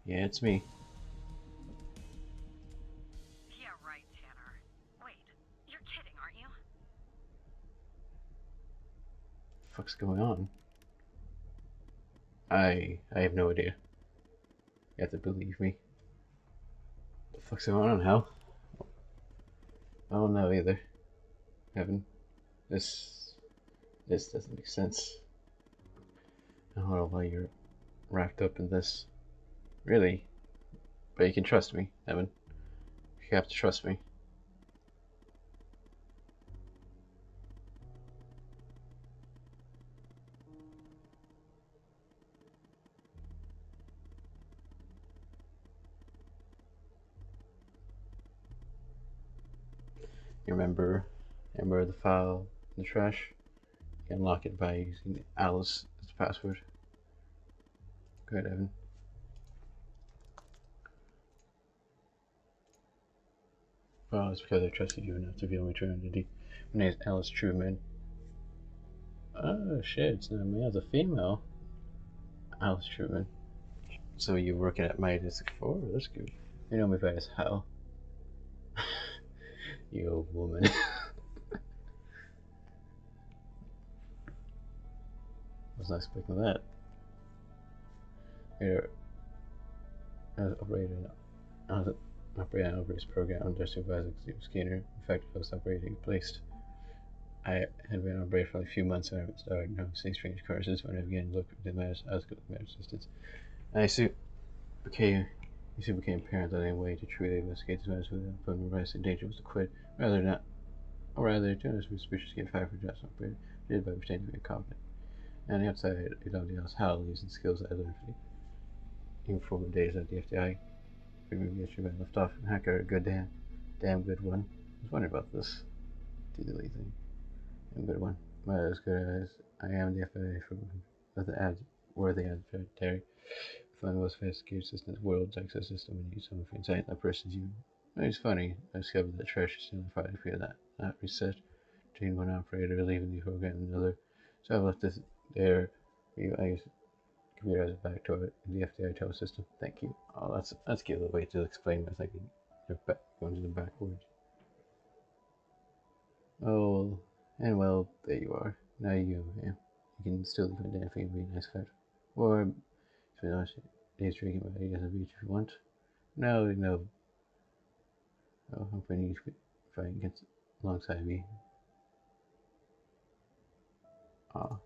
Yeah, it's me. Yeah, right, Tanner. Wait, you're kidding, aren't you? What the fuck's going on? I have no idea. You have to believe me. What the fuck's going on, Hal? I don't know either. Heaven. This doesn't make sense. I don't know why you're wrapped up in this. Really? But you can trust me, Evan. You have to trust me. You remember the file in the trash? You can unlock it by using Alice as the password. Go ahead, Evan. Well, it's because I trusted you enough to reveal my true identity. My name is Alice Truman. Oh shit, it's not me, it's a female. Alice Truman. So you're working at Midas 4? That's good. You know me by as Hal. You old woman. I was not expecting that. Here, I was operating an operator's program under supervisor Skinner. In fact, I was operating placed. I had been on break for a few months when I started noticing strange occurrences. When I began to look at the matters, I was good with matter assistance. And it soon became apparent that the only way to truly investigate these matters without putting my in danger was to quit, rather to honest suspicious get fired for just operator, did by pretending to be incompetent. And on the outside, it only else how using skills I learned in 4 days at the FDI. Maybe yesterday I left off, and hacker, a good damn good one. I was wondering about this. Delete thing. A good one. But as good as I am the FAA for the worthy adversary. Find the most sophisticated system in the world's access system and use some of insight that person's you. It's funny, I discovered that trash is still in Friday for that reset between one operator leaving the program and another. So I left this there for you. I computer as a back to it in the FDI tower system. Thank you. Oh, that's a good way to explain my thinking. You're going to the backwards. Oh, and well, there you are. Now you can still leave identify and be a nice fat. Or, to be honest, He's drinking, but he doesn't beat if you want. No, no. Oh, I'm hoping he's fighting against alongside me. Ah.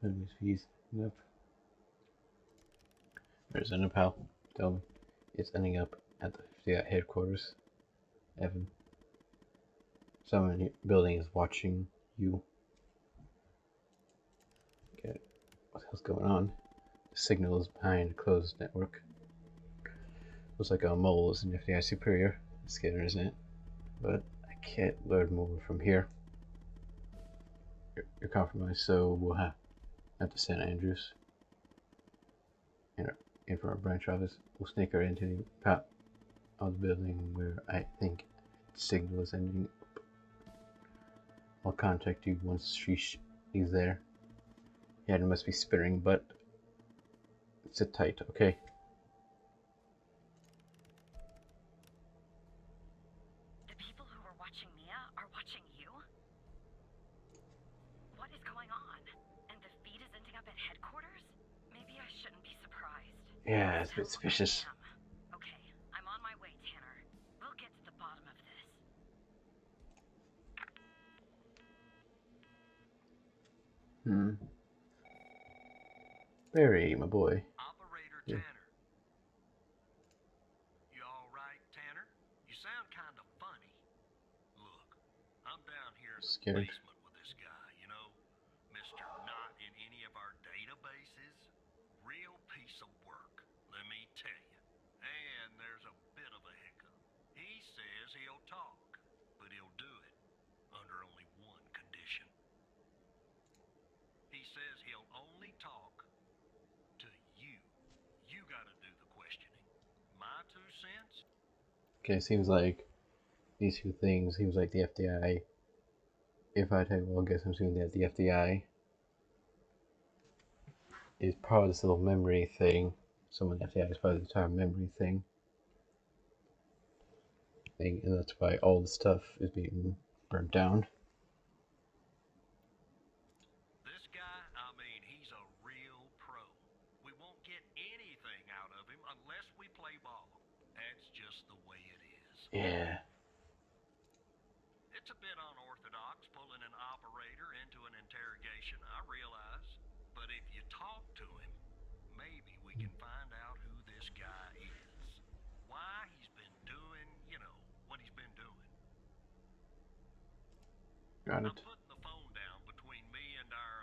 His fees. Nope. Where's Pal? Tell me. It's ending up at the headquarters. Evan. Someone in your building is watching you. Okay. What the hell's going on? The signal is behind a closed network. Looks like a mole is an FBI superior. Scanner, isn't it? But I can't learn more from here. You're compromised, so we'll have to St. Andrews. In from our branch office. We'll sneak her into the part of the building where I think the signal is ending up. I'll contact you once she's there. Yeah, it must be spitting, but sit tight, okay? The people who were watching Mia are watching you? What is going on? And the feed is ending up at headquarters? Maybe I shouldn't be surprised. Yeah, it's a bit suspicious. Okay, I'm on my way, Tanner. We'll get to the bottom of this. Barry, my boy. Operator Tanner. You alright, Tanner? You sound kind of funny. Look, I'm down here in the Scared. basement with this guy, you know, Mr. Not in any of our databases. Real piece of work, let me tell you. And there's a bit of a hiccup. He says he'll talk, but he'll do it under only one condition. He says he'll only talk to you. You gotta do the questioning. My 2 cents? Okay, seems like these two things, seems like the FBI. If I take, well, I guess I'm assuming that the FBI is part of this little memory thing. Someone in the FBI is part of the entire memory thing. And that's why all the stuff is being burnt down. This guy, I mean, he's a real pro. We won't get anything out of him unless we play ball. That's just the way it is. Yeah. It's a bit unorthodox pulling an operator into an interrogation, I realize. But if you talk to him, maybe we can find out who this guy is. Why he's been doing, you know, what he's been doing. Got I'm it. putting the phone down between me and our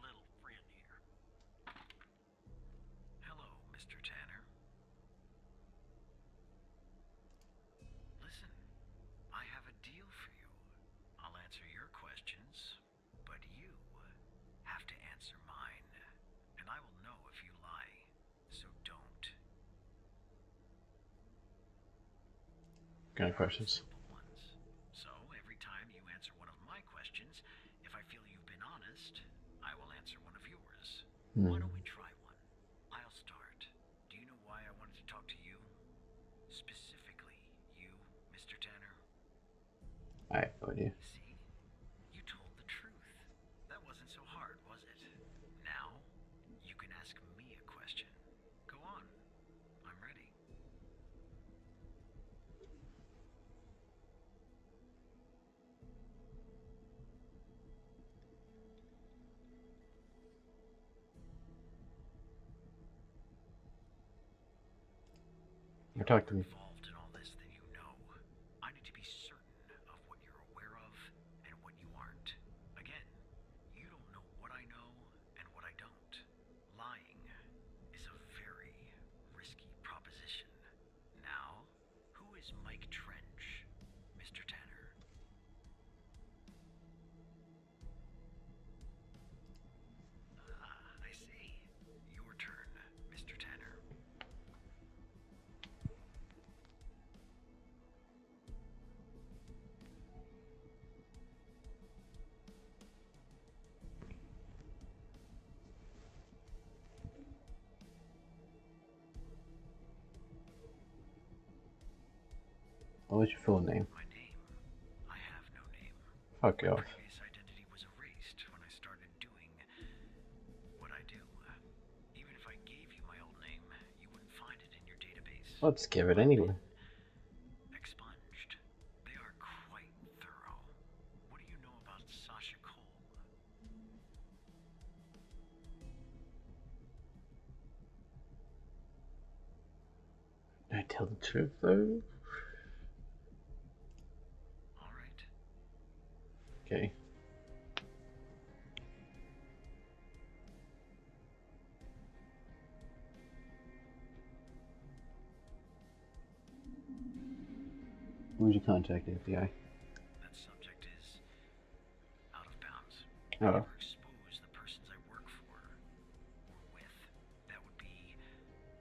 little friend here. Hello, Mr. Tanner. Listen, I have a deal for you. I'll answer your questions, but you have to answer mine. And I will know if you lie, so don't. Kind of questions. Simple ones. So, every time you answer one of my questions, if I feel you've been honest, I will answer one of yours. Why don't we try one? I'll start. Do you know why I wanted to talk to you? Specifically, you, Mr. Tanner? I have no idea. See? You told the truth. That wasn't so hard, was it? Now, you can ask me a question. Go on. I'm ready. Talk to me. Involved in all this than you know. I need to be certain of what you're aware of and what you aren't. Again, you don't know what I know and what I don't. Lying is a very risky proposition. Now, who is Mike Trench, Mr. Tanner? Ah, I see. Your turn, Mr. Tanner. What's your full name? My name? I have no name. Fuck My off. previous identity was erased when I started doing what I do. Even if I gave you my old name, you wouldn't find it in your database. Let's give it anyway. Expunged. They are quite thorough. What do you know about Sasha Cole? Did I tell the truth though? Alright. Okay. Who'd you contact, FBI? That subject is out of bounds. I Oh. never expose the persons I work for or with. That would be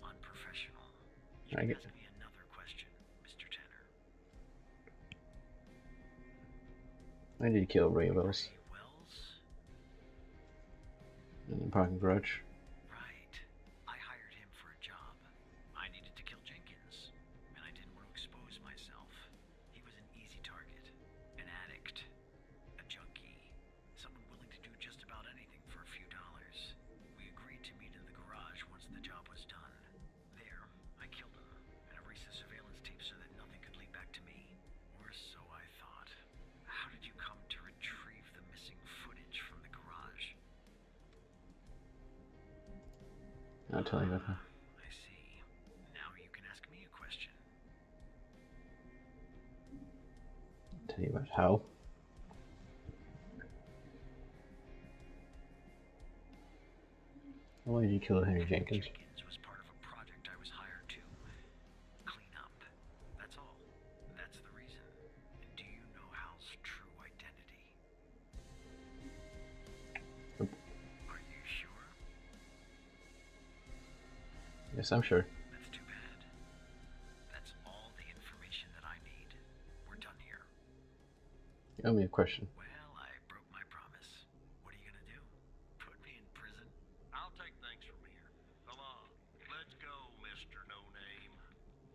unprofessional. You I can get ask me another question, Mr. Tanner. Why did you kill Ray Wells Ray Wells? in the parking garage? Right. I hired him for a job. I needed to kill Jenkins, and I didn't want to expose myself. He was an easy target, an addict, a junkie, someone willing to do just about anything for a few dollars. We agreed to meet in the garage once the job was done. There, I killed him and erased the surveillance tape so that nothing could lead back to me. Or so I thought. How did you come to retrieve the missing footage from the garage? I'll tell you about that. I see. Now you can ask me a question. I'll tell you about how. Why did you kill Henry Jenkins? Jenkins was part of a project I was hired to clean up. That's all. That's the reason. And do you know Hal's true identity? Nope. Are you sure? Yes, I'm sure. That's too bad. That's all the information that I need. We're done here. You owe me a question. Well, I broke my promise. What are you gonna do? Put me in prison? I'll take things from here. Come on, let's go, Mr. No Name.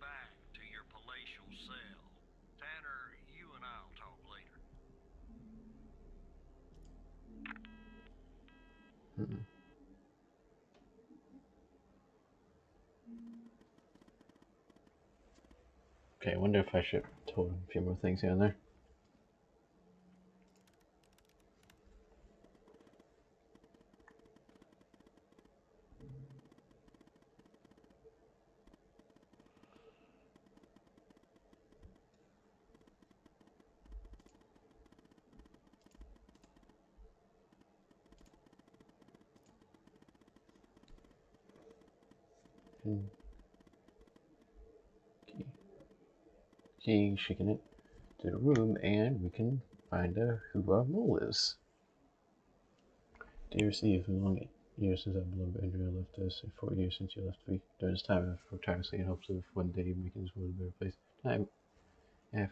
Back to your palatial cell. Tanner, you and I'll talk later. Okay, I wonder if I should have told him a few more things here and there. Key, shaking it to the room, and we can find out who our mole is. Dear Steve, long years since I've beloved Andrea left us, 4 years since you left me. During this time, I've worked tirelessly in hopes of one day making this world a better place. I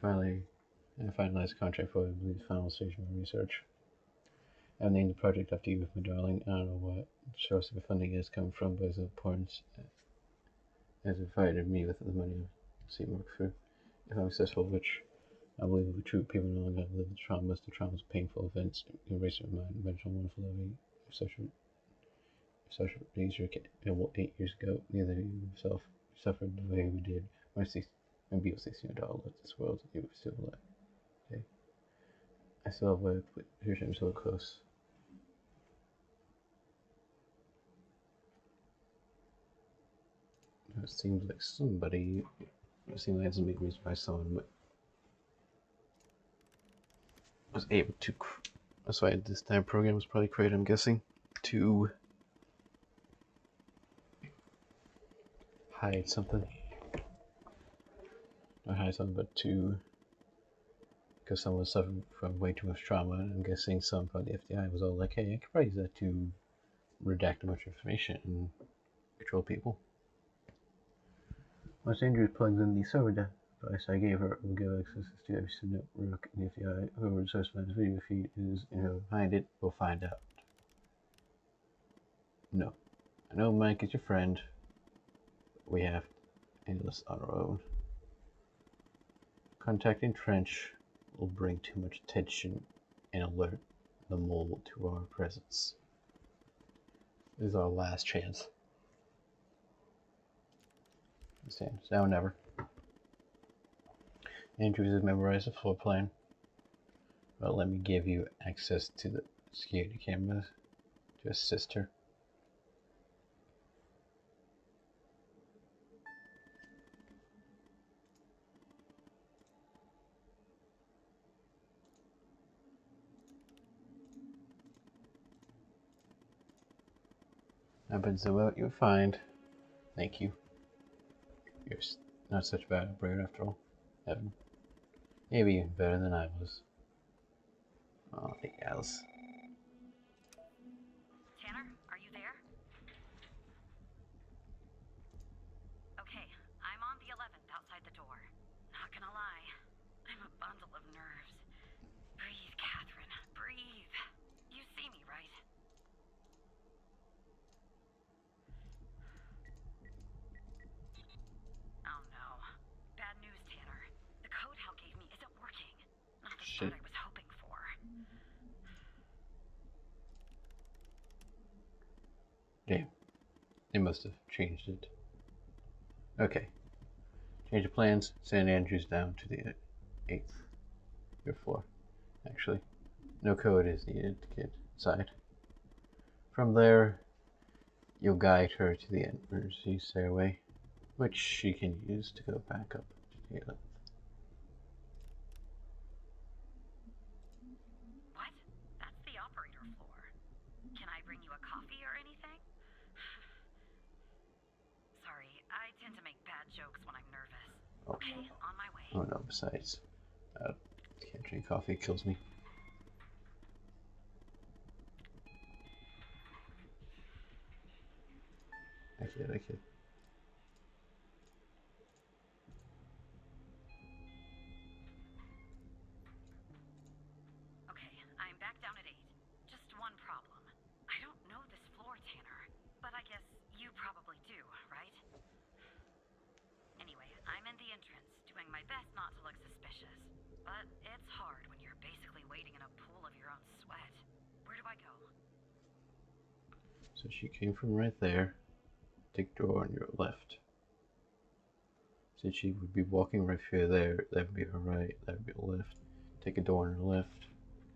finalized the contract for, I believe, the final stage of my research. I've named the project after you, my darling. I don't know what source of funding is coming from, but it's important as it provided me with the money to see work through. If I'm successful, which I believe will be true, people no longer live the traumas, painful events, erasing my mind, eventual wonderful loving, such a easier 8 years ago, neither you himself suffered the way we did. My be $16 left this world, you were still alive. Okay. I still have a here's him so close. It seems like somebody. It seems like it's being reached by someone, was able to. That's why this time program was probably created, I'm guessing, to hide something. Not hide something, but to. Because someone was suffering from way too much trauma, and I'm guessing some from the FBI was all like, hey, I could probably use that to redact a bunch of information and control people. Once Andrews plugs in the server device I gave her, will give access to every network in the FBI. Whoever the source of this video feed is and whoever behind it will find out. No. I know Mike is your friend. But we have to handle this on our own. Contacting Trench will bring too much attention and alert the mole to our presence. This is our last chance. Now or never. Andrews has memorized the floor plan, but let me give you access to the security cameras to assist her. Happens about you find. Thank you. You're not such a bad operator after all, Evan. Maybe even better than I was. Oh, yes. Tanner, are you there? Okay, I'm on the 11th outside the door. Not gonna lie, I'm a bundle of nerves. Breathe, Catherine, breathe. You see me, right? Oh no. Bad news, Tanner. The code Hal gave me isn't working. Not the start I was hoping for. Damn. They must have changed it. Okay. Change of plans. Send Andrews down to the 8th floor. Actually, no code is needed to get inside. From there, you'll guide her to the emergency stairway, which she can use to go back up to the 11th. What? That's the operator floor. Can I bring you a coffee or anything? Sorry, I tend to make bad jokes when I'm nervous. Okay, on my way. Oh no, besides, can't drink coffee, it kills me. I kid. Okay, I'm back down at 8. Just one problem. I don't know this floor, Tanner. But I guess you probably do, right? Anyway, I'm in the entrance, doing my best not to look suspicious. But it's hard when you're basically waiting in a pool of your own sweat. Where do I go? So she came from right there. Take door on your left. Since she would be walking right through there, that would be her right, that would be her left. Take a door on her left.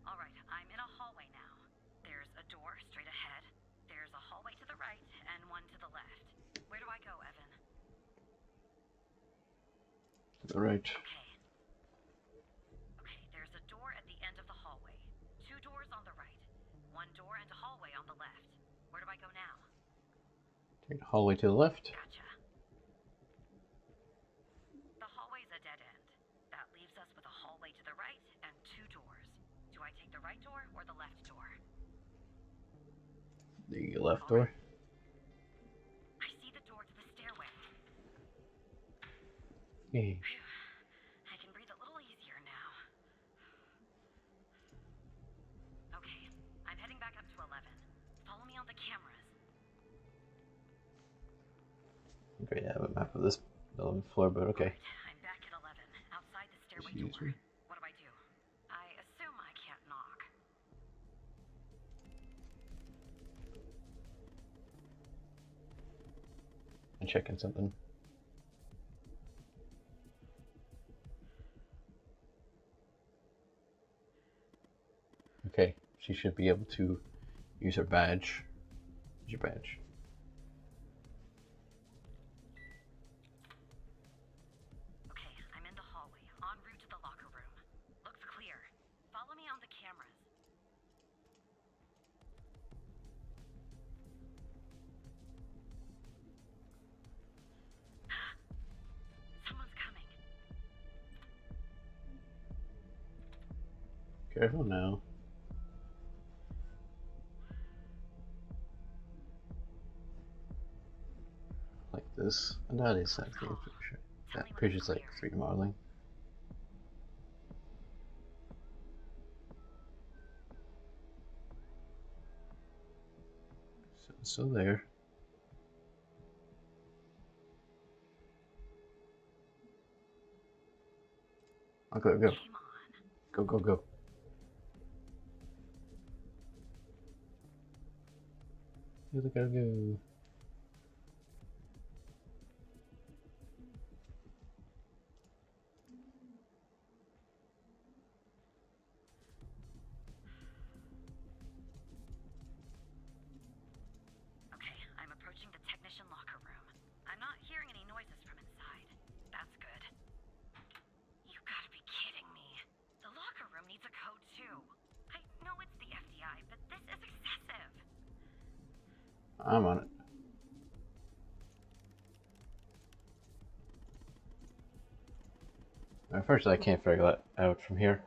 Alright, I'm in a hallway now. There's a door straight ahead. There's a hallway to the right, and one to the left. Where do I go, Evan? To the right. Okay, there's a door at the end of the hallway. 2 doors on the right. 1 door and a hallway on the left. Where do I go now? Take the hallway to the left. Gotcha. The hallway's a dead end. That leaves us with a hallway to the right and 2 doors. Do I take the right door or the left door? The left door. I see the door to the stairway. Yay. I can breathe a little easier now. Okay, I'm heading back up to 11. Follow me on the cameras. Okay, I have a map of this 11th floor, but okay. I'm back at 11, outside the stairway Excuse door. me. What do I do? I assume I can't knock. I'm checking something. Okay, she should be able to use her badge. Use your badge. Okay, I'm in the hallway, en route to the locker room. Looks clear. Follow me on the cameras. Someone's coming. Careful now. Like this. And that is that thing. That bridge is like 3D modeling. So there. Go, go. Come on. Go, go, go. You gotta go. Okay, I'm approaching the technician locker room. I'm not hearing any noises from inside. That's good. You gotta be kidding me. The locker room needs a code too. I know it's the FDI, but this is excessive. I'm on it. At first, I can't figure that out from here.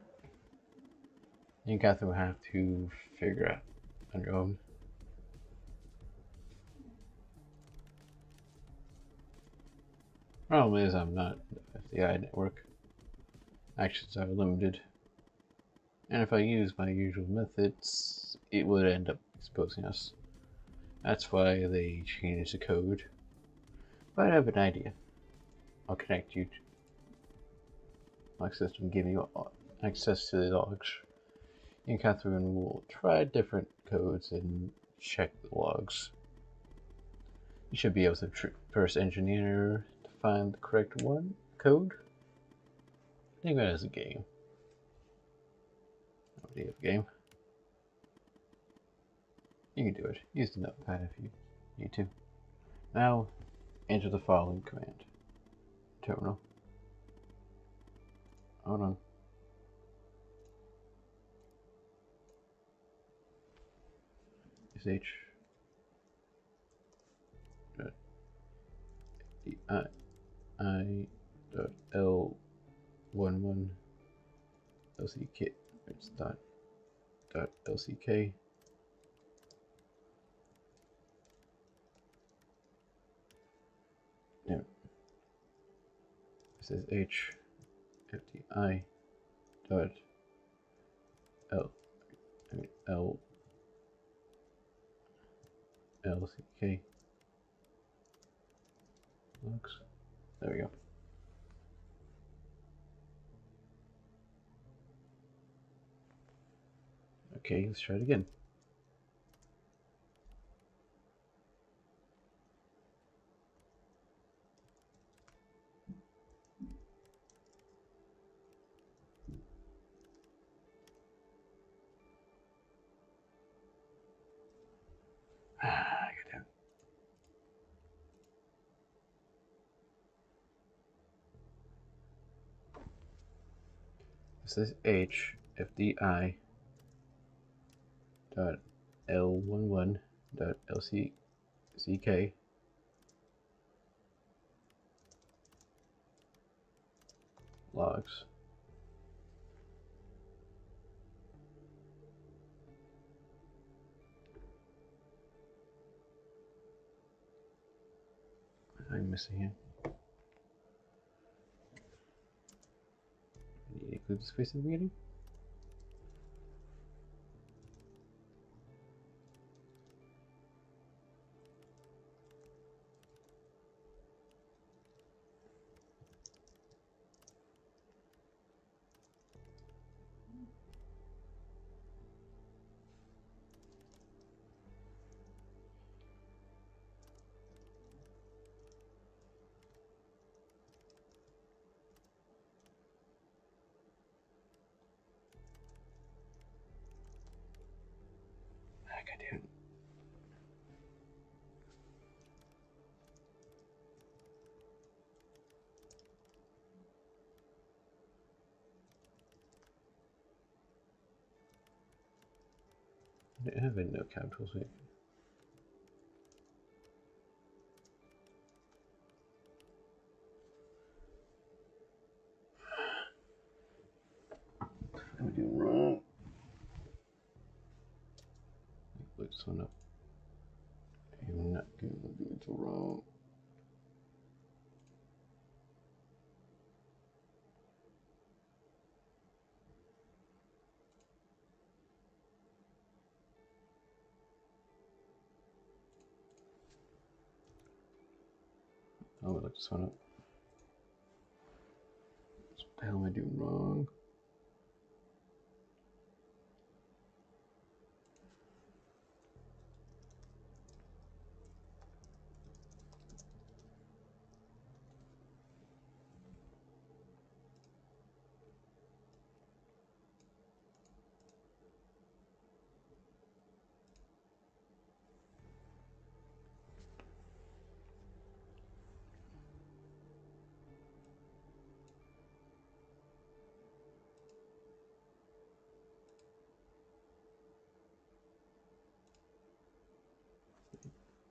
You guys will have to figure out on your own. Problem is, I'm not the FDI network. Actions are limited. And if I use my usual methods, it would end up exposing us. That's why they changed the code. But I have an idea. I'll connect you to my system, giving you access to the logs. And Catherine will try different codes and check the logs. You should be able to first engineer to find the correct code. Think of it as a game. Idea of game. You can do it. Use the notepad if you need to. Now, enter the following command. Terminal. Hold on. sh I L11 LCK. It's dot LCK. No. This is HFTI dot LCK logs. There we go. Okay, let's try it again. I got down. This is HFDI dot L11 dot LCK logs. I'm missing here. Need to include the space at the beginning. Goddamn. I don't have any no capitals here. I'm doing wrong. Look this one up. I'm not going to do it wrong. Oh, look this one up. the hell am I doing wrong?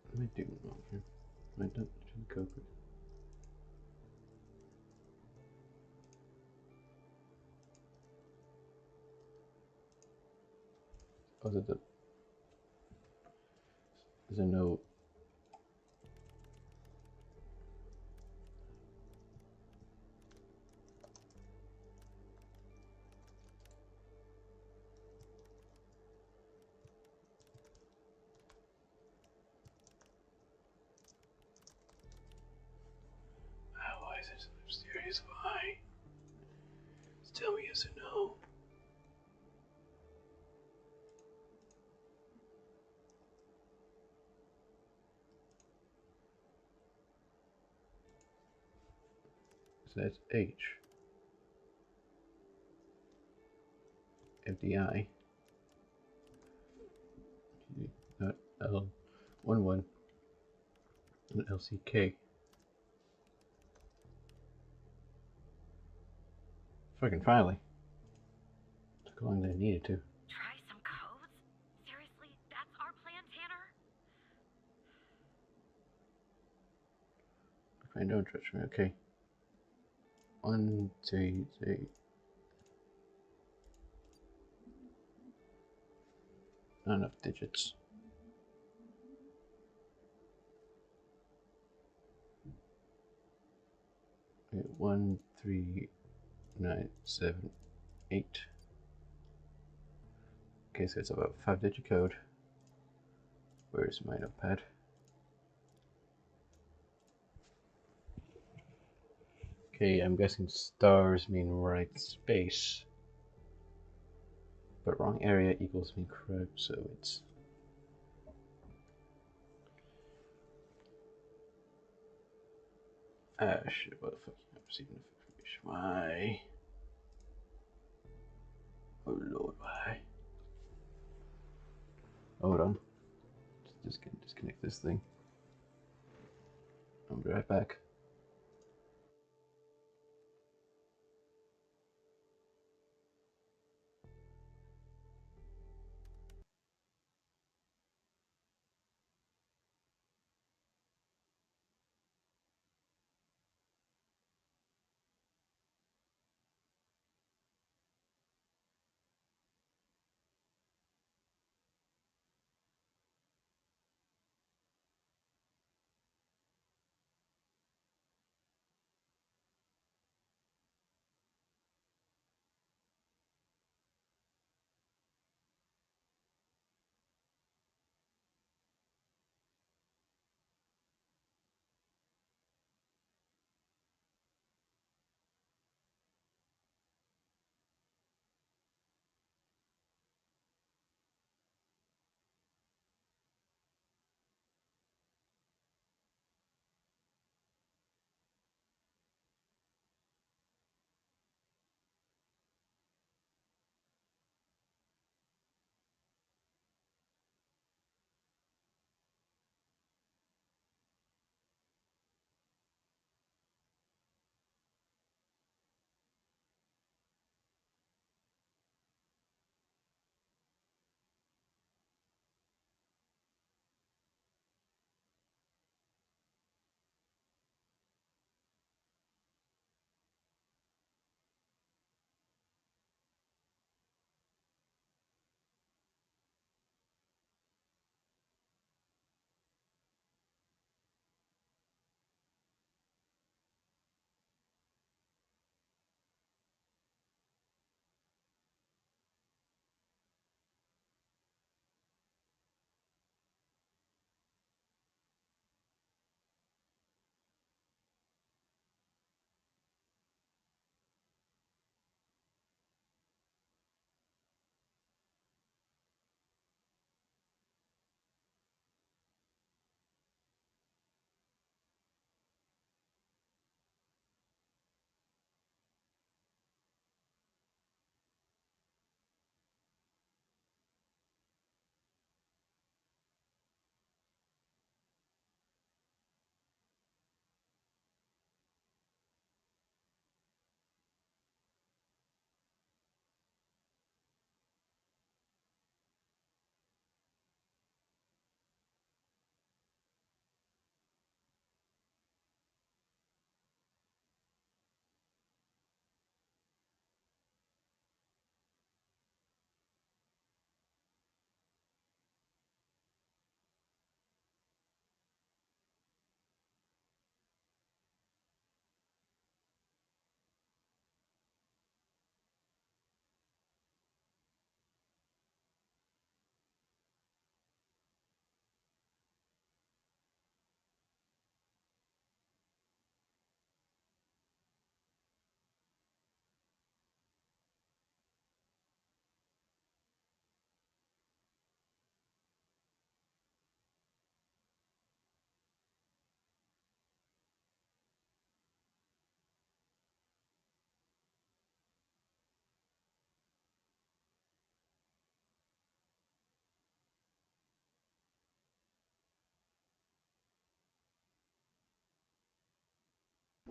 What am I doing wrong here? Am I done? Should go quick. Oh, is there no... Why is it so mysterious? Why? Just tell me yes or no. So that's H. FDI. Not L11 and LCK. Fucking finally. Took longer than I needed to. Try some codes? Seriously, that's our plan, Tanner? Fine, don't touch me, okay. 1, 2, 3. Not enough digits. Okay, 1, 3, 9, 7, 8. Okay, so it's about 5-digit code. Where's my notepad? Okay, I'm guessing stars mean right space. But wrong area equals mean correct, so it's... Ah, shit, what the fuck? I'm receiving information. Why? Oh lord, why? Hold on. Just disconnect this thing. I'll be right back.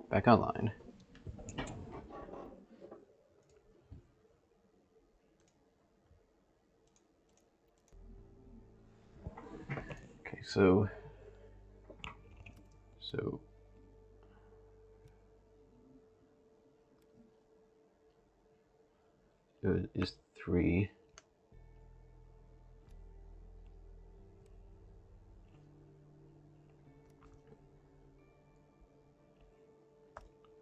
back online. Okay, so it is 3.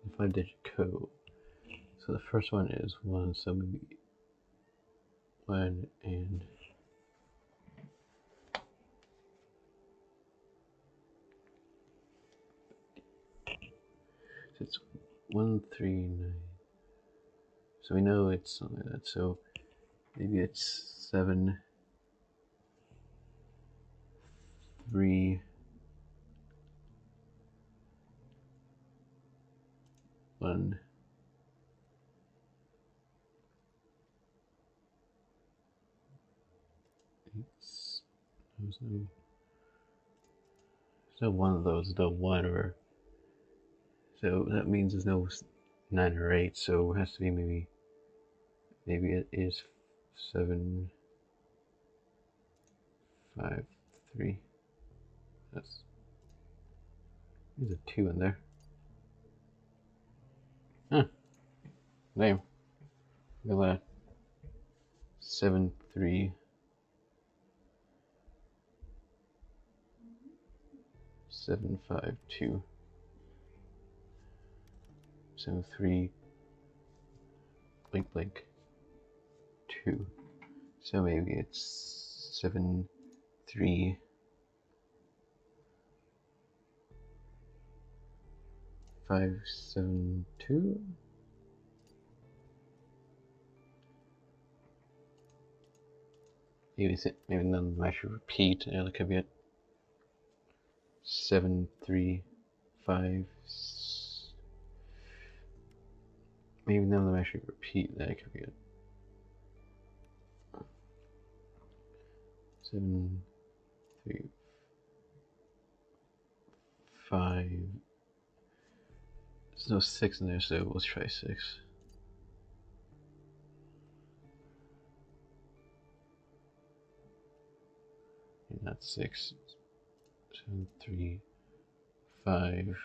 The 5-digit code. So the first one is 1, so maybe 1 and so it's 139. So we know it's something like that. So maybe it's 7 3 1 there's no one of those, no 1 or so that means there's no 9 or 8, so it has to be maybe it is 7 5 3. There's a 2 in there. Huh. Name. Look at that. 7 3 7 5 2 7 3 blank 2. So maybe it's 7 3 5 7 2. Maybe none of them actually repeat. Yeah, that could be it. 7 3 5. Maybe none of them actually repeat. That could be it. 7 3 5. There's no 6 in there, so let's try 6. Not 6. 7 3 5.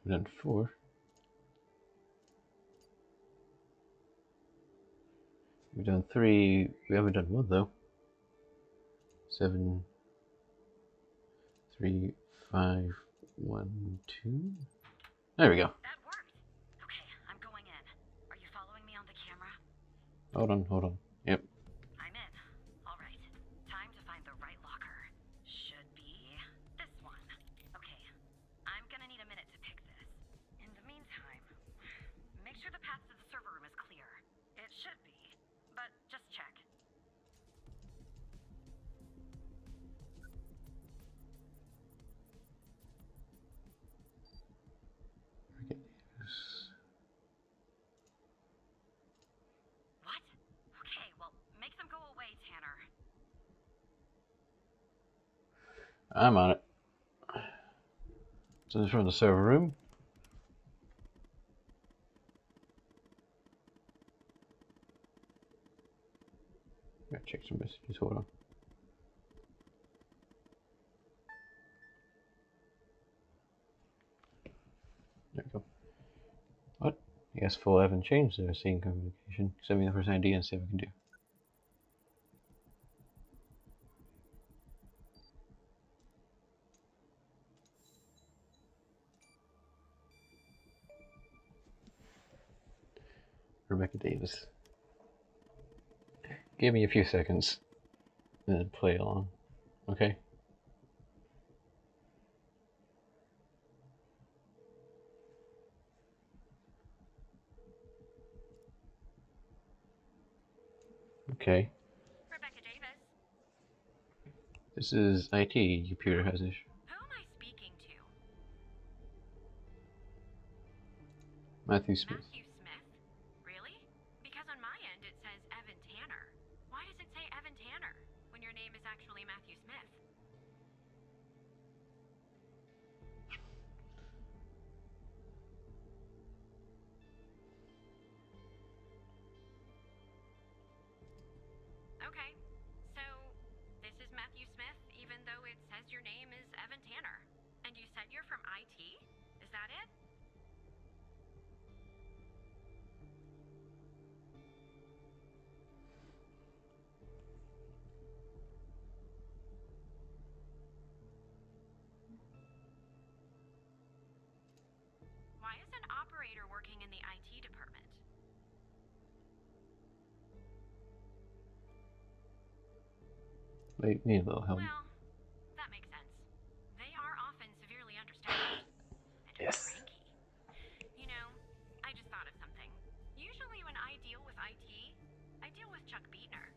We've done 4. We've done 3. We haven't done 1 though. 7 3 5 1 2. There we go. That worked. Okay, I'm going in. Are you following me on the camera? Hold on. Yep. I'm in. All right. Time to find the right locker. Should be this one. Okay. I'm gonna need a minute to pick this. In the meantime, make sure the path to the server room is clear. It should be, but just check. What? Okay, well, make them go away, Tanner. I'm on it. So this is from the server room. Gotta check some messages. Hold on. There we go. What? Yes, full haven't changed their scene communication. Send me the first ID and see what we can do. Rebecca Davis. Give me a few seconds and then play along. Okay? Okay. Rebecca Davis. This is IT. Computer has an issue. Who am I speaking to? Matthew Smith. Matthew Smith? Really? Because on my end it says Evan Tanner. Why does it say Evan Tanner when your name is actually Matthew Smith? the IT department. They need a little help. Well, that makes sense. They are often severely understaffed. And Yes. cranky. You know, I just thought of something. Usually when I deal with IT, I deal with Chuck Beatner.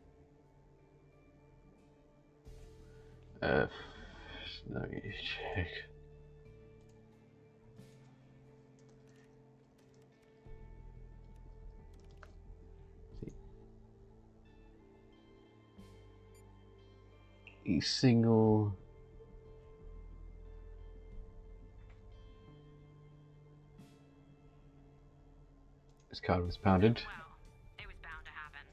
Let me check. A single his card was pounded. Well, it was bound to happen.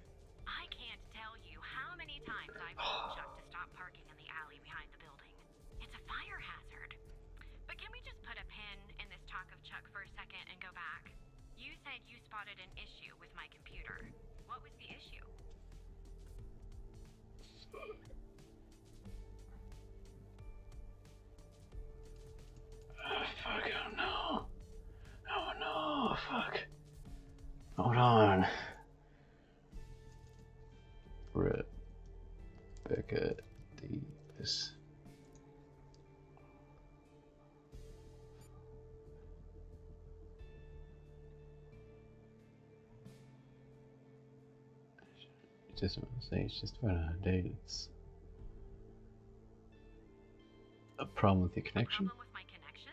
I can't tell you how many times I've told Chuck to stop parking in the alley behind the building. It's a fire hazard. But can we just put a pin in this talk of Chuck for a second and go back? You said you spotted an issue with my computer. What was the issue? Fuck, oh no. Oh no, fuck. Hold on. Rebecca Davis. Just want to say, it's just about a day. It's a problem with the connection. Problem with my connection?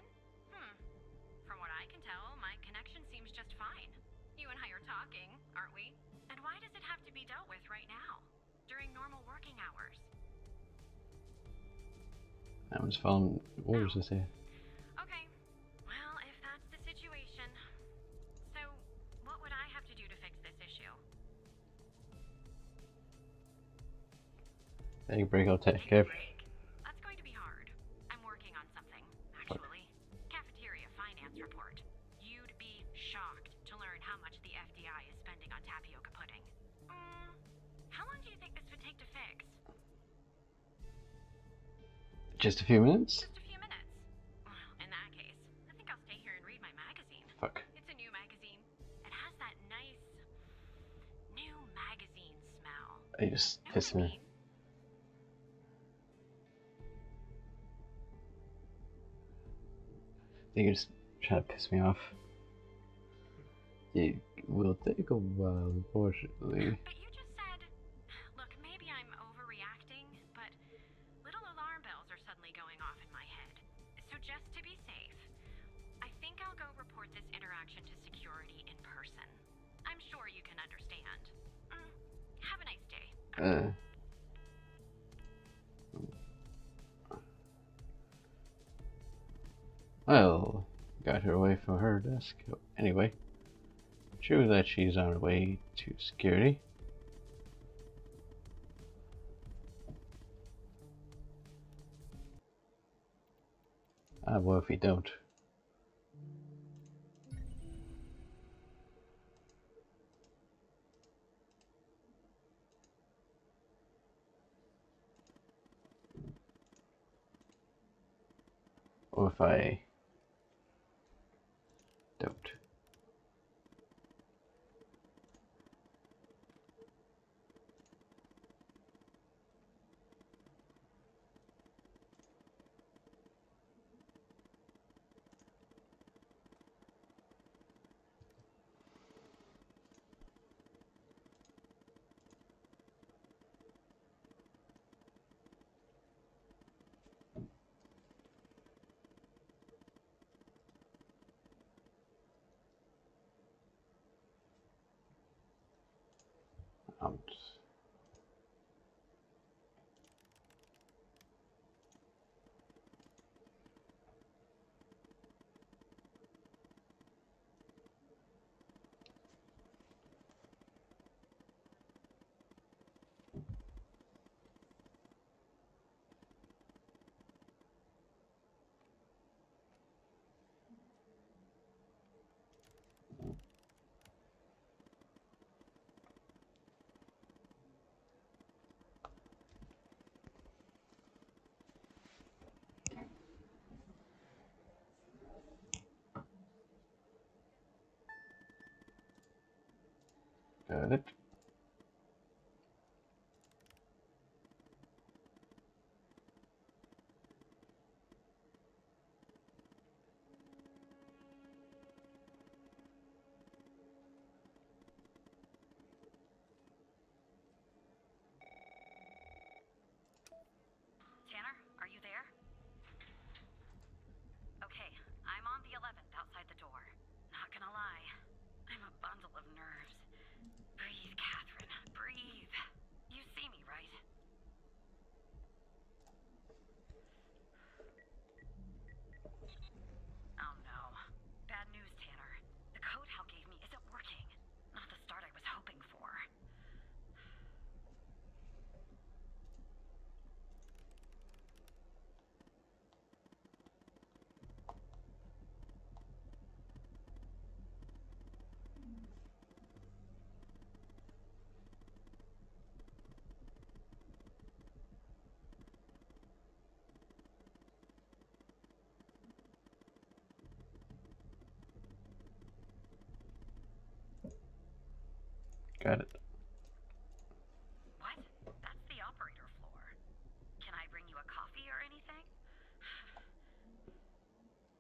From what I can tell, my connection seems just fine. You and I are talking, aren't we? And why does it have to be dealt with right now? During normal working hours? I'm just following orders, I say. Okay. Well, if that's the situation. So, what would I have to do to fix this issue? Take a break, I'll take Take a care. break? That's going to be hard. I'm working on something, actually. Cafeteria finance report. You'd be shocked to learn how much the FDI is spending on tapioca pudding. How long do you think this would take to fix? Just a few minutes? Just a few minutes. Well, in that case, I think I'll stay here and read my magazine. Fuck. It's a new magazine. It has that nice new magazine smell. I just Know pissed what I me. mean? They just try to piss me off. It will take a while, unfortunately. But you just said, look, maybe I'm overreacting, but little alarm bells are suddenly going off in my head. So just to be safe, I think I'll go report this interaction to security in person. I'm sure you can understand. Have a nice day. Well, got her away from her desk. Anyway, true that she's on her way to security. What if we don't? Or if I don't? Got it. Tanner, are you there? Okay, I'm on the 11th outside the door. Not gonna lie, I'm a bundle of nerves. Breathe, Catherine, breathe. You see me, right? Oh no. Bad news, Tanner. The code Hal gave me isn't working. Not the start I was hoping for. Got it. What? That's the operator floor. Can I bring you a coffee or anything?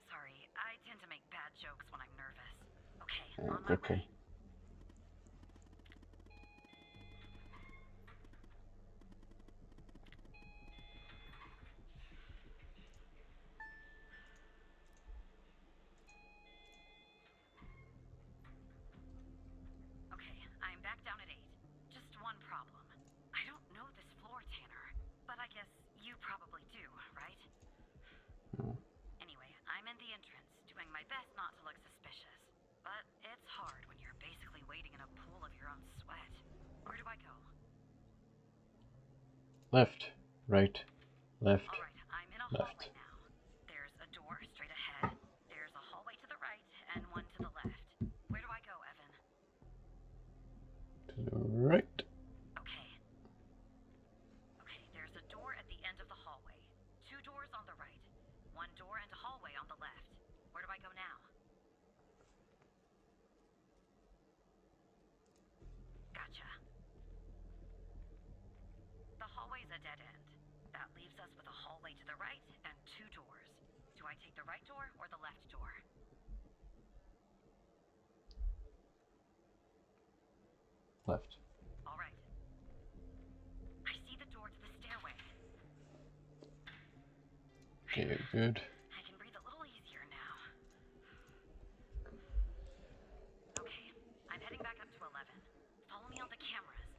Sorry, I tend to make bad jokes when I'm nervous. Okay, on my Okay. way. Okay, I'm back down at 8. Just one problem. I don't know this floor, Tanner. But I guess you probably do, right? Anyway, I'm in the entrance, doing my best not to look suspicious. But it's hard when you're basically waiting in a pool of your own sweat. Where do I go? Left, right, left, Alright, I'm in a left. hallway now. There's a door straight ahead. There's a hallway to the right, and one to the left. Where do I go, Evan? To the right. Okay. Okay, there's a door at the end of the hallway. 2 doors on the right. 1 door and a hallway on the left. Where do I go now? Gotcha. The hallway's a dead end. That leaves us with a hallway to the right and 2 doors. Do I take the right door or the left door? Left. All right. I see the door to the stairway. Okay, good. I can breathe a little easier now. Okay, I'm heading back up to 11. Follow me on the cameras.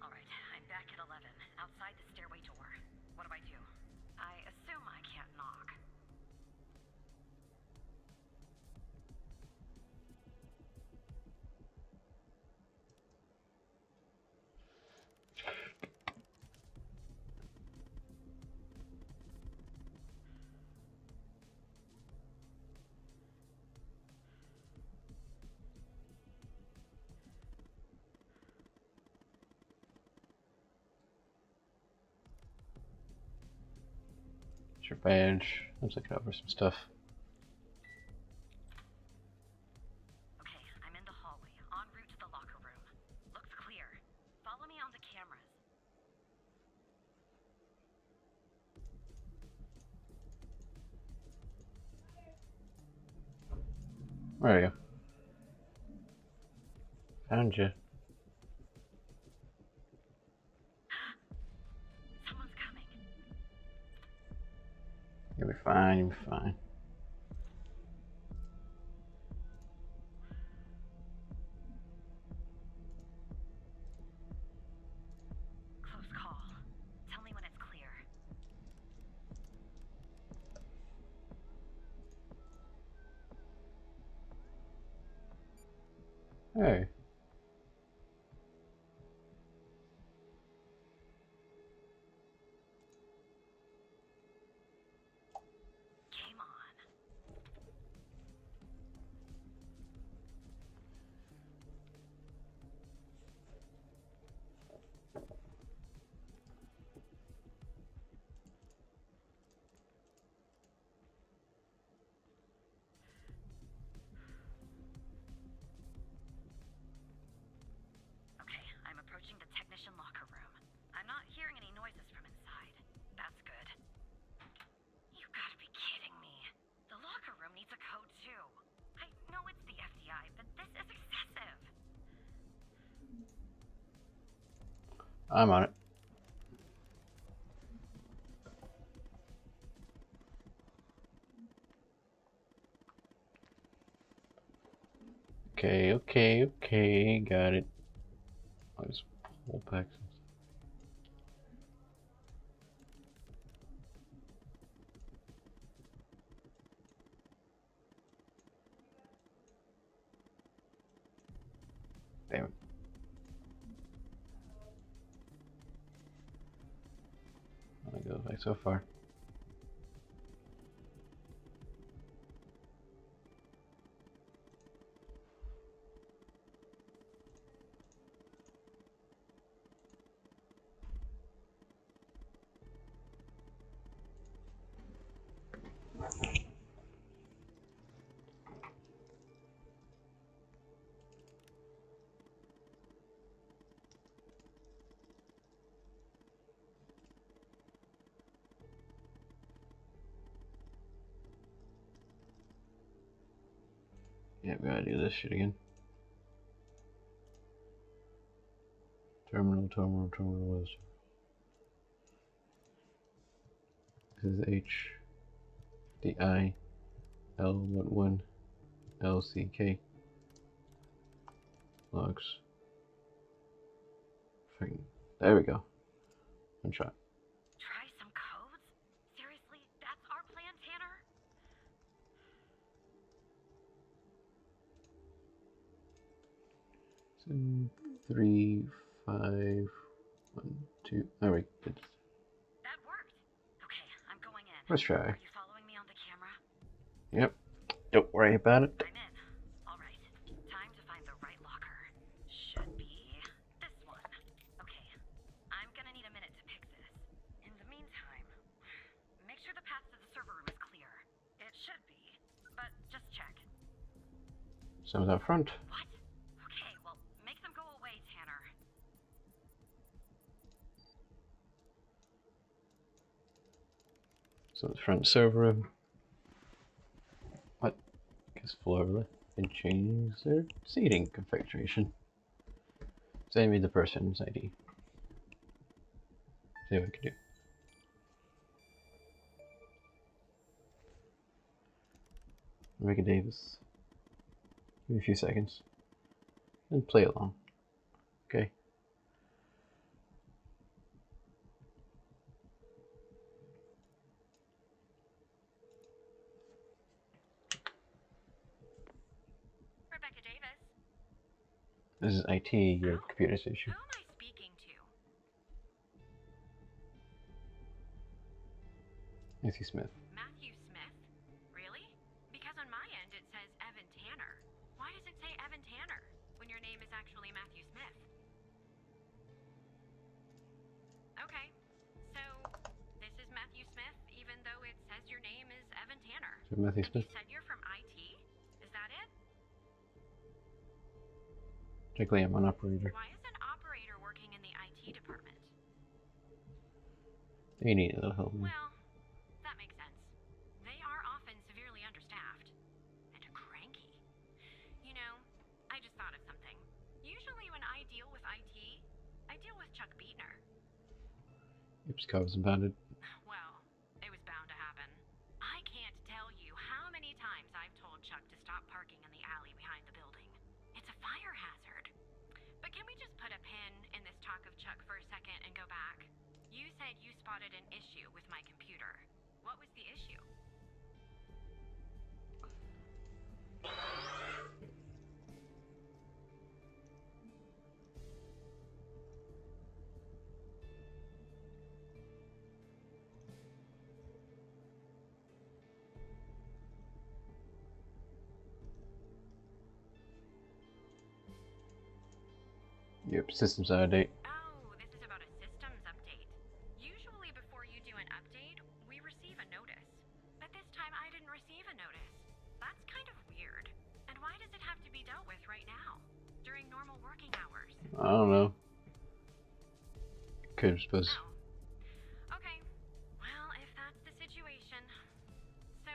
All right, I'm back at 11, outside the stairway door. What do I do? I assume I can't knock. It's your badge. Looks like I cover some stuff. Okay, I'm in the hallway, en route to the locker room. Looks clear. Follow me on the cameras. There you go. Found you. Someone's coming. You'll be fine, you'll be fine. Close call. Tell me when it's clear. Hey. Game on. I'm on it. Okay, got it. I'll just pull back some. Damn it. I go back so far. Yeah, we gotta do this shit again. Terminal. This is HDI L11LCK. Logs. Freaking. There we go. One shot. Try some codes? Seriously, that's our plan, Tanner? 3, 5, 1, 2. There we go. That worked. Okay, I'm going in. Let's try. Are you following me on the camera? Yep. Don't worry about it. I'm in. All right. Time to find the right locker. Should be this one. Okay. I'm gonna need a minute to pick this. In the meantime, make sure the path to the server room is clear. It should be, but just check. Someone's out front. What? Okay, well, make them go away, Tanner. Someone's front server room. What? Guess floor and change their seating configuration. Send me the person's ID. See what I can do. Rebecca Davis. Give me a few seconds. And play along. Okay. Rebecca Davis. This is IT, your computer station. Who am I speaking to? Matthew Smith. Matthew Smith? Really? Because on my end it says Evan Tanner. Why does it say Evan Tanner when your name is actually Matthew Smith? Okay, so this is Matthew Smith even though it says your name is Evan Tanner. So Matthew And Smith. you said you're from IT? Is that it? Technically, I'm an operator. Why is an operator working in the IT department? You need a little help. Well, that makes sense. They are often severely understaffed. And cranky. You know, I just thought of something. Usually when I deal with IT, I deal with Chuck Beatner. Oops, car was impounded. Well, it was bound to happen. I can't tell you how many times I've told Chuck to stop parking in the alley behind the building. It's a fire hazard. But can we just put a pin in this talk of Chuck for a second and go back? You said you spotted an issue with my computer. What was the issue? Yep, system's out of date. Oh, this is about a systems update. Usually before you do an update, we receive a notice. But this time I didn't receive a notice. That's kind of weird. And why does it have to be dealt with right now? During normal working hours? I don't know. Could suppose. Oh. Okay. Well, if that's the situation. So,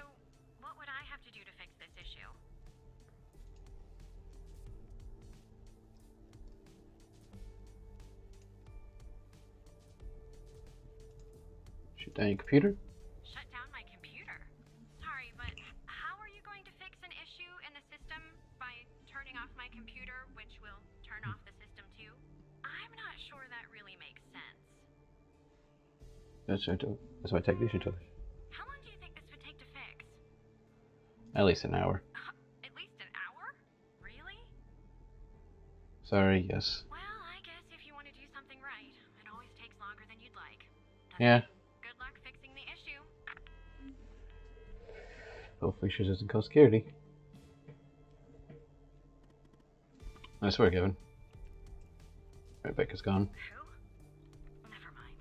what would I have to do to fix this issue? Shut down your computer? Shut down my computer? Sorry, but how are you going to fix an issue in the system by turning off my computer, which will turn off the system too? I'm not sure that really makes sense. That's what technician told us. How long do you think this would take to fix? At least an hour. At least an hour? Really? Sorry, yes. Well, I guess if you want to do something right, it always takes longer than you'd like. Yeah. Good luck fixing the issue. Hopefully she doesn't cause security. Nice work, Evan. Rebecca's gone. Who? Never mind.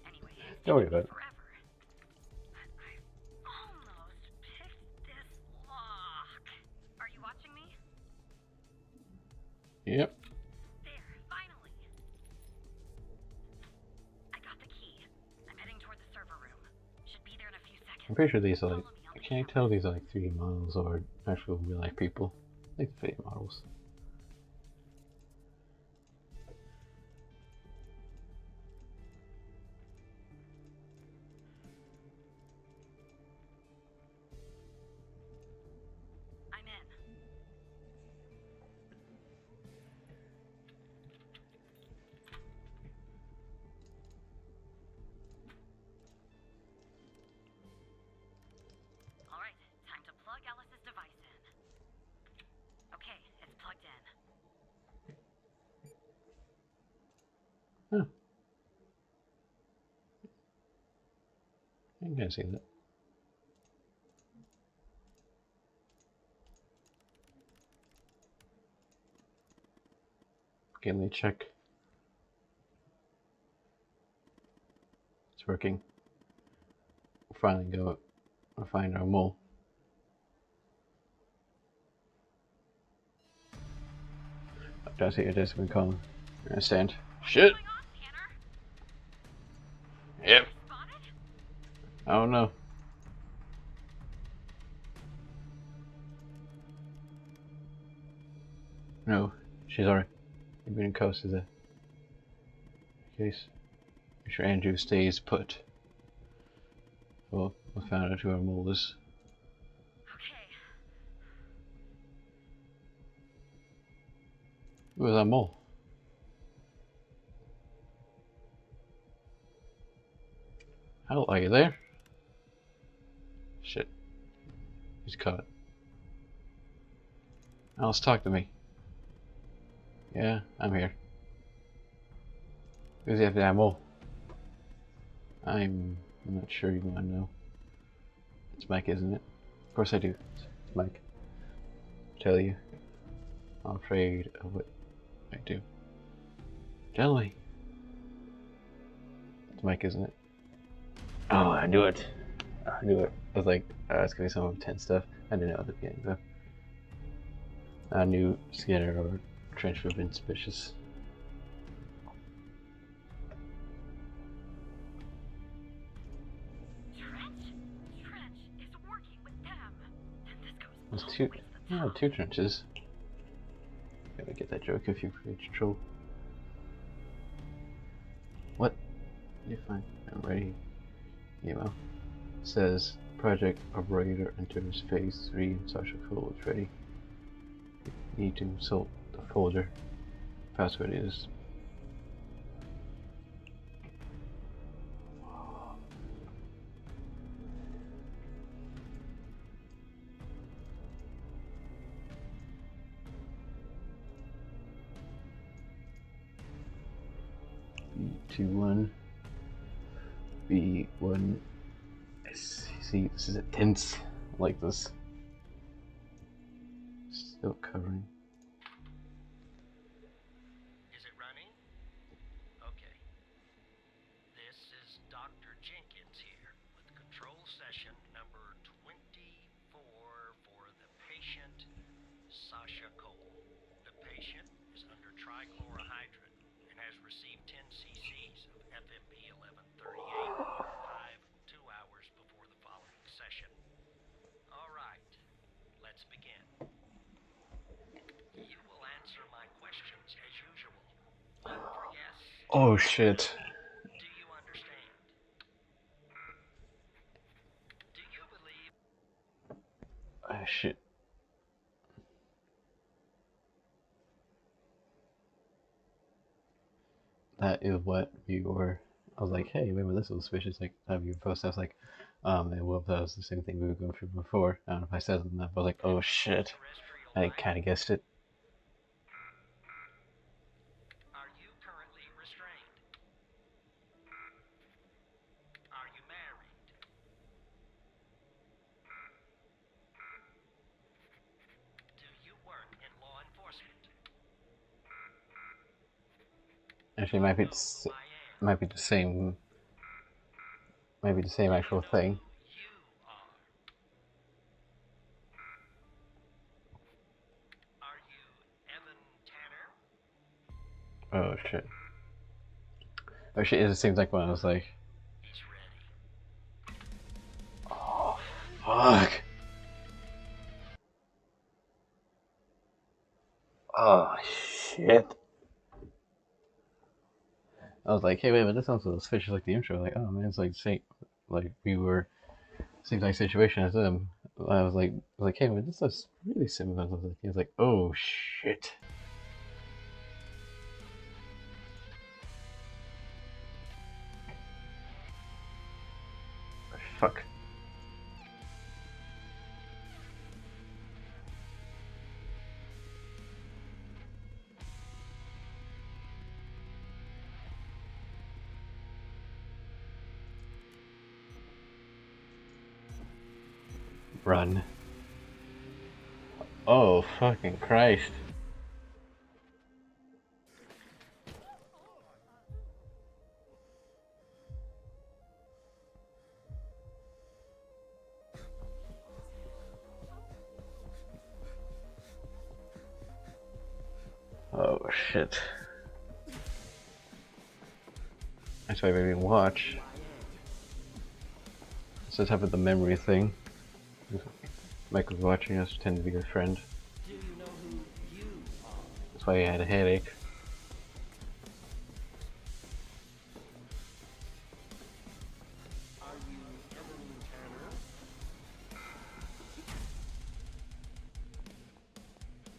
Anyway, it's Don't worry taken me about it. forever. But I almost picked this lock. Are you watching me? Yep. There, finally. I got the key. I'm heading toward the server room. Should be there in a few seconds. I'm pretty sure these are Follow like, me, I'll I be can't careful. tell these are like 3D models or actual real life people. Like the 3D models. I'm in. All right, time to plug Alice's device in. Okay, it's plugged in. Huh. I can see that. Okay, let me check. It's working. We'll finally go and find our mole. That's it, it is. We call him. I understand. Shit! What's going on, Tanner? Yep. Spotted? Oh no. No, she's alright. You've been close to the case. Make sure Andrew stays put. Well, we found out who our mole is. Okay. Who is our mole? Hell, are you there? Shit. He's caught. Alice, talk to me. Yeah, I'm here. Who's the FBI mole? I'm not sure you want to know. It's Mike, isn't it? Of course I do. It's Mike. Tell you. I'm afraid of what I do. Tell me. It's Mike, isn't it? Oh, I knew it. I knew it. I was like, it's gonna be some intense stuff. I didn't know at the beginning though. I knew Skinner or Trench would have been suspicious. Trench is working with them. And this goes There's all two, the way to the yeah, top. 2 trenches. Gotta get that joke if you create control. What? You're fine. I'm ready. Email says Project Operator enters phase 3 and social code is ready. You need to insert the folder. Password is B21 B1 See, this is intense. I like this. Still covering. Is it running? Okay. This is Dr. Jenkins here with control session number 24 for the patient, Sasha Cole. The patient is under trichlorohydrin and has received 10 cc's of FMP 1138 2 hours before the following session. All right, let's begin. You will answer my questions as usual. One for yes. Oh shit. Do you understand? Shit. That is what we were. I was like, hey, wait a minute, this is suspicious. Like, have you post? I was like, well, that was the same thing we were going through before. I don't know if I said it enough. I was like, oh shit. I kind of guessed it. Are you currently restrained? Are you married? Do you work in law enforcement? Actually, it might be the same. Might be the same actual thing. Are you Evan Tanner? Oh shit. Oh shit, it seems like when I was like, He's ready. oh fuck. Oh shit. I was like, hey, wait a minute, this sounds suspicious like the intro. Like, oh man, it's like we were same like situation as them. I was like, hey, man, this looks really similar. He was like, oh shit. Fuck. Run. Oh fucking Christ. Oh shit. That's why I didn't watch. It's the type of the memory thing. Mike was watching us, pretend to be your friend. Do you know who you are? That's why he had a headache. Are you Evan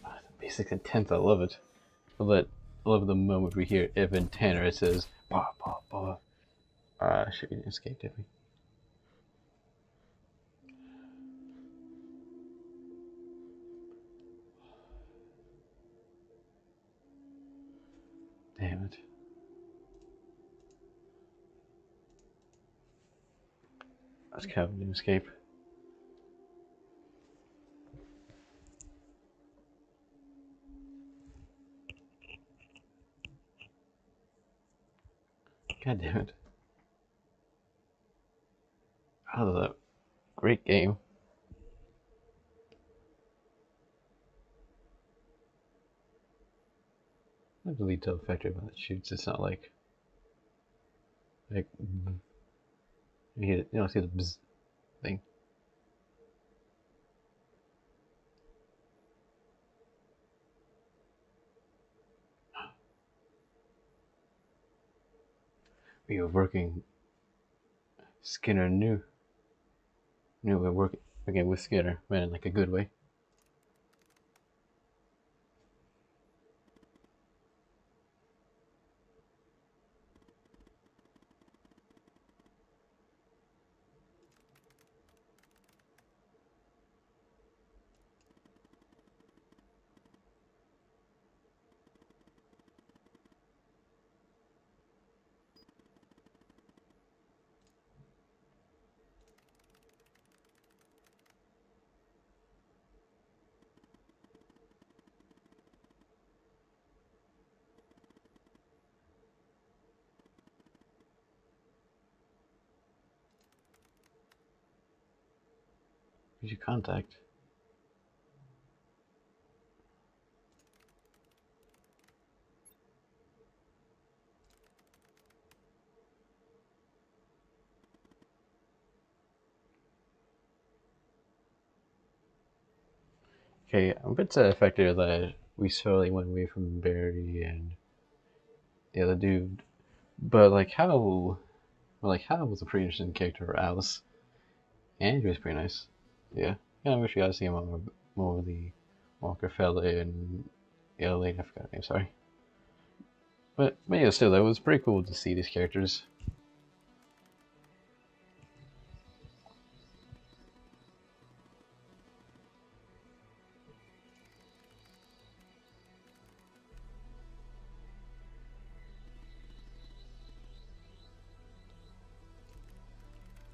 Tanner? Basic intense, I love it. I love the moment we hear Evan Tanner, it says, bah, bah, bah. Shit, he escaped, did we? Damn it. That's Calvin didn't escape. God damn it. That was a great game. I have to lead to effective when it shoots. It's not like you don't see the bzz thing. We were working. Skinner knew we were working again with Skinner, man, in like a good way. Who'd you contact? Okay, I'm a bit affected that we slowly went away from Barry and the other dude. But like Hal was a pretty interesting character. Alice. And he was pretty nice. Yeah. kind of wish you guys see more of the Walker fella and the other lady. I forgot her name. Sorry. But yeah, still, though, it was pretty cool to see these characters.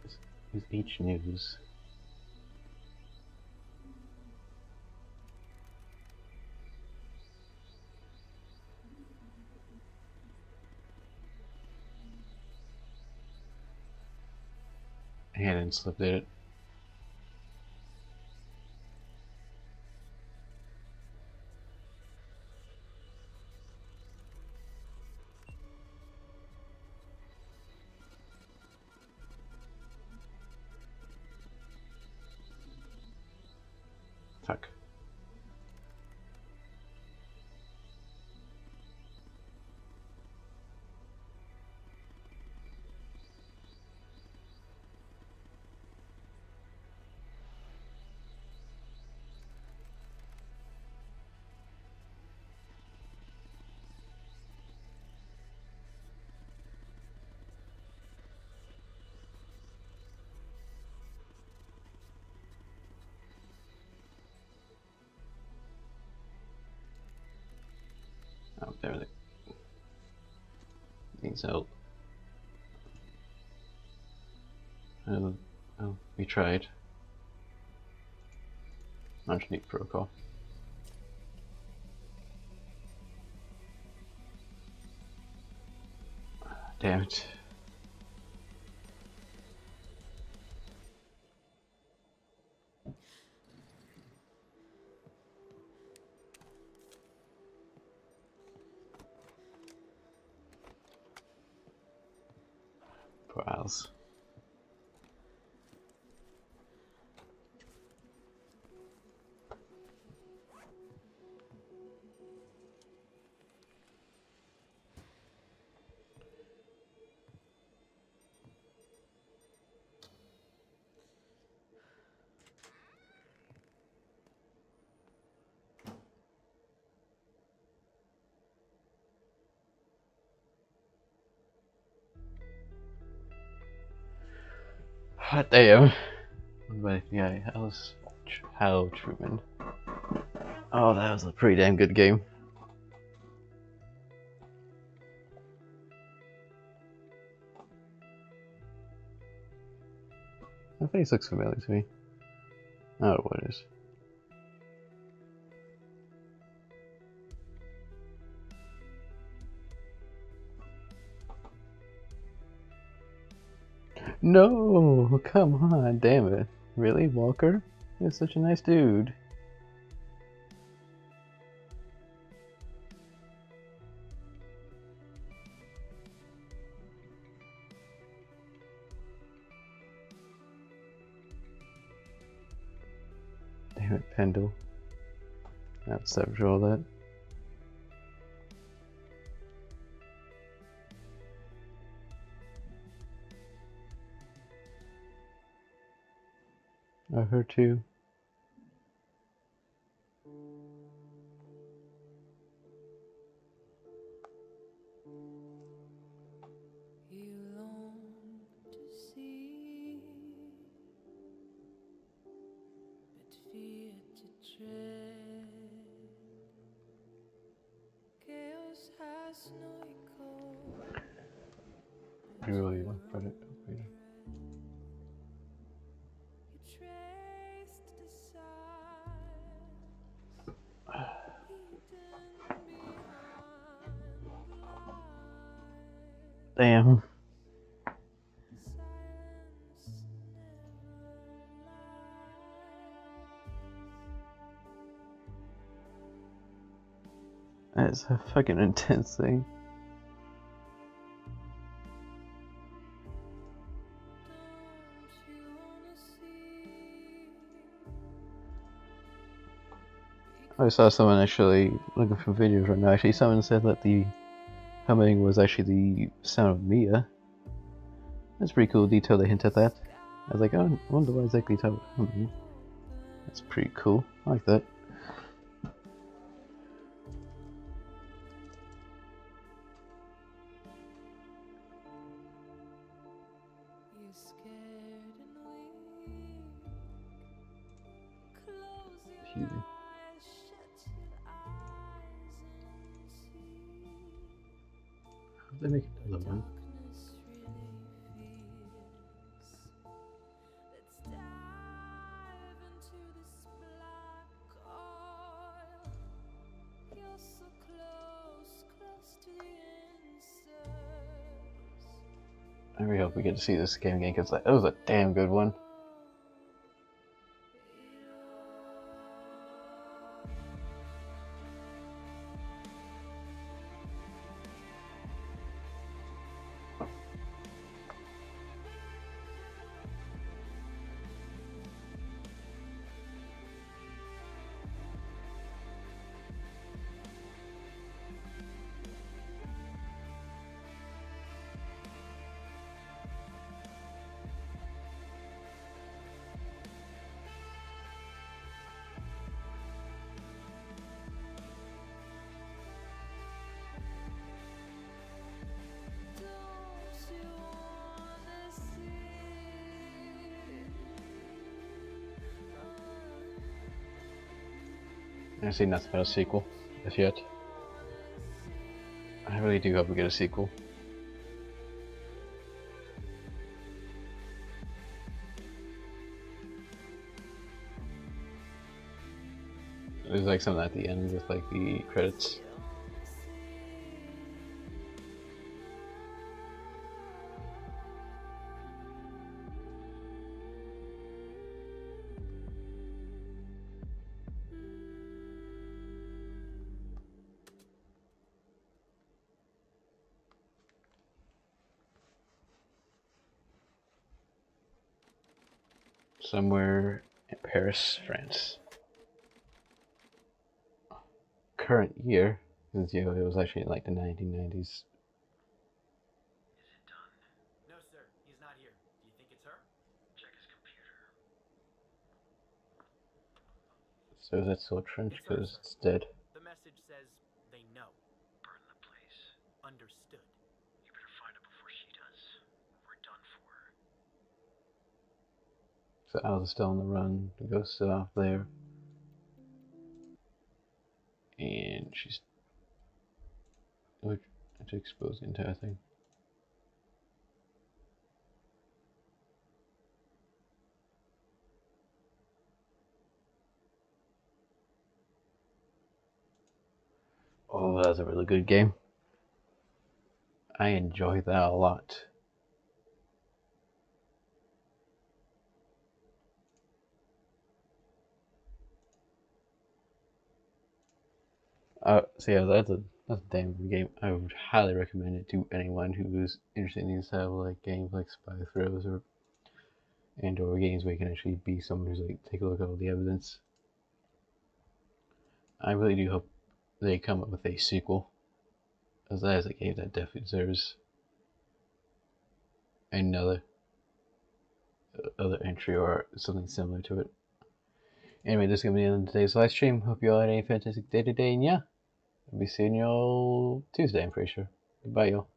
This is H News. I hadn't slipped it. Fuck. Oh, there they needs help. Oh, we tried. Underneath protocol. Damn it. Poor Alice. Hot damn. But yeah, Hal Truman. Oh, that was a pretty damn good game. That face looks familiar to me. Oh, what is? No, come on, damn it. Really, Walker? You're such a nice dude. Damn it, Pendle. Not separate all that. Her too. You really want to put it over here. Damn. That's a fucking intense thing. I saw someone actually looking for videos right now. Actually, someone said that the humming was actually the sound of Mia. That's pretty cool detail. They hint at that. I was like, oh, I wonder why exactly it's humming. That's pretty cool. I like that. Excuse me. How did they make another one? I really hope we get to see this game again because that was a damn good one. I've seen nothing about a sequel as yet. I really do hope we get a sequel. There's like something at the end with like the credits. Somewhere in Paris, France. Current year, because it was actually in like the 1990s. Is it done? No, sir. He's not here. Do you think it's her? Check his computer. So is that still trench? Because it's dead. The message says they know. Burn the place. Understood. You better find her before she does. We're done for. So Alice is still on the run. The ghost's still out there. And she's to expose the entire thing. Oh, that's a really good game. I enjoyed that a lot. So yeah, that's a damn good game. I would highly recommend it to anyone who is interested in these type of like games like Spy Throws or games where you can actually be someone who's like take a look at all the evidence. I really do hope they come up with a sequel, as that is a game that definitely deserves another other entry or something similar to it. Anyway, this is gonna be the end of today's live stream. Hope you all had a fantastic day today, and yeah, I'll be seeing you all Tuesday, I'm pretty sure. Goodbye, y'all.